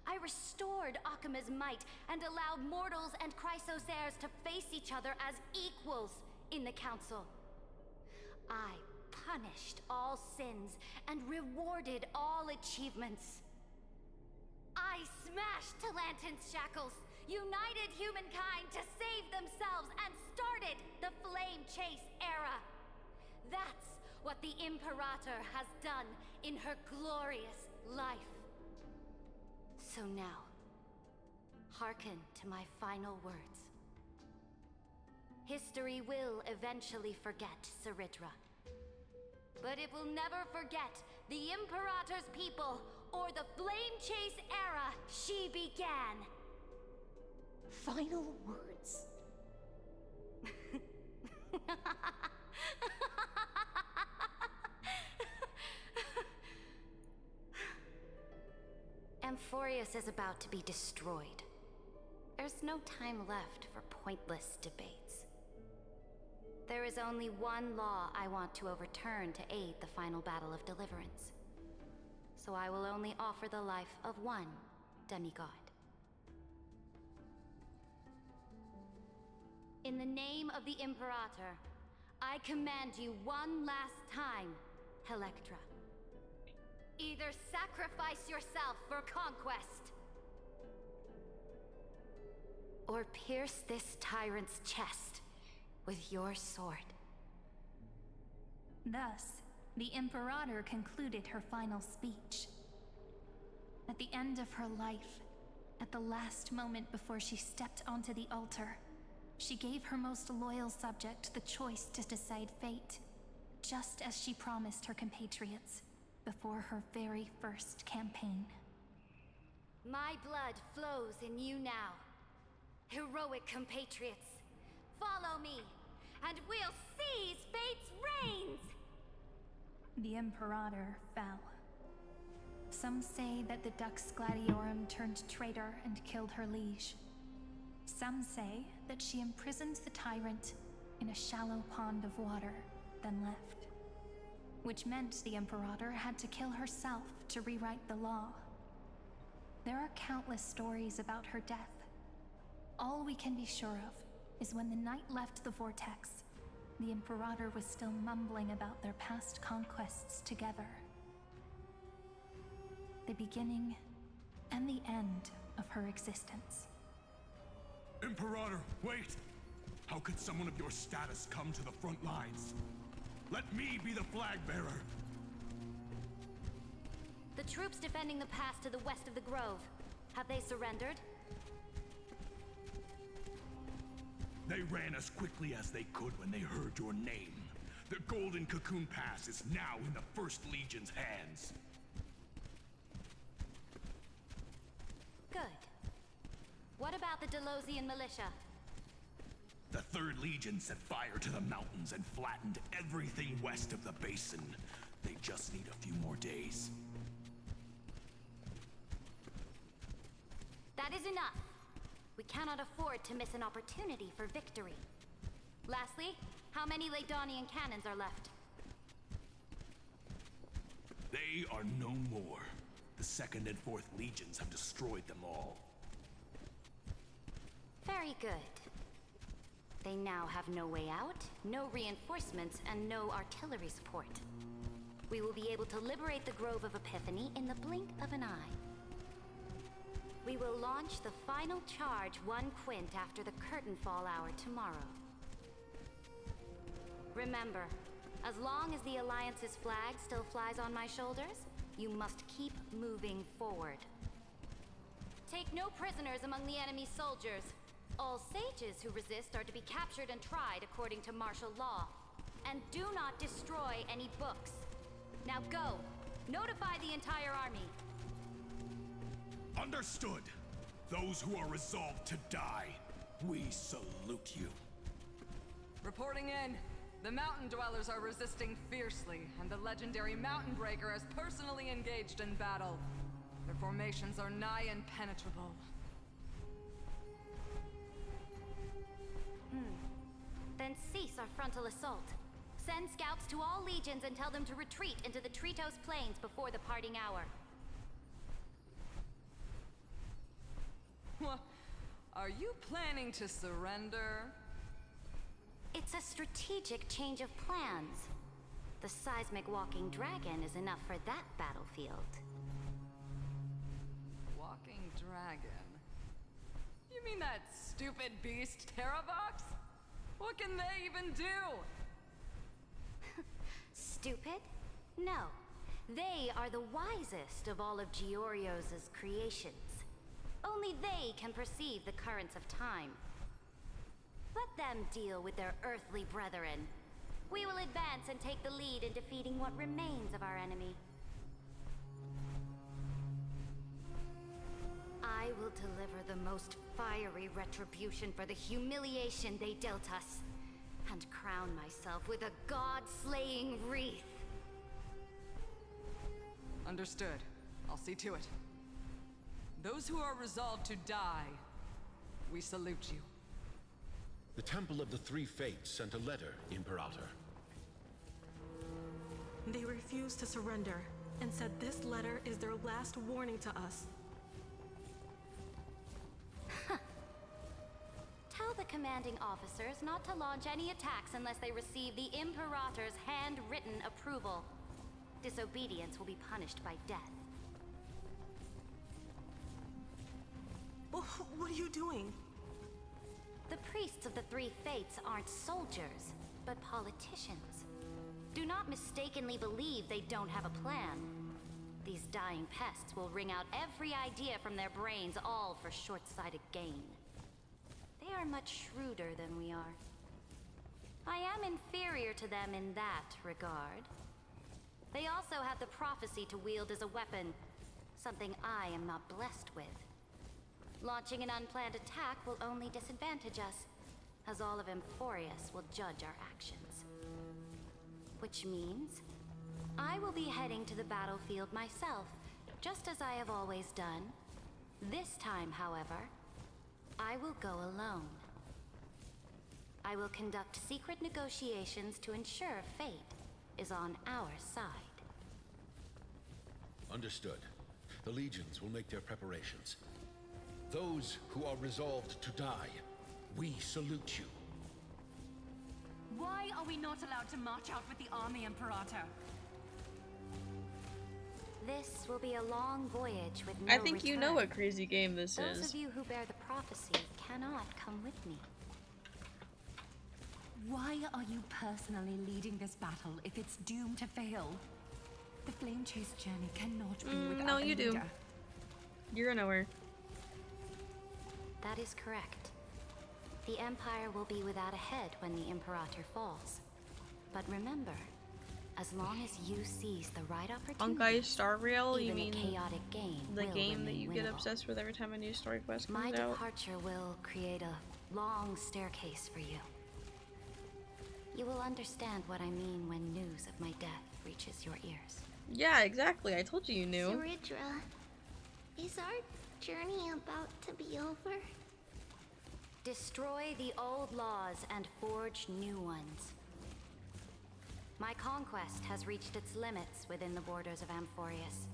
Speaker 5: I restored Akima's might, and allowed mortals and Chrysos heirs to face each other as equals in the Council. I punished all sins, and rewarded all achievements. I smashed Talantin's shackles, united humankind to save themselves, and started the Flame Chase era. That's what the Imperator has done in her glorious life. So now, hearken to my final words. History will eventually forget Ceridra, but it will never forget the Imperator's people or the Flame Chase era she began.
Speaker 17: Final words.
Speaker 5: Amphorius is about to be destroyed. There's There's no time left for pointless debates. There is only one law I want to overturn to aid the final battle of deliverance. So I will only offer the life of one demigod. In the name of the Imperator, I command you one last time, Electra. Either sacrifice yourself for conquest, or pierce this tyrant's chest with your sword.
Speaker 20: Thus, the Imperator concluded her final speech. At the end of her life, at the last moment before she stepped onto the altar, she gave her most loyal subject the choice to decide fate, just as she promised her compatriots before her very first campaign.
Speaker 5: My blood flows in you now. Heroic compatriots, follow me, and we'll seize fate's reins!
Speaker 20: The Imperator fell. Some say that the Dux Gladiorum turned traitor and killed her liege. Some say that she imprisoned the tyrant in a shallow pond of water, then left. Which meant the Imperator had to kill herself to rewrite the law. There are countless stories about her death. All we can be sure of is when the knight left the vortex, the Imperator was still mumbling about their past conquests together. The beginning and the end of her existence.
Speaker 11: Imperator, wait! How could someone of your status come to the front lines? Let me be the flag bearer!
Speaker 5: The troops defending the pass to the west of the Grove, have they surrendered?
Speaker 11: They ran as quickly as they could when they heard your name. The Golden Cocoon Pass is now in the First Legion's hands.
Speaker 5: Good. What about the Delosian militia?
Speaker 11: The Third Legion set fire to the mountains and flattened everything west of the basin. They just need a few more days.
Speaker 5: That is enough. We cannot afford to miss an opportunity for victory. Lastly, how many Laedonian cannons are left?
Speaker 11: They are no more. The Second and Fourth Legions have destroyed them all.
Speaker 5: Very good. They now have no way out, no reinforcements, and no artillery support. We will be able to liberate the Grove of Epiphany in the blink of an eye. We will launch the final charge 1 quint after the curtain fall hour tomorrow. Remember, as long as the Alliance's flag still flies on my shoulders, you must keep moving forward. Take no prisoners among the enemy soldiers. All sages who resist are to be captured and tried according to martial law. And do not destroy any books. Now go! Notify the entire army.
Speaker 11: Understood. Those who are resolved to die, we salute you.
Speaker 6: Reporting in. The Mountain Dwellers are resisting fiercely, and the legendary Mountain Breaker has personally engaged in battle. Their formations are nigh impenetrable.
Speaker 5: Then cease our frontal assault. Send scouts to all legions and tell them to retreat into the Tritos Plains before the parting hour.
Speaker 6: What? Are you planning to surrender?
Speaker 5: It's a strategic change of plans. The seismic walking dragon is enough for that battlefield.
Speaker 6: Walking dragon? You mean that stupid beast, Terravox? What can they even do?
Speaker 5: Stupid? No. They are the wisest of all of Giorio's creations. Only they can perceive the currents of time. Let them deal with their earthly brethren. We will advance and take the lead in defeating what remains of our enemy. I will deliver the most fiery retribution for the humiliation they dealt us, and crown myself with a god-slaying wreath.
Speaker 6: Understood. I'll see to it. Those who are resolved to die we salute you.
Speaker 8: The Temple of the Three Fates sent a letter, Imperator.
Speaker 12: They refused to surrender and said this letter is their last warning to us.
Speaker 5: Tell the commanding officers not to launch any attacks unless they receive the Imperator's handwritten approval. Disobedience will be punished by death.
Speaker 12: What are you doing?
Speaker 5: The priests of the Three Fates aren't soldiers, but politicians. Do not mistakenly believe they don't have a plan. These dying pests will wring out every idea from their brains, all for short-sighted gain. They are much shrewder than we are. I am inferior to them in that regard. They also have the prophecy to wield as a weapon, something I am not blessed with. Launching an unplanned attack will only disadvantage us, as all of Emphorius will judge our actions. Which means, I will be heading to the battlefield myself, just as I have always done. This time, however, I will go alone. I will conduct secret negotiations to ensure fate is on our side.
Speaker 8: Understood. The legions will make their preparations. Those who are resolved to die, we salute you.
Speaker 15: Why are we not allowed to march out with the army, Imperator?
Speaker 5: This will be a long voyage with no
Speaker 4: I think you know
Speaker 5: return.
Speaker 4: what crazy game this
Speaker 5: Those
Speaker 4: is.
Speaker 5: of you who bear the prophecy cannot come with me.
Speaker 15: Why are you personally leading this battle if it's doomed to fail? The Flame Chase journey cannot be without
Speaker 4: no,
Speaker 15: a
Speaker 4: you do.
Speaker 15: leader.
Speaker 4: You're nowhere.
Speaker 5: That is correct. The Empire will be without a head when the Imperator falls. But remember, as long as you seize the right opportunity,
Speaker 4: Honkai Star Rail, you
Speaker 5: even
Speaker 4: mean
Speaker 5: a chaotic game
Speaker 4: the
Speaker 5: will
Speaker 4: game that
Speaker 5: remain
Speaker 4: you get
Speaker 5: winnable.
Speaker 4: obsessed with every time a new story quest
Speaker 5: My
Speaker 4: comes out?
Speaker 5: departure will create a long staircase for you. You will understand what I mean when news of my death reaches your ears.
Speaker 4: Yeah, exactly. I told you you knew.
Speaker 9: Saridra, is our journey about to be over?
Speaker 5: Destroy the old laws and forge new ones. My conquest has reached its limits within the borders of Amphorius.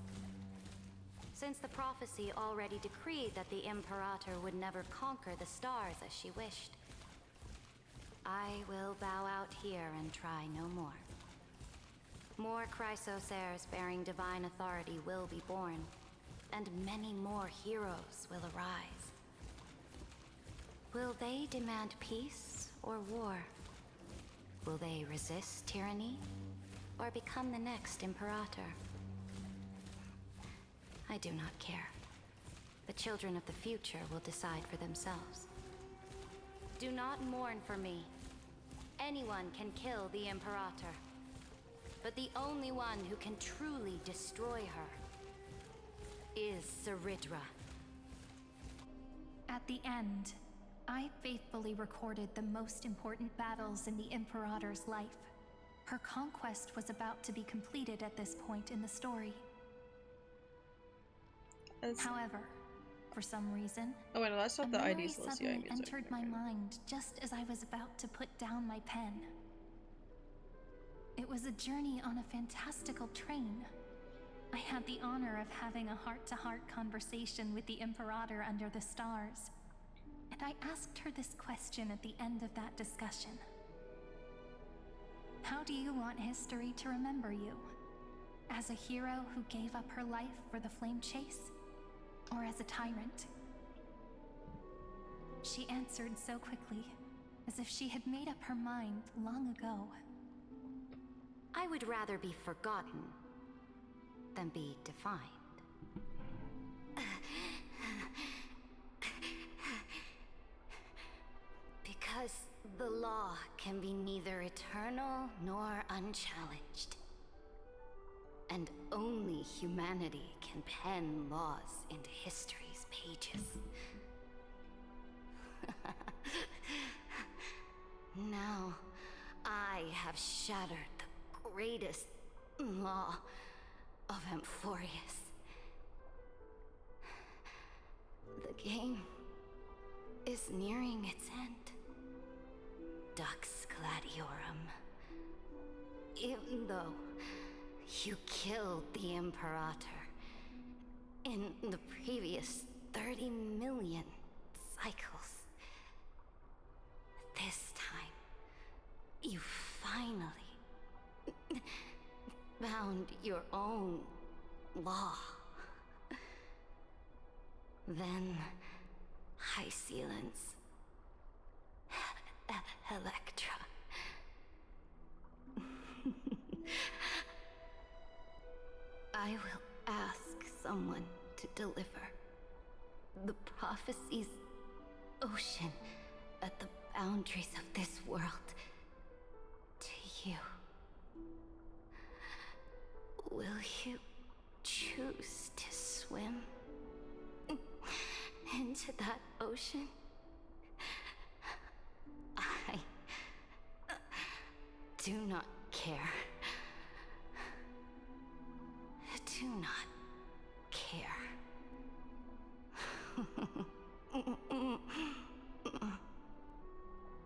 Speaker 5: Since the prophecy already decreed that the Imperator would never conquer the stars as she wished, I will bow out here and try no more. More Chrysosairs bearing divine authority will be born, and many more heroes will arise. Will they demand peace or war? Will they resist tyranny or become the next Imperator? I do not care. The children of the future will decide for themselves. Do not mourn for me. Anyone can kill the Imperator, but the only one who can truly destroy her is Saridra.
Speaker 20: At the end, I faithfully recorded the most important battles in the Imperator's life. Her conquest was about to be completed at this point in the story. However, for some reason,
Speaker 4: Oh wait, no, that's
Speaker 20: a
Speaker 4: not the
Speaker 20: memory
Speaker 4: ID Celestia
Speaker 20: suddenly
Speaker 4: music.
Speaker 20: entered my mind just as I was about to put down my pen. It was a journey on a fantastical train. I had the honor of having a heart-to-heart conversation with the Imperator under the stars, and I asked her this question at the end of that discussion. How do you want history to remember you? As a hero who gave up her life for the Flame Chase? Or as a tyrant? She answered so quickly, as if she had made up her mind long ago.
Speaker 5: I would rather be forgotten than be defined. Because the law can be neither eternal nor unchallenged. And only humanity can pen laws into history's pages. Now, I have shattered the greatest law of Amphorius. The game is nearing its end. Dux Gladiorum. Even though you killed the Imperator in the previous 30 million cycles, this time, you finally found your own law. Then, High Sealants, Electra. I will ask someone to deliver the prophecy's ocean at the boundaries of this world to you. Will you choose to swim into that ocean? I do not care. Do not care.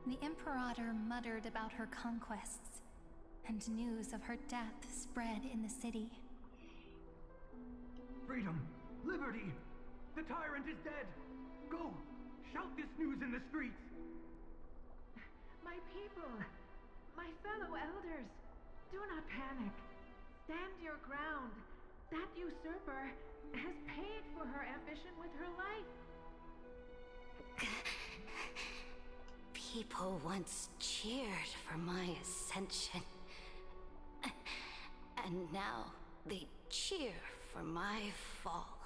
Speaker 20: The Imperator muttered about her conquests, and news of her death spread in the city.
Speaker 14: Freedom! Liberty! The tyrant is dead! Go! Shout this news in the streets!
Speaker 18: My people, my fellow elders, do not panic. Stand your ground. That usurper has paid for her ambition with her life.
Speaker 5: People once cheered for my ascension. And now they cheer for my fall.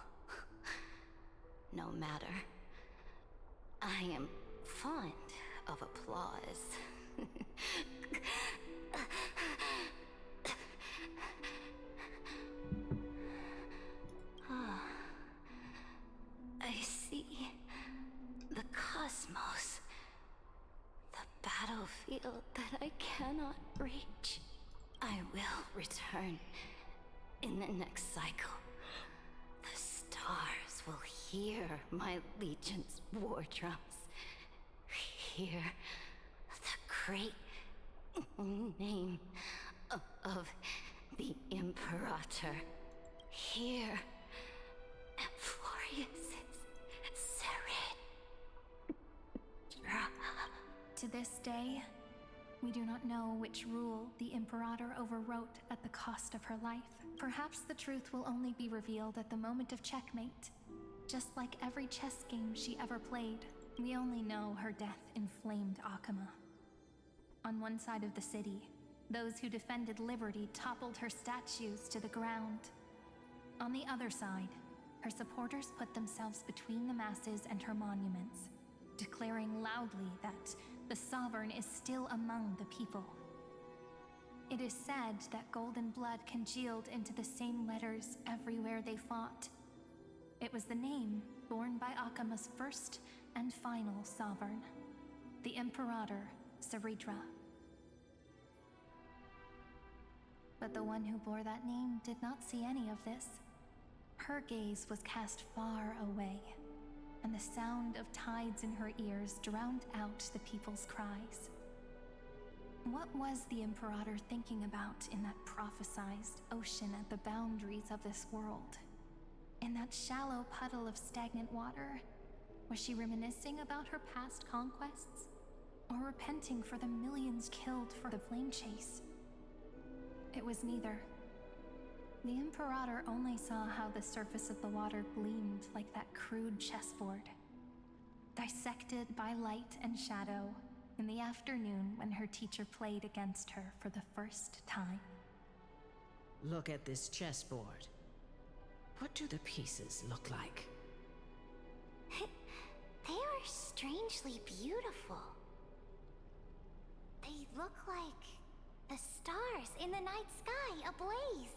Speaker 5: No matter. I am fond of applause. I see the cosmos, the battlefield that I cannot reach. I will return in the next cycle. The stars will hear my legion's war drums. Hear the great name of the Imperator. Hear Florius's serene.
Speaker 20: To this day, we do not know which rule the Imperator overwrote at the cost of her life. Perhaps the truth will only be revealed at the moment of checkmate. Just like every chess game she ever played, we only know her death inflamed Akama. On one side of the city, those who defended liberty toppled her statues to the ground. On the other side, her supporters put themselves between the masses and her monuments, declaring loudly that the Sovereign is still among the people. It is said that golden blood congealed into the same letters everywhere they fought. It was the name borne by Akama's first and final Sovereign, the Imperator Saridra. But the one who bore that name did not see any of this. Her gaze was cast far away, and the sound of tides in her ears drowned out the people's cries. What was the Imperator thinking about in that prophesized ocean at the boundaries of this world? In that shallow puddle of stagnant water, was she reminiscing about her past conquests? Or repenting for the millions killed for the flame chase? It was neither. The Imperator only saw how the surface of the water gleamed like that crude chessboard, dissected by light and shadow in the afternoon when her teacher played against her for the first time.
Speaker 16: Look at this chessboard. What do the pieces look like?
Speaker 1: They are strangely beautiful. They look like the stars in the night sky ablaze.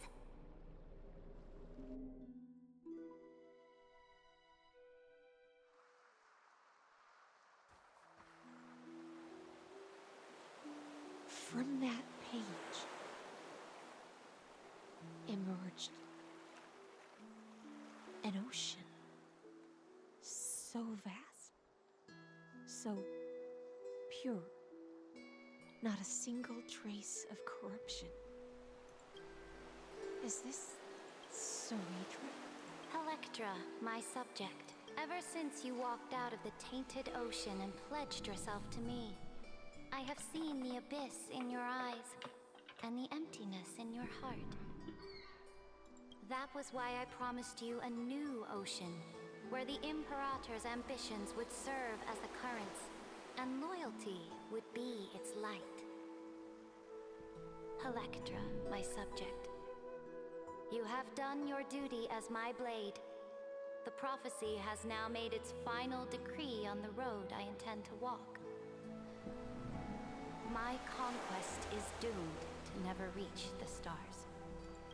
Speaker 9: From that page emerged an ocean so vast so pure. Not a single trace of corruption. Is this Ceredra?
Speaker 5: Electra, my subject. Ever since you walked out of the tainted ocean and pledged yourself to me, I have seen the abyss in your eyes and the emptiness in your heart. That was why I promised you a new ocean, where the Imperator's ambitions would serve as the currents, and loyalty would be its light. Electra, my subject. You have done your duty as my blade. The prophecy has now made its final decree on the road I intend to walk. My conquest is doomed to never reach the stars.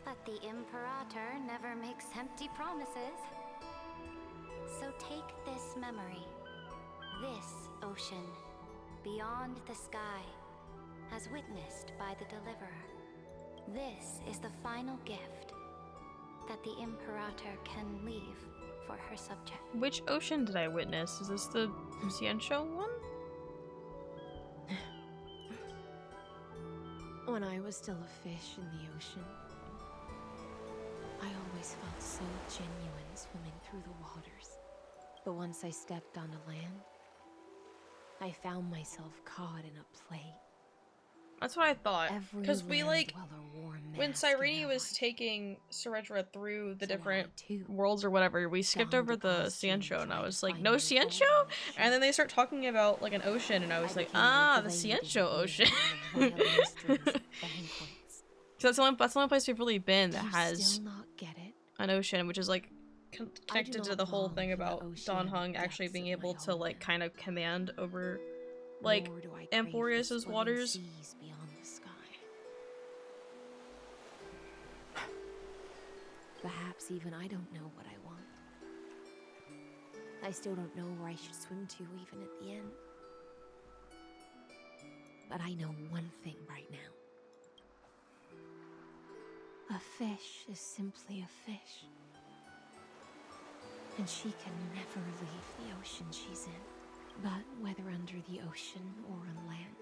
Speaker 5: But the Imperator never makes empty promises. So take this memory, this ocean, beyond the sky, as witnessed by the Deliverer. This is the final gift that the Imperator can leave for her subject.
Speaker 4: Which ocean did I witness? Is this the Xianzhou one?
Speaker 9: When I was still a fish in the ocean, I always felt so genuine swimming through the waters. But once I stepped onto land, I found myself caught in a play.
Speaker 4: That's what I thought. Because we
Speaker 9: land
Speaker 4: like,
Speaker 9: dweller wore a
Speaker 4: when
Speaker 9: mask in
Speaker 4: Cyrene
Speaker 9: their
Speaker 4: was taking Ceredra through the
Speaker 9: So I,
Speaker 4: different
Speaker 9: too,
Speaker 4: worlds or whatever, we skipped
Speaker 9: donned
Speaker 4: over
Speaker 9: the
Speaker 4: the
Speaker 9: costume,
Speaker 4: Xianzhou, and I
Speaker 9: tried
Speaker 4: was
Speaker 9: to
Speaker 4: like,
Speaker 9: find
Speaker 4: no
Speaker 9: my
Speaker 4: Xianzhou? And then they start talking about like an ocean, and I was like, ah, the Xianzhou Ocean. So that's the only place we've really been that has
Speaker 9: still not get it?
Speaker 4: an ocean, which is like connected to
Speaker 9: not
Speaker 4: the whole
Speaker 9: long
Speaker 4: thing
Speaker 9: for the
Speaker 4: about
Speaker 9: oceanic
Speaker 4: Danheng actually
Speaker 9: depths
Speaker 4: being
Speaker 9: of my
Speaker 4: able to like kind of command over like
Speaker 9: Nor do I crave the
Speaker 4: Emporius's
Speaker 9: swelling
Speaker 4: waters.
Speaker 9: seas beyond the sky. Perhaps even I don't know what I want. I still don't know where I should swim to even at the end. But I know one thing right now. A fish is simply a fish. And she can never leave the ocean she's in. But whether under the ocean or on land,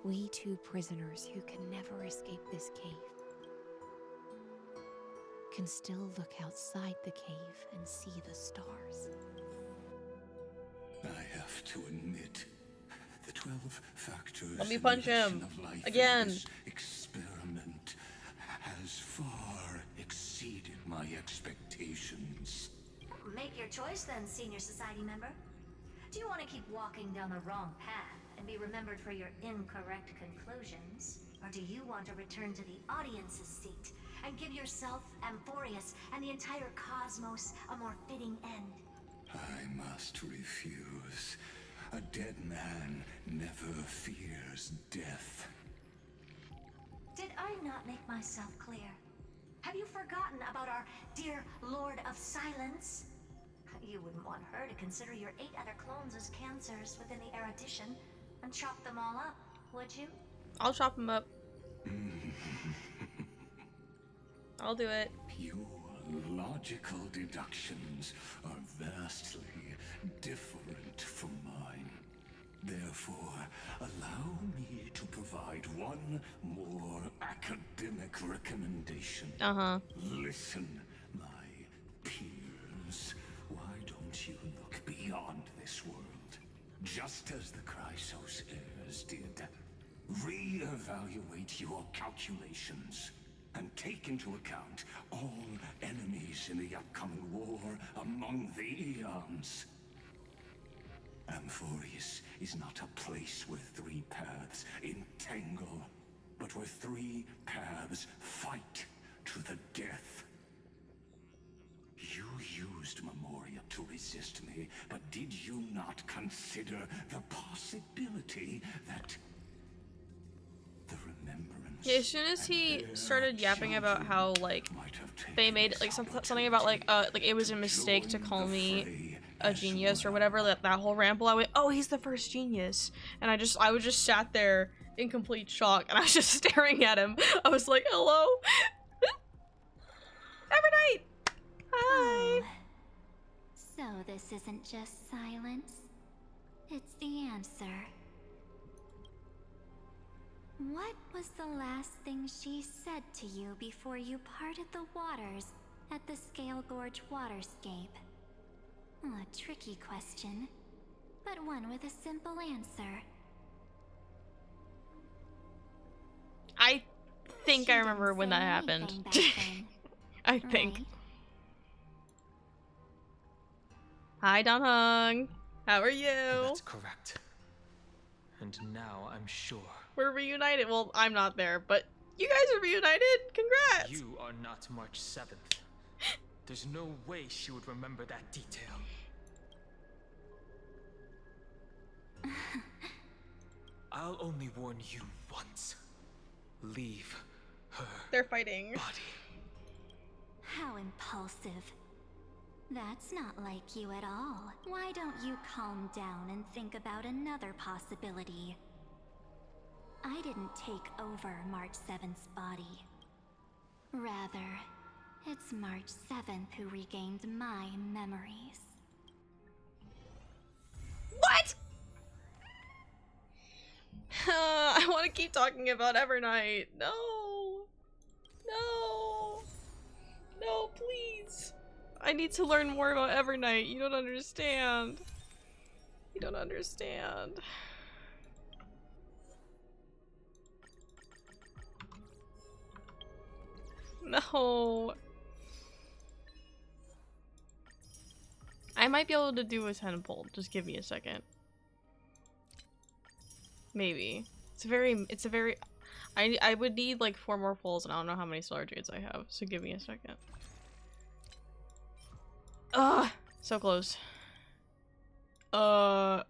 Speaker 9: we two prisoners who can never escape this cave can still look outside the cave and see the stars.
Speaker 3: I have to admit, the 12 factors
Speaker 4: Let me
Speaker 3: in
Speaker 4: punch
Speaker 3: the
Speaker 4: him
Speaker 3: of life
Speaker 4: again.
Speaker 3: in this experiment has far exceeded my expectations.
Speaker 19: Make your choice then, Senior Society member. Do you want to keep walking down the wrong path and be remembered for your incorrect conclusions? Or do you want to return to the audience's seat and give yourself, Amphorius, and the entire cosmos a more fitting end?
Speaker 3: I must refuse. A dead man never fears death.
Speaker 19: Did I not make myself clear? Have you forgotten about our dear Lord of Silence? You wouldn't want her to consider your 8 other clones as cancers within the erudition and chop them all up, would you?
Speaker 4: I'll chop him up. I'll do it.
Speaker 3: Your logical deductions are vastly different from mine. Therefore, allow me to provide one more academic recommendation. Listen, my peers. Why don't you look beyond this world? Just as the Chrysos heirs did. Re-evaluate your calculations and take into account all enemies in the upcoming war among the Eons. Amphorius is not a place where 3 paths entangle, but where 3 paths fight to the death. You used Memoria to resist me, but did you not consider the possibility that the remembrance...
Speaker 4: Yeah, as soon as he started yapping about how like they made like something about like it was a mistake to call me a genius or whatever, that whole ramble, I went, oh, he's the first genius, and I was just sat there in complete shock, and I was just staring at him. I was like, hello. Evernight. Hi.
Speaker 5: So this isn't just silence. It's the answer. What was the last thing she said to you before you parted the waters at the Scale Gorge waterscape? A tricky question, but one with a simple answer.
Speaker 4: I think I remember when that happened. I think.
Speaker 5: Right?
Speaker 4: Hi, Don Hung. How are you?
Speaker 13: That's correct. And now I'm sure.
Speaker 4: We're reunited. Well, I'm not there, but you guys are reunited. Congrats.
Speaker 13: You are not March 7th. There's no way she would remember that detail. I'll only warn you once. Leave her.
Speaker 4: They're fighting.
Speaker 13: Body.
Speaker 5: How impulsive. That's not like you at all. Why don't you calm down and think about another possibility? I didn't take over March 7th's body. Rather, it's March 7th who regained my memories.
Speaker 4: What? I want to keep talking about Evernight. No. No. No, please. I need to learn more about Evernight. You don't understand. You don't understand. No. I might be able to do a 10 pull. Just give me a second. Maybe. It's a very I would need like 4 more pulls and I don't know how many Stellar Jades I have, so give me a second. Ugh, so close. Hold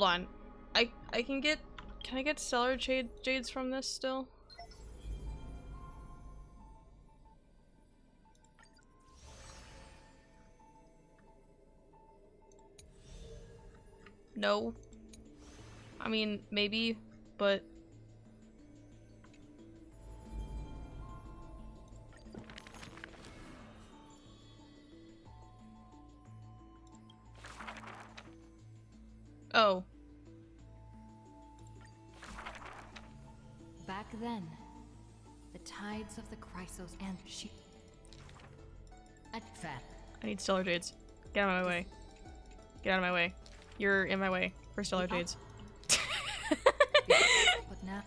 Speaker 4: on. Can I get Stellar Jades from this still? No. I mean, maybe, but... Oh.
Speaker 10: Back then, the tides of the Chrysos and she...
Speaker 16: Fat.
Speaker 4: I need Stellar Jades. Get out of my way. Get out of my way. You're in my way for Stellar Jades.
Speaker 10: But now...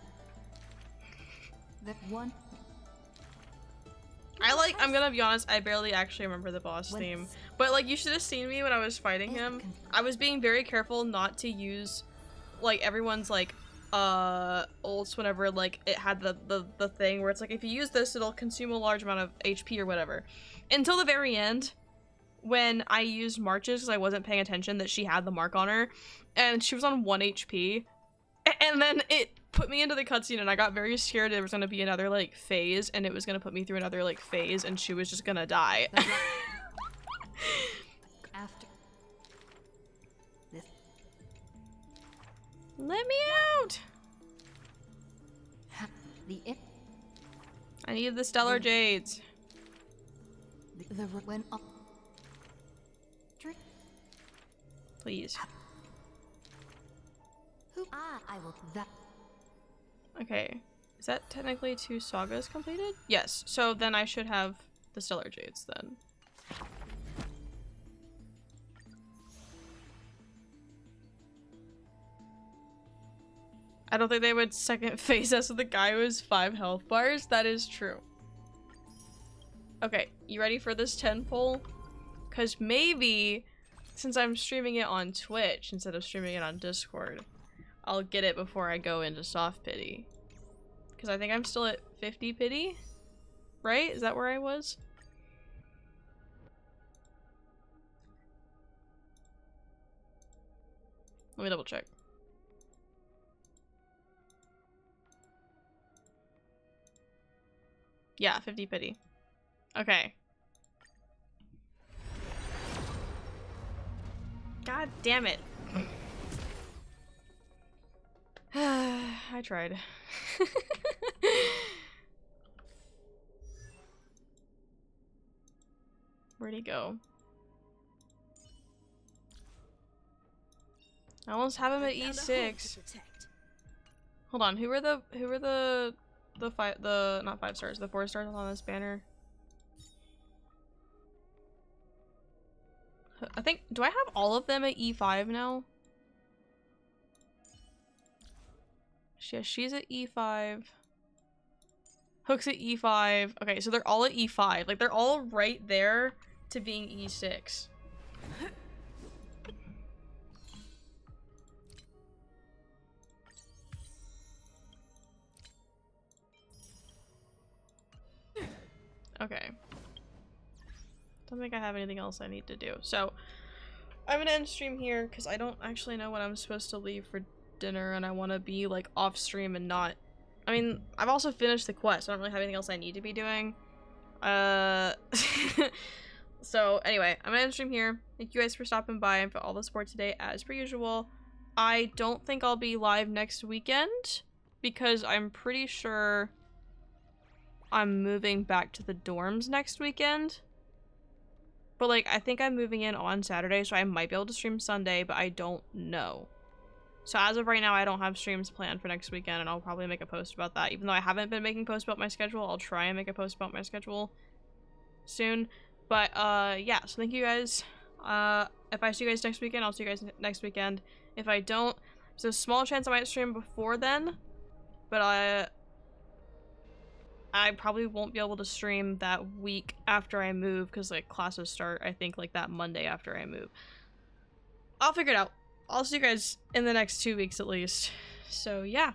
Speaker 10: That one...
Speaker 4: I'm gonna be honest, I barely actually remember the boss theme. But like, you should have seen me when I was fighting him. I was being very careful not to use, like, everyone's like, ults whenever like it had the thing where it's like, if you use this it'll consume a large amount of HP or whatever. Until the very end, when I used March's because I wasn't paying attention that she had the mark on her, and she was on 1 HP. And then it put me into the cutscene and I got very scared there was gonna be another like phase and it was gonna put me through another like phase and she was just gonna die.
Speaker 10: After this,
Speaker 4: let me out! I need the Stellar Jades.
Speaker 10: The when up.
Speaker 4: Please.
Speaker 10: Who? I will. That.
Speaker 4: Okay. Is that technically 2 sagas completed? Yes. So then I should have the Stellar Jades then. I don't think they would second phase us with the guy who has 5 health bars. That is true. Okay, you ready for this 10 pull? Because maybe, since I'm streaming it on Twitch instead of streaming it on Discord, I'll get it before I go into soft pity. Because I think I'm still at 50 pity? Right? Is that where I was? Let me double check. Yeah, 50 pity. Okay. God damn it. I tried. Where'd he go? I almost have him at E6. Hold on, who are the not 5 stars, the 4 stars on this banner? I think, do I have all of them at E5 now? Yeah, she's at E5. Hook's at E5. Okay, so they're all at E5. Like, they're all right there to being E6. Okay. Don't think I have anything else I need to do. So, I'm gonna end stream here because I don't actually know when I'm supposed to leave for dinner and I want to be like off stream and not. I mean, I've also finished the quest. I don't really have anything else I need to be doing. So anyway, I'm gonna end stream here. Thank you guys for stopping by and for all the support today as per usual. I don't think I'll be live next weekend because I'm pretty sure I'm moving back to the dorms next weekend. But like, I think I'm moving in on Saturday, so I might be able to stream Sunday, but I don't know. So as of right now, I don't have streams planned for next weekend, and I'll probably make a post about that. Even though I haven't been making posts about my schedule, I'll try and make a post about my schedule soon. But yeah, so thank you guys. If I see you guys next weekend, I'll see you guys next weekend. If I don't, there's a small chance I might stream before then, but I probably won't be able to stream that week after I move because like classes start, I think, like that Monday after I move. I'll figure it out. I'll see you guys in the next 2 weeks at least. So yeah.